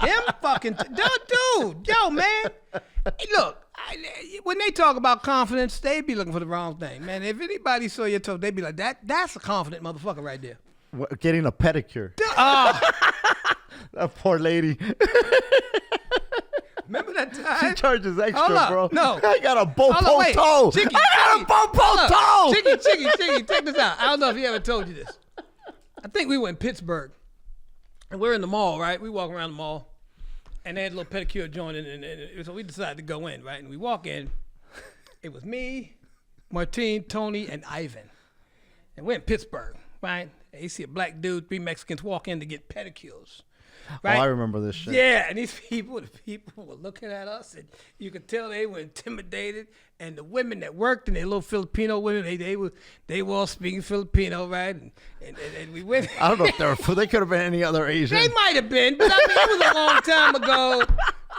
Them fucking... Dude. Yo, man. Hey, look. When they talk about confidence, they be looking for the wrong thing, man. If anybody saw your toes, they'd be like, that's a confident motherfucker right there. Getting a pedicure. That poor lady. Remember that time? She charges extra, bro. No. I got a Bopo toe. Chiki, I got a Bopo toe. Chiki, check this out. I don't know if he ever told you this. I think we were in Pittsburgh. And we're in the mall, right? We walk around the mall. And they had a little pedicure joint. And so we decided to go in, right? And we walk in. It was me, Martine, Tony, and Ivan. And we're in Pittsburgh, right? And you see a black dude, 3 Mexicans walk in to get pedicures. Right? Oh, I remember this shit. Yeah, and the people were looking at us, and you could tell they were intimidated. And the women that worked, and they little Filipino women, they were all speaking Filipino, right? And we went. I don't know if they could have been any other Asian. They might have been, but it was a long time ago.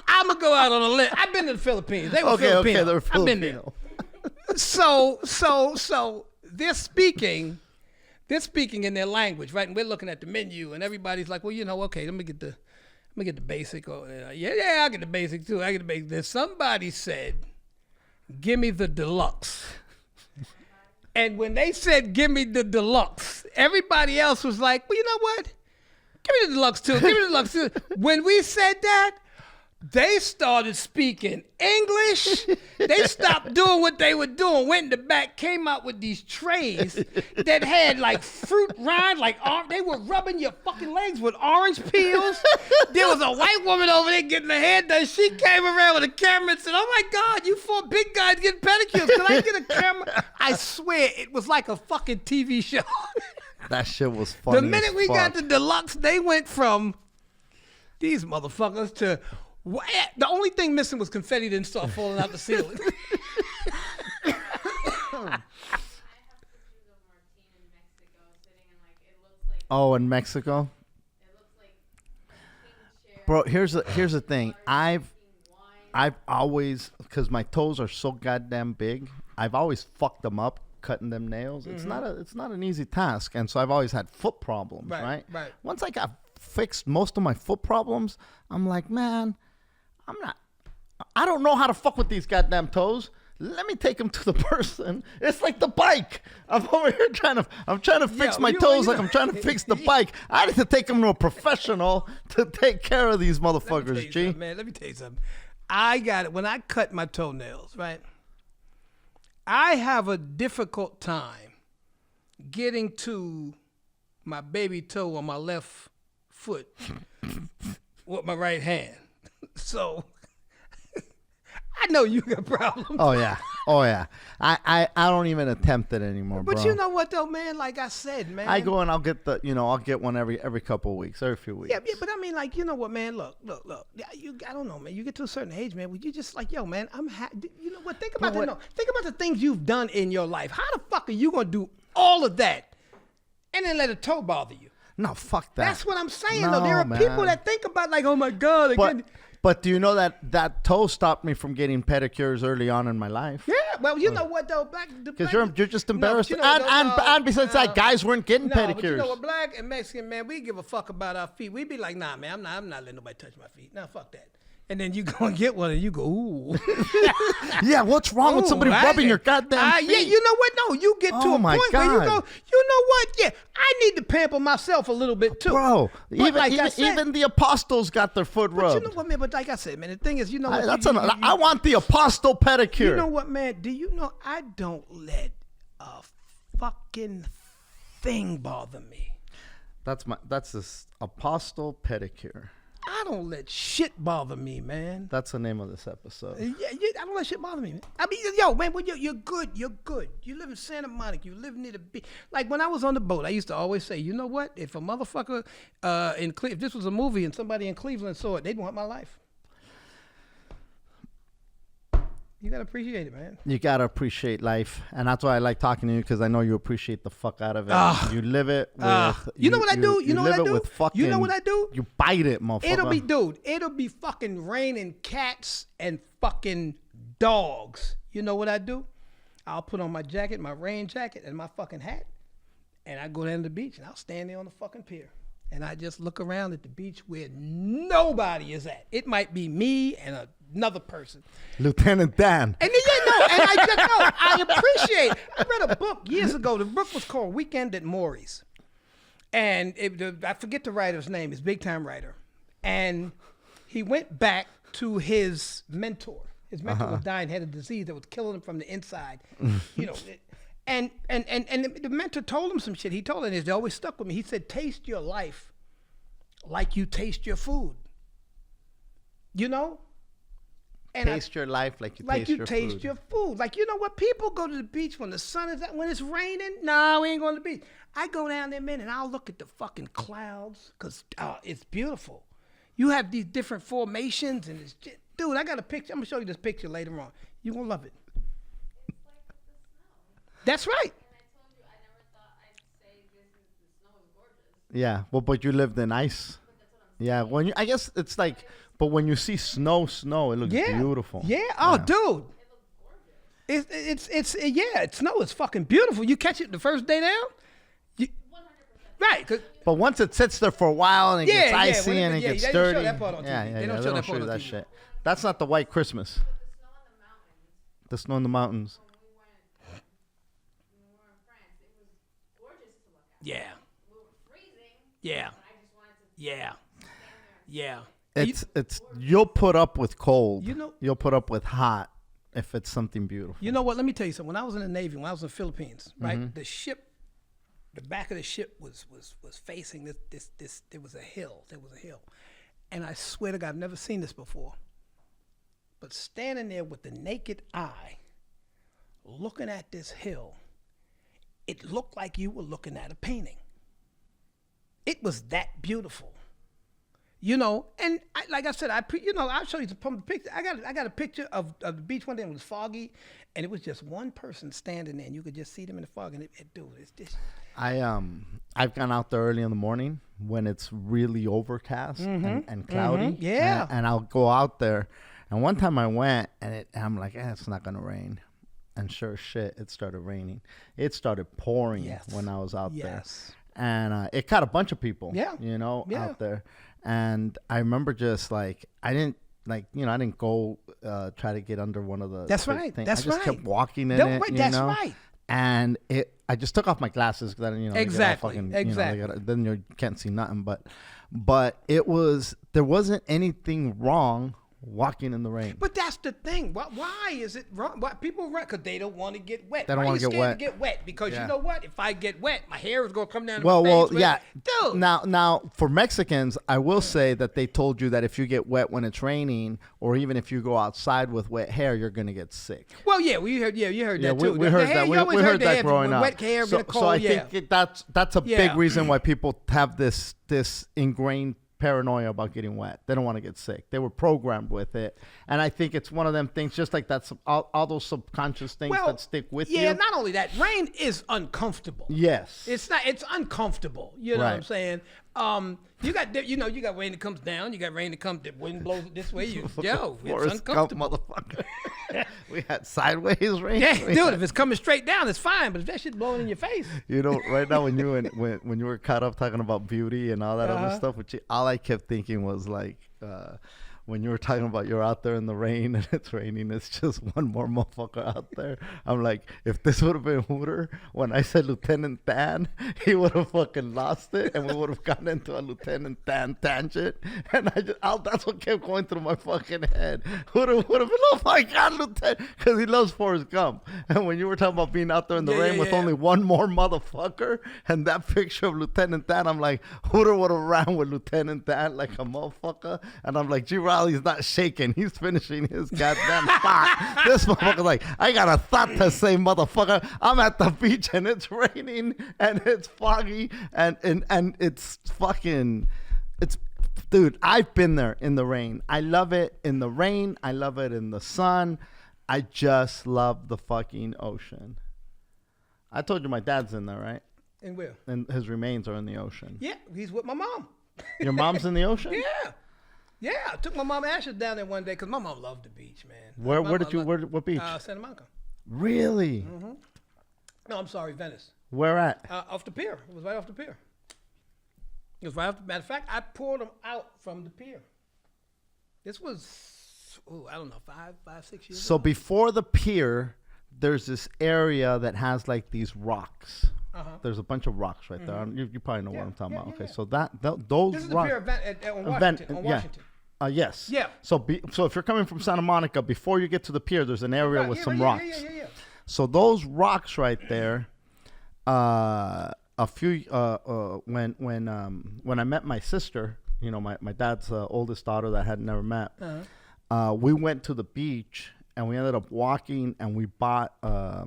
I'm gonna go out on a limb. I've been to the Philippines. They were Filipino. Okay, they were Filipino. I've been there. So they're speaking they're speaking in their language, right? And we're looking at the menu, and everybody's like, well, okay, let me get the basic. Or, yeah, I get the basic too. I get the basic. Then somebody said, give me the deluxe. And when they said, give me the deluxe, everybody else was like, well, you know what? Give me the deluxe too. Give me the deluxe too. When we said that, they started speaking English. They stopped doing what they were doing, went in the back, came out with these trays that had like fruit rind, like they were rubbing your fucking legs with orange peels. There was a white woman over there getting her hair done. She came around with a camera and said, oh my God, you four big guys getting pedicures. Can I get a camera? I swear, it was like a fucking TV show. That shit was funny. The minute we got the deluxe, they went from these motherfuckers to... The only thing missing was confetti didn't start falling out the ceiling. Oh, in Mexico? Bro, here's the thing. I've always, because my toes are so goddamn big, I've always fucked them up cutting them nails. Mm-hmm. It's not an easy task, and so I've always had foot problems, right? Once I got fixed most of my foot problems, I'm like, man, I don't know how to fuck with these goddamn toes. Let me take them to the person. It's like the bike. I'm over here I'm trying to fix my toes like I'm trying to fix the bike. I need to take them to a professional to take care of these motherfuckers, G. Man, let me tell you something. I got it. When I cut my toenails, right, I have a difficult time getting to my baby toe on my left foot with my right hand. So I know you got problems. Oh yeah. I don't even attempt it anymore, but bro. You know what though, man? Like I said, man. I go and I'll get I'll get one every couple of weeks, every few weeks. Yeah, but I mean, like, you know what, man? Look. I don't know, man. You get to a certain age, man, where you just like, yo, man, you know what? Think about that. No, think about the things you've done in your life. How the fuck are you gonna do all of that and then let a toe bother you? No, fuck that. That's what I'm saying, though. There are people that think about like, oh my God, But do you know that toe stopped me from getting pedicures early on in my life? Yeah, well, you know what though, because you're just embarrassed. And besides that, guys weren't getting pedicures. But you know what, black and Mexican, man, we give a fuck about our feet. We be like, nah, man, I'm not letting nobody touch my feet. Nah, fuck that. And then you go and get one, and you go, ooh. Yeah, what's wrong with somebody rubbing your goddamn feet? Yeah, you know what? No, you get to a point where you go, you know what? Yeah, I need to pamper myself a little bit too. Bro, even the apostles got their foot rubbed. But you know what, man? But like I said, man, the thing is, you know what? I want the apostle pedicure. You know what, man? Do you know I don't let a fucking thing bother me. That's this apostle pedicure. I don't let shit bother me, man. That's the name of this episode. Yeah, I don't let shit bother me, man. I mean, yo, man, when you're good. You're good. You live in Santa Monica. You live near the beach. Like, when I was on the boat, I used to always say, you know what? If a motherfucker if this was a movie and somebody in Cleveland saw it, they'd want my life. You got to appreciate it, man. You got to appreciate life. And that's why I like talking to you, because I know you appreciate the fuck out of it. You live it with... You know what I do? You know what I do? You know what I do? You bite it, motherfucker. It'll be fucking raining cats and fucking dogs. You know what I do? I'll put on my jacket, my rain jacket, and my fucking hat, and I go down to the beach, and I'll stand there on the fucking pier. And I just look around at the beach where nobody is at. It might be me and another person. Lieutenant Dan. And I appreciate it. I read a book years ago. The book was called Weekend at Maury's. And I forget the writer's name. He's a big-time writer. And he went back to his mentor. His mentor was dying, had a disease that was killing him from the inside. You know, and the mentor told him some shit. He told him, it always stuck with me. He said, taste your life like you taste your food. You know? And taste your life like you taste your food. Like, you know what? People go to the beach when the sun is out, when it's raining. No, we ain't going to the beach. I go down there, man, and I'll look at the fucking clouds, because it's beautiful. You have these different formations, and it's just, dude, I got a picture. I'm going to show you this picture later on. You're going to love it. It's like with the snow. That's right. And I told you, I never thought I'd say the snow is gorgeous. Yeah, well, but you lived in ice. Yeah, I guess it's like... But when you see snow, it looks beautiful. Yeah. Oh, dude. It looks gorgeous. It's snow is fucking beautiful. You catch it the first day down, Right. But once it sits there for a while and it gets icy when and it gets they dirty. don't show that part on TV. They don't show that part on TV. Shit. That's not the white Christmas. The snow in the mountains. The snow in the mountains. When we were in France, it was gorgeous to look at. Yeah. We were freezing. Yeah. But I just wanted to Yeah. stand there and Yeah. It's you'll put up with cold. You know- You'll put up with hot if it's something beautiful. You know what? Let me tell you something. When I was in the Navy, when I was in the Philippines, right, the ship, the back of the ship was facing this. There was a hill. And I swear to God, I've never seen this before. But standing there with the naked eye, looking at this hill, it looked like you were looking at a painting. It was that beautiful. You know, and like I said, I'll show you from the picture. I got a picture of the beach one day. It was foggy, and it was just one person standing there, and you could just see them in the fog. And dude, it's this. I've gone out there early in the morning when it's really overcast and cloudy. Yeah. And I'll go out there. And one time I went, and I'm like, it's not gonna rain. And sure as shit, it started raining. It started pouring when I was out there. And it caught a bunch of people. Yeah. Out there. And I remember just like I didn't go try to get under one of the That's right. things. That's I just right. kept walking in That's it. right. That's right. And I just took off my glasses because Exactly. Then you can't see nothing. But there wasn't anything wrong walking in the rain. But that's the thing. Why is it wrong? Why people run? Because they don't want to get wet. They don't want to get wet. To get wet because you know what? If I get wet, my hair is gonna come down. Well, face, yeah. Dude. Now, for Mexicans, I will say that they told you that if you get wet when it's raining, or even if you go outside with wet hair, you're gonna get sick. Well, yeah, you heard that too. We heard that. We heard that growing up. Wet hair, so I think that's a big reason why people have this ingrained paranoia about getting wet. They don't want to get sick. They were programmed with it, and I think it's one of them things. Just like that's all those subconscious things that stick with you. Yeah, not only that, rain is uncomfortable. Yes, it's not. It's uncomfortable. You know what I'm saying? You got rain that comes down. You got rain that comes. The wind blows it this way. It's uncomfortable. Motherfucker. We had sideways rain. Yeah, dude. If it's coming straight down, it's fine. But if that shit's blowing in your face, right now when you were caught up talking about beauty and all that other stuff, all I kept thinking was like. When you were talking about you're out there in the rain and it's raining, it's just one more motherfucker out there. I'm like, if this would have been Hooter, when I said Lieutenant Dan, he would have fucking lost it and we would have gotten into a Lieutenant Dan tangent. And that's what kept going through my fucking head. Hooter would have been, oh my God, Lieutenant, because he loves Forrest Gump. And when you were talking about being out there in the rain with only one more motherfucker and that picture of Lieutenant Dan, I'm like, Hooter would have ran with Lieutenant Dan like a motherfucker. And I'm like, he's not shaking. He's finishing his goddamn thought. This motherfucker's like, I got a thought to say, motherfucker. I'm at the beach and it's raining and it's foggy and it's fucking, dude, I've been there in the rain. I love it in the rain. I love it in the sun. I just love the fucking ocean. I told you my dad's in there, right? And where? And his remains are in the ocean. Yeah, he's with my mom. Your mom's in the ocean? Yeah. Yeah, I took my mom Ashes down there one day because my mom loved the beach, man. What beach? Santa Monica. Really? Mm-hmm. No, I'm sorry, Venice. Where at? Off the pier. It was right off the pier. It was right off the, matter of fact, I pulled them out from the pier. This was, I don't know, 5, 6 years So ago. before the pier, there's this area that has like these rocks. There's a bunch of rocks right there. You probably know what I'm talking about. Okay, so those this is rocks. The pier on Washington. Yes. Yeah. So if you're coming from Santa Monica, before you get to the pier, there's an area with some rocks. Yeah. So those rocks right there, when I met my sister, my dad's oldest daughter that I had never met, we went to the beach and we ended up walking and we bought a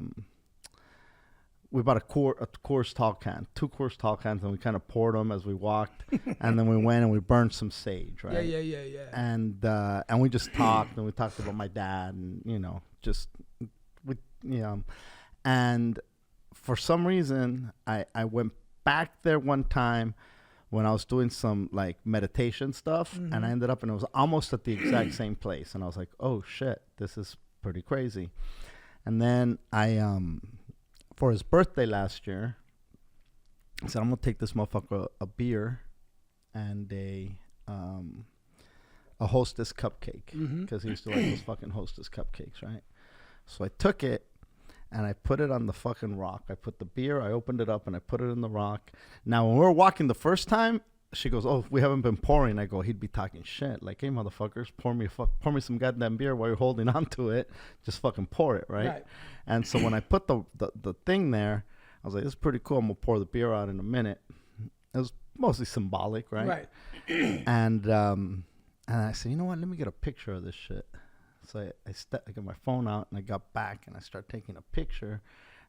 Coors tall can, 2 Coors tall cans, and we kind of poured them as we walked, and then we went and we burned some sage, right? Yeah. And we just talked, and we talked about my dad, and and for some reason I went back there one time when I was doing some like meditation stuff, and I ended up, and it was almost at the exact same place, and I was like, oh shit, this is pretty crazy. And then I for his birthday last year, I said, I'm gonna take this motherfucker a beer and a Hostess cupcake, because he used to like those fucking Hostess cupcakes, right? So I took it and I put it on the fucking rock. I put the beer, I opened it up, and I put it in the rock. Now, when we were walking the first time, she goes, "Oh, we haven't been pouring." I go, "He'd be talking shit. Like, hey, motherfuckers, pour me some goddamn beer while you're holding on to it. Just fucking pour it, right?" And so when I put the thing there, I was like, "This is pretty cool. I'm gonna pour the beer out in a minute." It was mostly symbolic, right? Right. And I said, "You know what? Let me get a picture of this shit." So I got my phone out and I got back and I started taking a picture.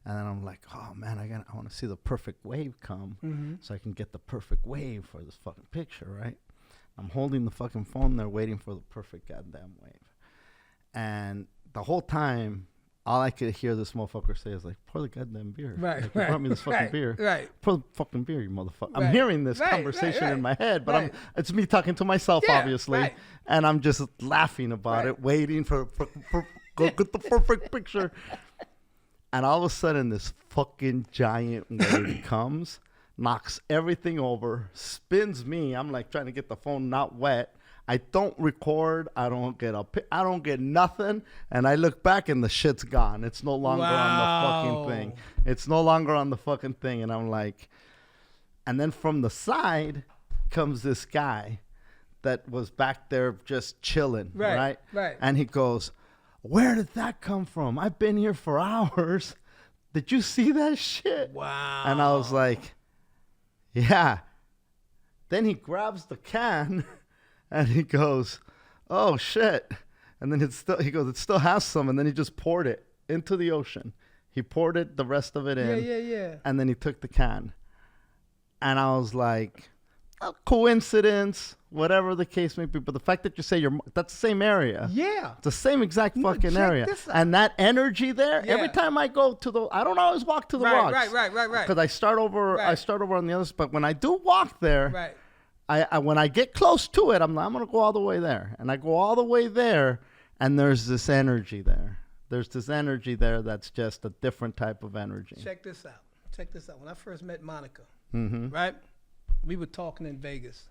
And then I'm like, "Oh man, I want to see the perfect wave come, so I can get the perfect wave for this fucking picture, right?" I'm holding the fucking phone there, waiting for the perfect goddamn wave. And the whole time, all I could hear this motherfucker say is like, "Pour the goddamn beer." Right. Like, you brought me this fucking beer. Right. Pour the fucking beer, you motherfucker. I'm hearing this conversation in my head, but it's me talking to myself, obviously. Right. And I'm just laughing about it, waiting for go get the perfect picture. And all of a sudden, this fucking giant wave comes, knocks everything over, spins me. I'm like trying to get the phone not wet. I don't record. I don't get nothing. And I look back and the shit's gone. It's no longer on the fucking thing. It's no longer on the fucking thing. And I'm like, and then from the side comes this guy that was back there just chilling, right? And he goes, "Where did that come from? I've been here for hours. Did you see that shit?" Wow. And I was like, "Yeah." Then he grabs the can and he goes, "Oh shit." And then he goes, "It still has some." And then he just poured it into the ocean. He poured the rest of it in. Yeah. And then he took the can. And I was like, a coincidence, whatever the case may be. But the fact that you say that's the same area. Yeah. It's the same exact fucking area. And that energy there, every time I go I don't always walk to the rocks. Right. Because I start over on the other side. But when I do walk there, I when I get close to it, I'm going to go all the way there. And I go all the way there, and there's this energy there. There's this energy there that's just a different type of energy. Check this out. When I first met Monica, right? We were talking in Vegas,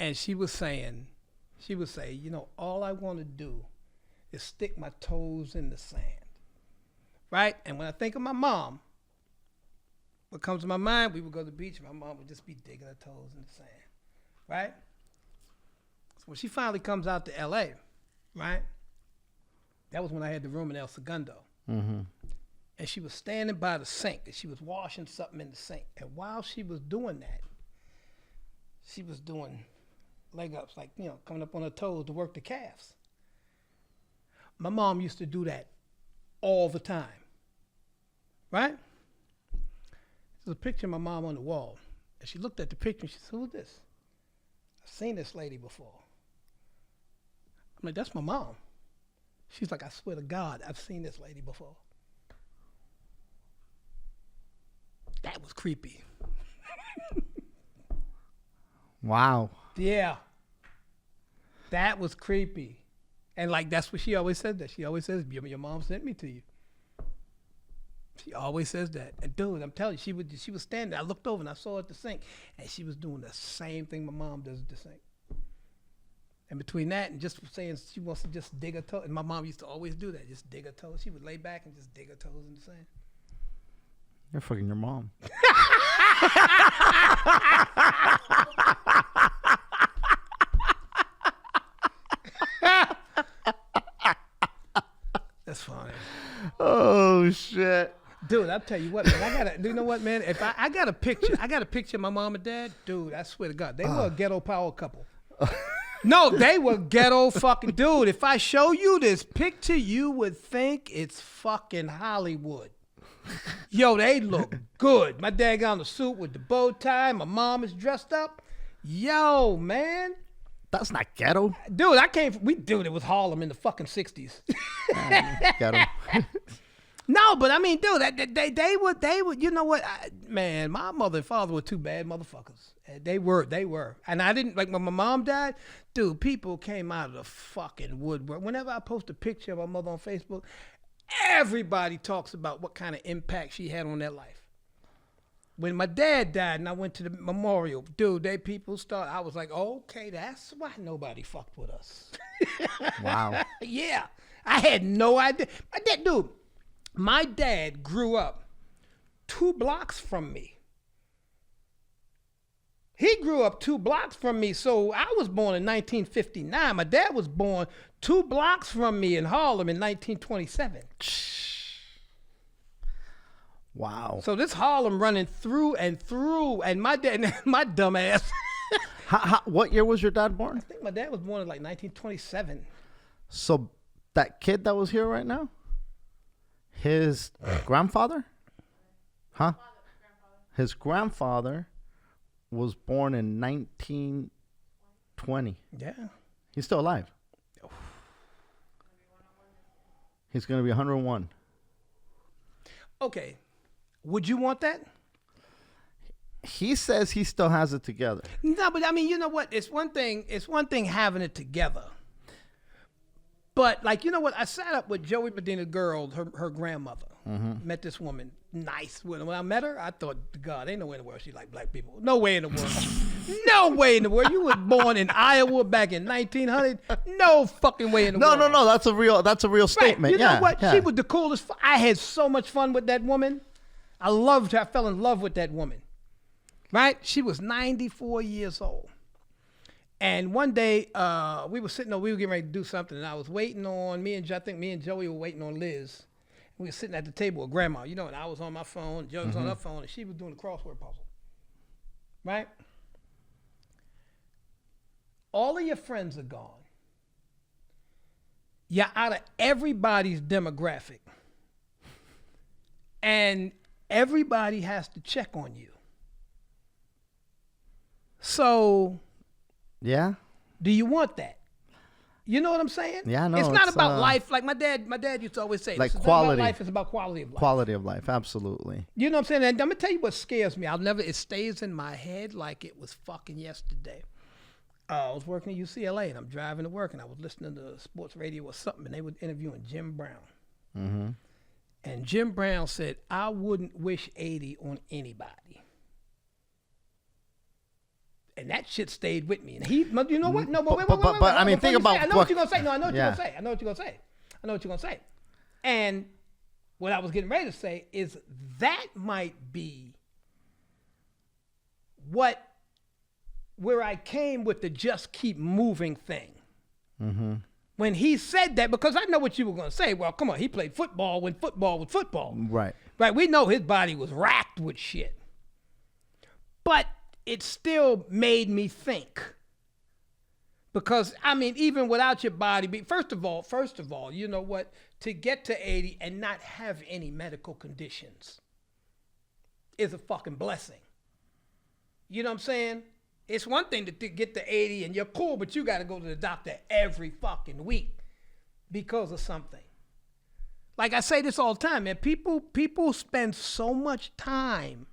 and she would say, "You know, all I want to do is stick my toes in the sand," right? And when I think of my mom, what comes to my mind, we would go to the beach, and my mom would just be digging her toes in the sand, right? So when she finally comes out to L.A., right? That was when I had the room in El Segundo. And she was standing by the sink, and she was washing something in the sink. And while she was doing that, she was doing leg ups, like, you know, coming up on her toes to work the calves. My mom used to do that all the time, right? There's a picture of my mom on the wall. And she looked at the picture and she said, "Who's this? I've seen this lady before." I'm like, "That's my mom." She's like, "I swear to God, I've seen this lady before." That was creepy. Wow. Yeah. That was creepy. And like, that's what she always said that. She always says, your mom sent me to you. She always says that. And dude, I'm telling you, she was standing there. I looked over and I saw her at the sink, and she was doing the same thing my mom does at the sink. And between that and just saying she wants to just dig her toe, and my mom used to always do that, just dig her toes. She would lay back and just dig her toes in the sand. You're fucking your mom. That's funny. Oh shit. Dude, I'll tell you what, man. You know what, man? If I got a picture of my mom and dad, dude, I swear to God, they were a ghetto power couple. No, they were ghetto fucking dude. If I show you this picture, you would think it's fucking Hollywood. Yo, they look good. My dad got on the suit with the bow tie. My mom is dressed up. Yo, man. That's not ghetto. Dude, it was Harlem in the fucking 60s. Ghetto. No, but I mean, dude, they would, you know what, man, my mother and father were two bad motherfuckers. They were. And I didn't, like when my mom died, dude, people came out of the fucking woodwork. Whenever I post a picture of my mother on Facebook, everybody talks about what kind of impact she had on their life. when my dad died and I went to the memorial, dude, I was like, okay, that's why nobody fucked with us. Wow. Yeah. I had no idea. My dad grew up 2 blocks from me. He grew up 2 blocks from me. So I was born in 1959. My dad was born 2 blocks from me in Harlem in 1927. Wow. So this Harlem running through, and my dad, my dumb ass. What year was your dad born? I think my dad was born in like 1927. So that kid that was here right now, his grandfather? Huh? His grandfather was born in 1920. Yeah. He's still alive. He's going to be 101. Okay. Would you want that? He says he still has it together. No, but I mean, you know what? It's one thing having it together. But like, you know what? I sat up with Joey Medina's girl, her grandmother. Mm-hmm. Met this woman, nice. When I met her, I thought, God, ain't no way in the world she like black people. No way in the world. No way in the world. You were born in Iowa back in 1900. No fucking way in the world. No. That's a real statement. Right. You know what? Yeah. She was the coolest. I had so much fun with that woman. I loved her. I fell in love with that woman. Right? She was 94 years old. And one day, we were getting ready to do something, and I was waiting on, I think me and Joey were waiting on Liz. We were sitting at the table with Grandma, and I was on my phone, Joey was on her phone, and she was doing the crossword puzzle. Right? All of your friends are gone. You're out of everybody's demographic. And everybody has to check on you. So... yeah. Do you want that? You know what I'm saying? Yeah, no. It's not about life. Like my dad used to always say, like it's quality. Not about life, it's about quality of life. Quality of life, absolutely. You know what I'm saying? And I'm gonna tell you what scares me. It stays in my head like it was fucking yesterday. I was working at UCLA and I'm driving to work and I was listening to sports radio or something and they were interviewing Jim Brown. Mm-hmm. And Jim Brown said, I wouldn't wish 80 on anybody. And that shit stayed with me. And you know what? No, but wait. I mean, think about. I know what you're gonna say. No, I know what you're gonna say. And what I was getting ready to say is that might be where I came with the just keep moving thing. Mm-hmm. When he said that, because I know what you were gonna say. Well, come on, he played football when football was football. Right. Right. We know his body was racked with shit. But it still made me think. Because, I mean, even without your body, first of all, you know what? To get to 80 and not have any medical conditions is a fucking blessing. You know what I'm saying? It's one thing to get to 80 and you're cool, but you got to go to the doctor every fucking week because of something. Like I say this all the time, man. People spend so much time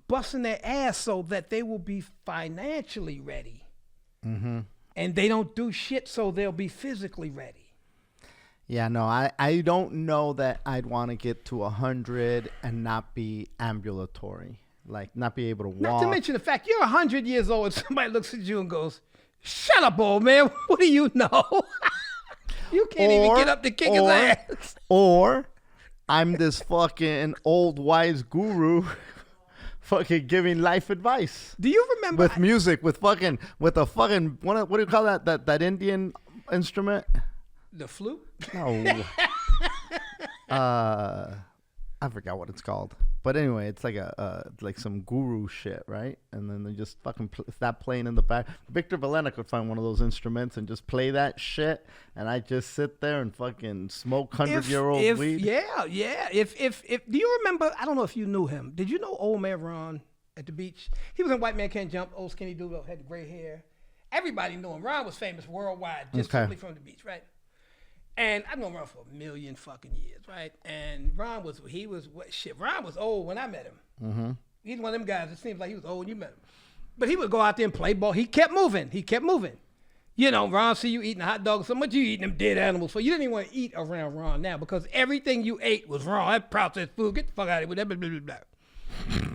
busting their ass so that they will be financially ready. Mm-hmm. And they don't do shit so they'll be physically ready. Yeah, no, I don't know that I'd want to get to 100 and not be ambulatory. Like, not be able to walk. Not to mention the fact you're 100 years old and somebody looks at you and goes, shut up, old man. What do you know? You can't even get up to kick his ass. Or I'm this fucking old wise guru fucking giving life advice. Do you remember with music, with a fucking what do you call that Indian instrument? The flute? No. I forgot what it's called. But anyway, it's like like some guru shit, right? And then they just fucking stop playing in the back. Victor Valena could find one of those instruments and just play that shit, and I just sit there and fucking smoke 100-year-old weed. Yeah. If do you remember? I don't know if you knew him. Did you know Old Man Ron at the beach? He was in White Man Can't Jump. Old skinny dude, had the gray hair. Everybody knew him. Ron was famous worldwide, just simply from the beach, right? And I've known Ron for a million fucking years, right? And Ron was old when I met him. Mm-hmm. He's one of them guys, it seems like he was old when you met him. But he would go out there and play ball. He kept moving. You know, Ron see you eating a hot dog so much, you eating them dead animals. So you didn't even want to eat around Ron now because everything you ate was wrong. That processed food, get the fuck out of here with that, blah, blah, blah, blah.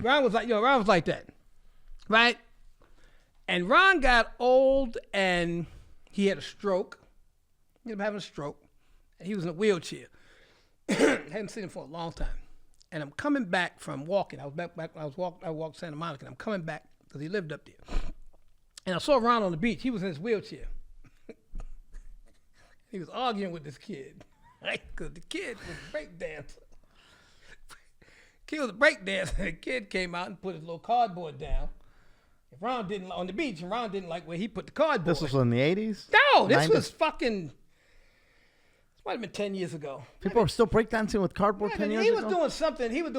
Ron was like that, right? And Ron got old and he had a stroke. He ended up having a stroke. And he was in a wheelchair. Hadn't seen him for a long time. And I'm coming back from walking. I walked Santa Monica, and I'm coming back because he lived up there. And I saw Ron on the beach. He was in his wheelchair. He was arguing with this kid, right? Because the kid was a breakdancer. Kid was a breakdancer. The kid came out and put his little cardboard down. And Ron didn't on the beach, and Ron didn't like where he put the cardboard. This was in the 80s? No, this 90s? was fucking. This might have been 10 years ago. People are still breakdancing with cardboard 10 years ago? He was doing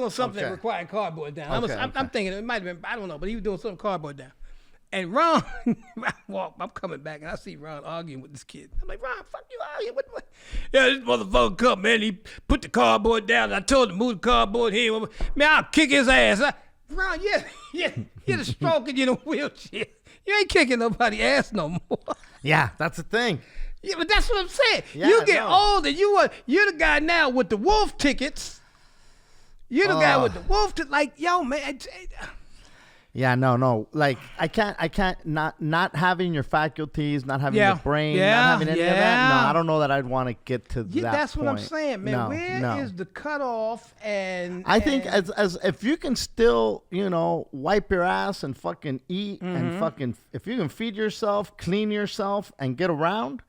something that required cardboard down. I'm thinking it might have been, I don't know, but he was doing something cardboard down. And Ron, I'm coming back and I see Ron arguing with this kid. I'm like, Ron, fuck you arguing with what? Yeah, this motherfucker come, man. He put the cardboard down. I told him to move the cardboard here. Man, I'll kick his ass. Ron, you're the stroke and you're in a wheelchair. You ain't kicking nobody's ass no more. Yeah, that's the thing. Yeah, but that's what I'm saying. Yeah, you get old and you're the guy now with the wolf tickets. You're the guy with the wolf tickets. Like, yo, man. Yeah, no. Like, I can't not having your faculties, not having your brain, not having any of that. No, I don't know that I'd want to get to that that's point. what I'm saying, man. Where is the cutoff? And I think as if you can still, wipe your ass and fucking eat and fucking, if you can feed yourself, clean yourself, and get around,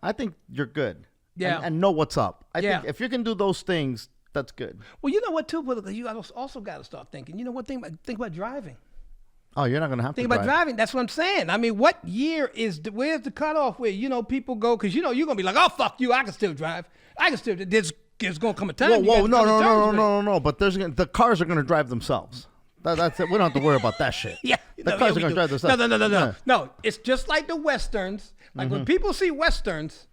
I think you're good. Yeah. And know what's up. I think if you can do those things, that's good. Well, you know what, too, brother? You also got to start thinking. You know what? Think about driving. Oh, you're not going to have to think about driving. That's what I'm saying. I mean, what year where's the cutoff where, people go, because, you're going to be like, oh, fuck you, I can still drive. There's going to come a time. Whoa, no. But the cars are going to drive themselves. That's it. We don't have to worry about that shit. The cars are going to drive themselves. No, it's just like the Westerns. Like when people see Westerns,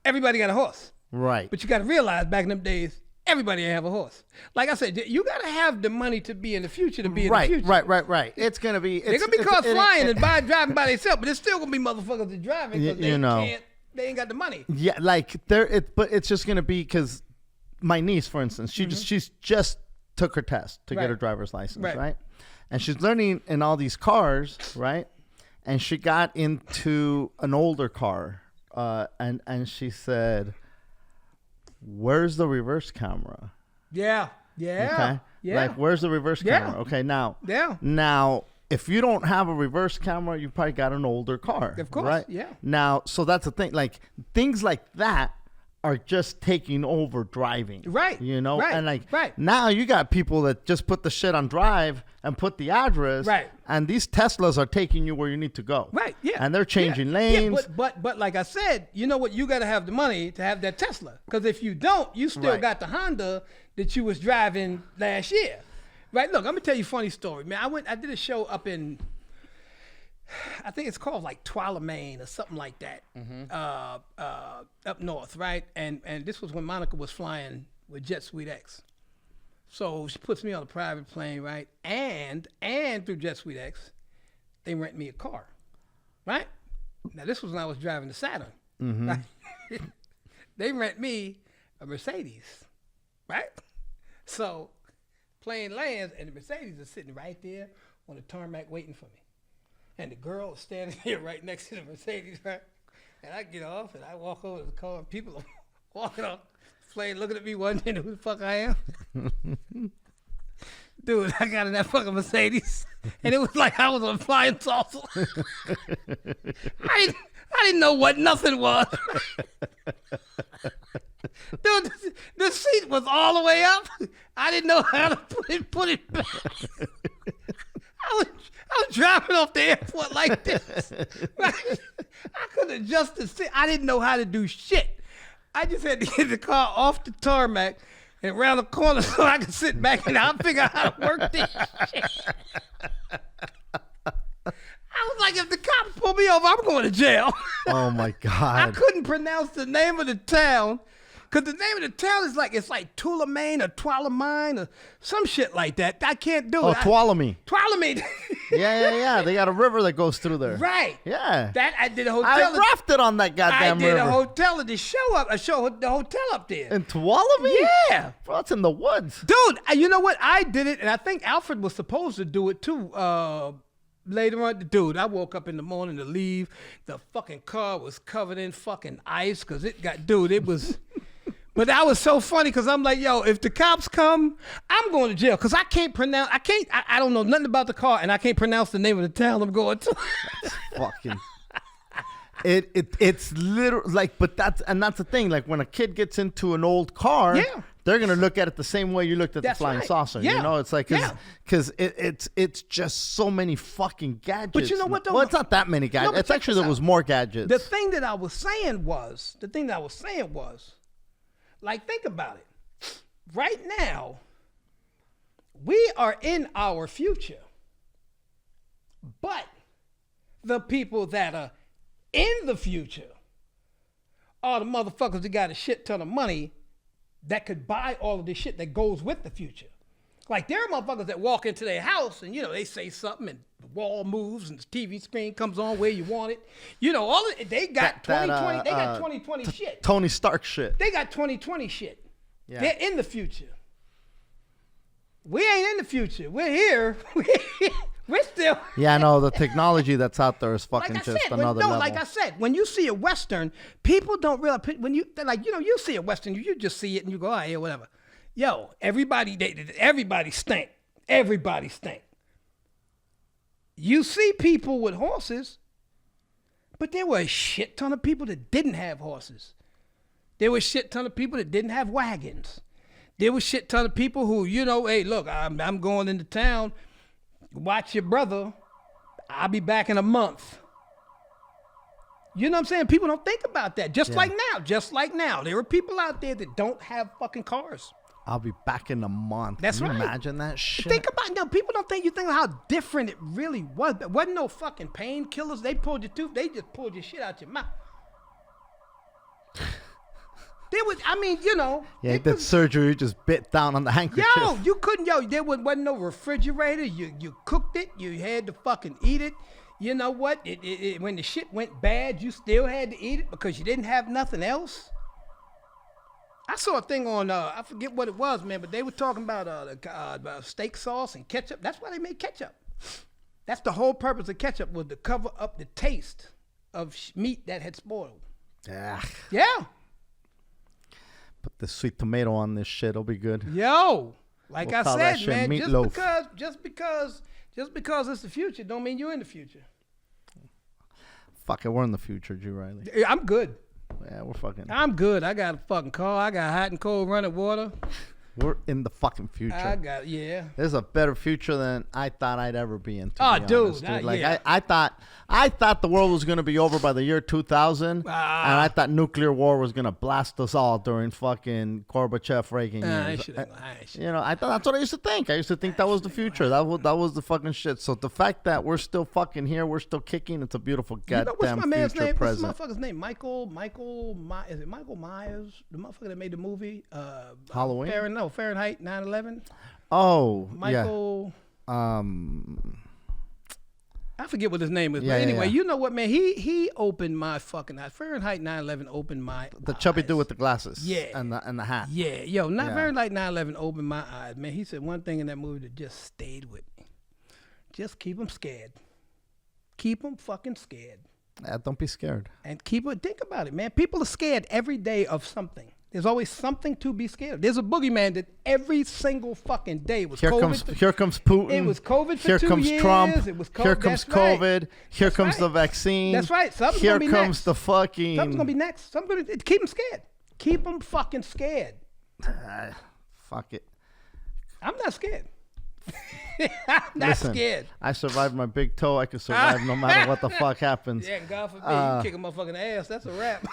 everybody got a horse. Right. But you got to realize back in them days, everybody have a horse. Like I said, you got to have the money to be in the future in the future. Right. It's going to be... They're going to be cars flying and driving by themselves, but there's still going to be motherfuckers that driving because they ain't got the money. Yeah, like, but it's just going to be because my niece, for instance, she's just took her test to get her driver's license, right? And she's learning in all these cars, right? And she got into an older car, and she said... Where's the reverse camera? Yeah. Okay. Yeah. Like, where's the reverse camera? Okay, now. Yeah. Now, if you don't have a reverse camera, you probably got an older car. Of course. Right? Yeah. Now, so that's the thing. Like, things like that are just taking over driving. Right. Right. And now you got people that just put the shit on drive and put the address. Right. And these Teslas are taking you where you need to go. Right. Yeah. And they're changing lanes. Yeah, but like I said, you know what? You got to have the money to have that Tesla. Because if you don't, you still got the Honda that you was driving last year. Right. Look, I'm gonna tell you a funny story, man. I did a show up in, I think it's called like Tualamarine or something like that, up north, right? And this was when Monica was flying with Jet Suite X. So she puts me on a private plane, right? And through Jet Suite X, they rent me a car, right? Now this was when I was driving the Saturn. Right? They rent me a Mercedes, right? So plane lands and the Mercedes is sitting right there on the tarmac waiting for me. And the girl is standing here right next to the Mercedes, right? And I get off and I walk over to the car and people are walking off the plane looking at me wondering who the fuck I am. Dude, I got in that fucking Mercedes and it was like I was on flying saucer. I didn't know what nothing was. Dude, the seat was all the way up. I didn't know how to put it back. I was driving off the airport like this. I couldn't adjust the seat. I didn't know how to do shit. I just had to get the car off the tarmac and around the corner so I could sit back and I'll figure out how to work this shit. I was like, if the cops pull me over, I'm going to jail. Oh, my God. I couldn't pronounce the name of the town Because the name of the town is like, it's like Tulamane or Tualamine or some shit like that. I can't do it. Tuolumne. Tuolumne. Yeah. They got a river that goes through there. Right. Yeah. That I did a hotel. I rafted on that goddamn river. I did a hotel at the show up. I showed the hotel up there. In Tuolumne? Yeah. Bro, it's in the woods. Dude, you know what? I did it, and I think Alfred was supposed to do it too. Later on, dude, I woke up in the morning to leave. The fucking car was covered in fucking ice because it was. But that was so funny because I'm like, yo, if the cops come, I'm going to jail because I don't know nothing about the car and I can't pronounce the name of the town I'm going to. Fucking. It's literally like, but that's the thing. Like when a kid gets into an old car, they're gonna look at it the same way you looked at the flying saucer. Yeah. You know, it's like because it's just so many fucking gadgets. But you know what? Though? Well, it's not that many gadgets. No, it's actually there was more gadgets. The thing that I was saying was, like, think about it. Right now, we are in our future, but the people that are in the future are the motherfuckers that got a shit ton of money that could buy all of this shit that goes with the future. Like, there are motherfuckers that walk into their house and, you know, they say something and the wall moves and the TV screen comes on where you want it. You know, all of it, they got 2020, they got 2020 shit. Tony Stark shit. They got 2020 shit. Yeah. They're in the future. We ain't in the future. We're here. We're still. Yeah, no, the technology that's out there is fucking like just another level. Like I said, when you see a Western, people don't realize, when you, like, you know, you see a Western, you just see it and you go, oh, yeah, whatever. Yo, everybody stink. Everybody stink. You see people with horses, but there were a shit ton of people that didn't have horses. There were a shit ton of people that didn't have wagons. There was shit ton of people who, you know, hey, look, I'm going into town. Watch your brother. I'll be back in a month. You know what I'm saying? People don't think about that. Just like now. There are people out there that don't have fucking cars. I'll be back in a month. That's Can you right. imagine that shit? Think about it. No, people don't think, you think how different it really was. There wasn't no fucking painkillers. They pulled your tooth. They just pulled your shit out your mouth. There was, I mean, you know. Yeah, that surgery, you just bit down on the handkerchief. Yo, you couldn't, there wasn't no refrigerator. You cooked it. You had to fucking eat it. You know what? When the shit went bad, you still had to eat it because you didn't have nothing else. I saw a thing on, I forget what it was, man, but they were talking about steak sauce and ketchup. That's why they made ketchup. That's the whole purpose of ketchup, was to cover up the taste of meat that had spoiled. Yeah. Yeah. Put the sweet tomato on this shit. It'll be good. Yo, like We'll I call that said, shit man, meatloaf. just because it's the future don't mean you're in the future. Fuck it, we're in the future, G. Riley. I'm good. Yeah, we're fucking. I'm good. I got a fucking car. I got hot and cold running water. We're in the fucking future. There's a better future than I thought I'd ever be in. Oh, dude. Like I thought the world was gonna be over by the year 2000, and I thought nuclear war was gonna blast us all during fucking Gorbachev, Reagan years. You know, I thought that's what I used to think. I used to think that was the future. That was the fucking shit. So the fact that we're still fucking here, we're still kicking, it's a beautiful goddamn what's my man's future name? present. What's the motherfucker's name? Is it Michael Myers? The motherfucker that made the movie Halloween? Fahrenheit 9/11. Oh, Michael. Yeah. I forget what his name is, Yeah, but anyway, yeah. you know what, man? He opened my fucking eyes. Fahrenheit 9/11 opened my The chubby dude with the glasses. Yeah. And the hat. Yeah, yo, Fahrenheit 9/11 opened my eyes, man. He said one thing in that movie that just stayed with me. Just keep them scared. Keep them fucking scared. Don't be scared. And think about it, man. People are scared every day of something. There's always something to be scared of. There's a boogeyman that every single fucking day was Here COVID. Here comes Putin. It was COVID for Here 2 comes years. Trump. It was COVID. Here comes That's right. COVID. Here That's comes right. the vaccine. That's right. Something's Here gonna be comes next. the fucking. Something's gonna be next. Keep them scared. Keep them fucking scared. Fuck it. I'm not scared. I'm not scared. I survived my big toe. I can survive no matter what the fuck happens. Yeah, God forbid you kick a motherfucking ass. That's a wrap.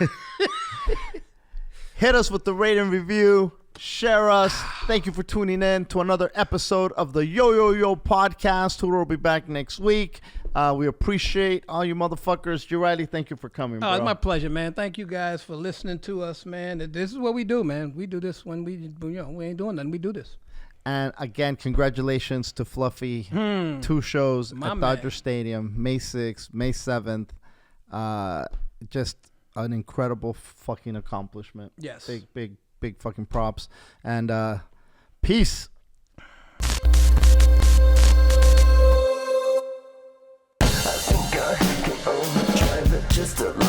Hit us with the rate and review. Share us. Thank you for tuning in to another episode of the Yo Yo Yo podcast. Hooter will be back next week. We appreciate all you motherfuckers. Riley, thank you for coming, bro. It's my pleasure, man. Thank you guys for listening to us, man. This is what we do, man. We do this when we ain't doing nothing. We do this. And again, congratulations to Fluffy. 2 shows at Dodger Stadium, May 6th, May 7th. Just an incredible fucking accomplishment. Yes. Big fucking props. And peace. I think I can overdrive it just a little.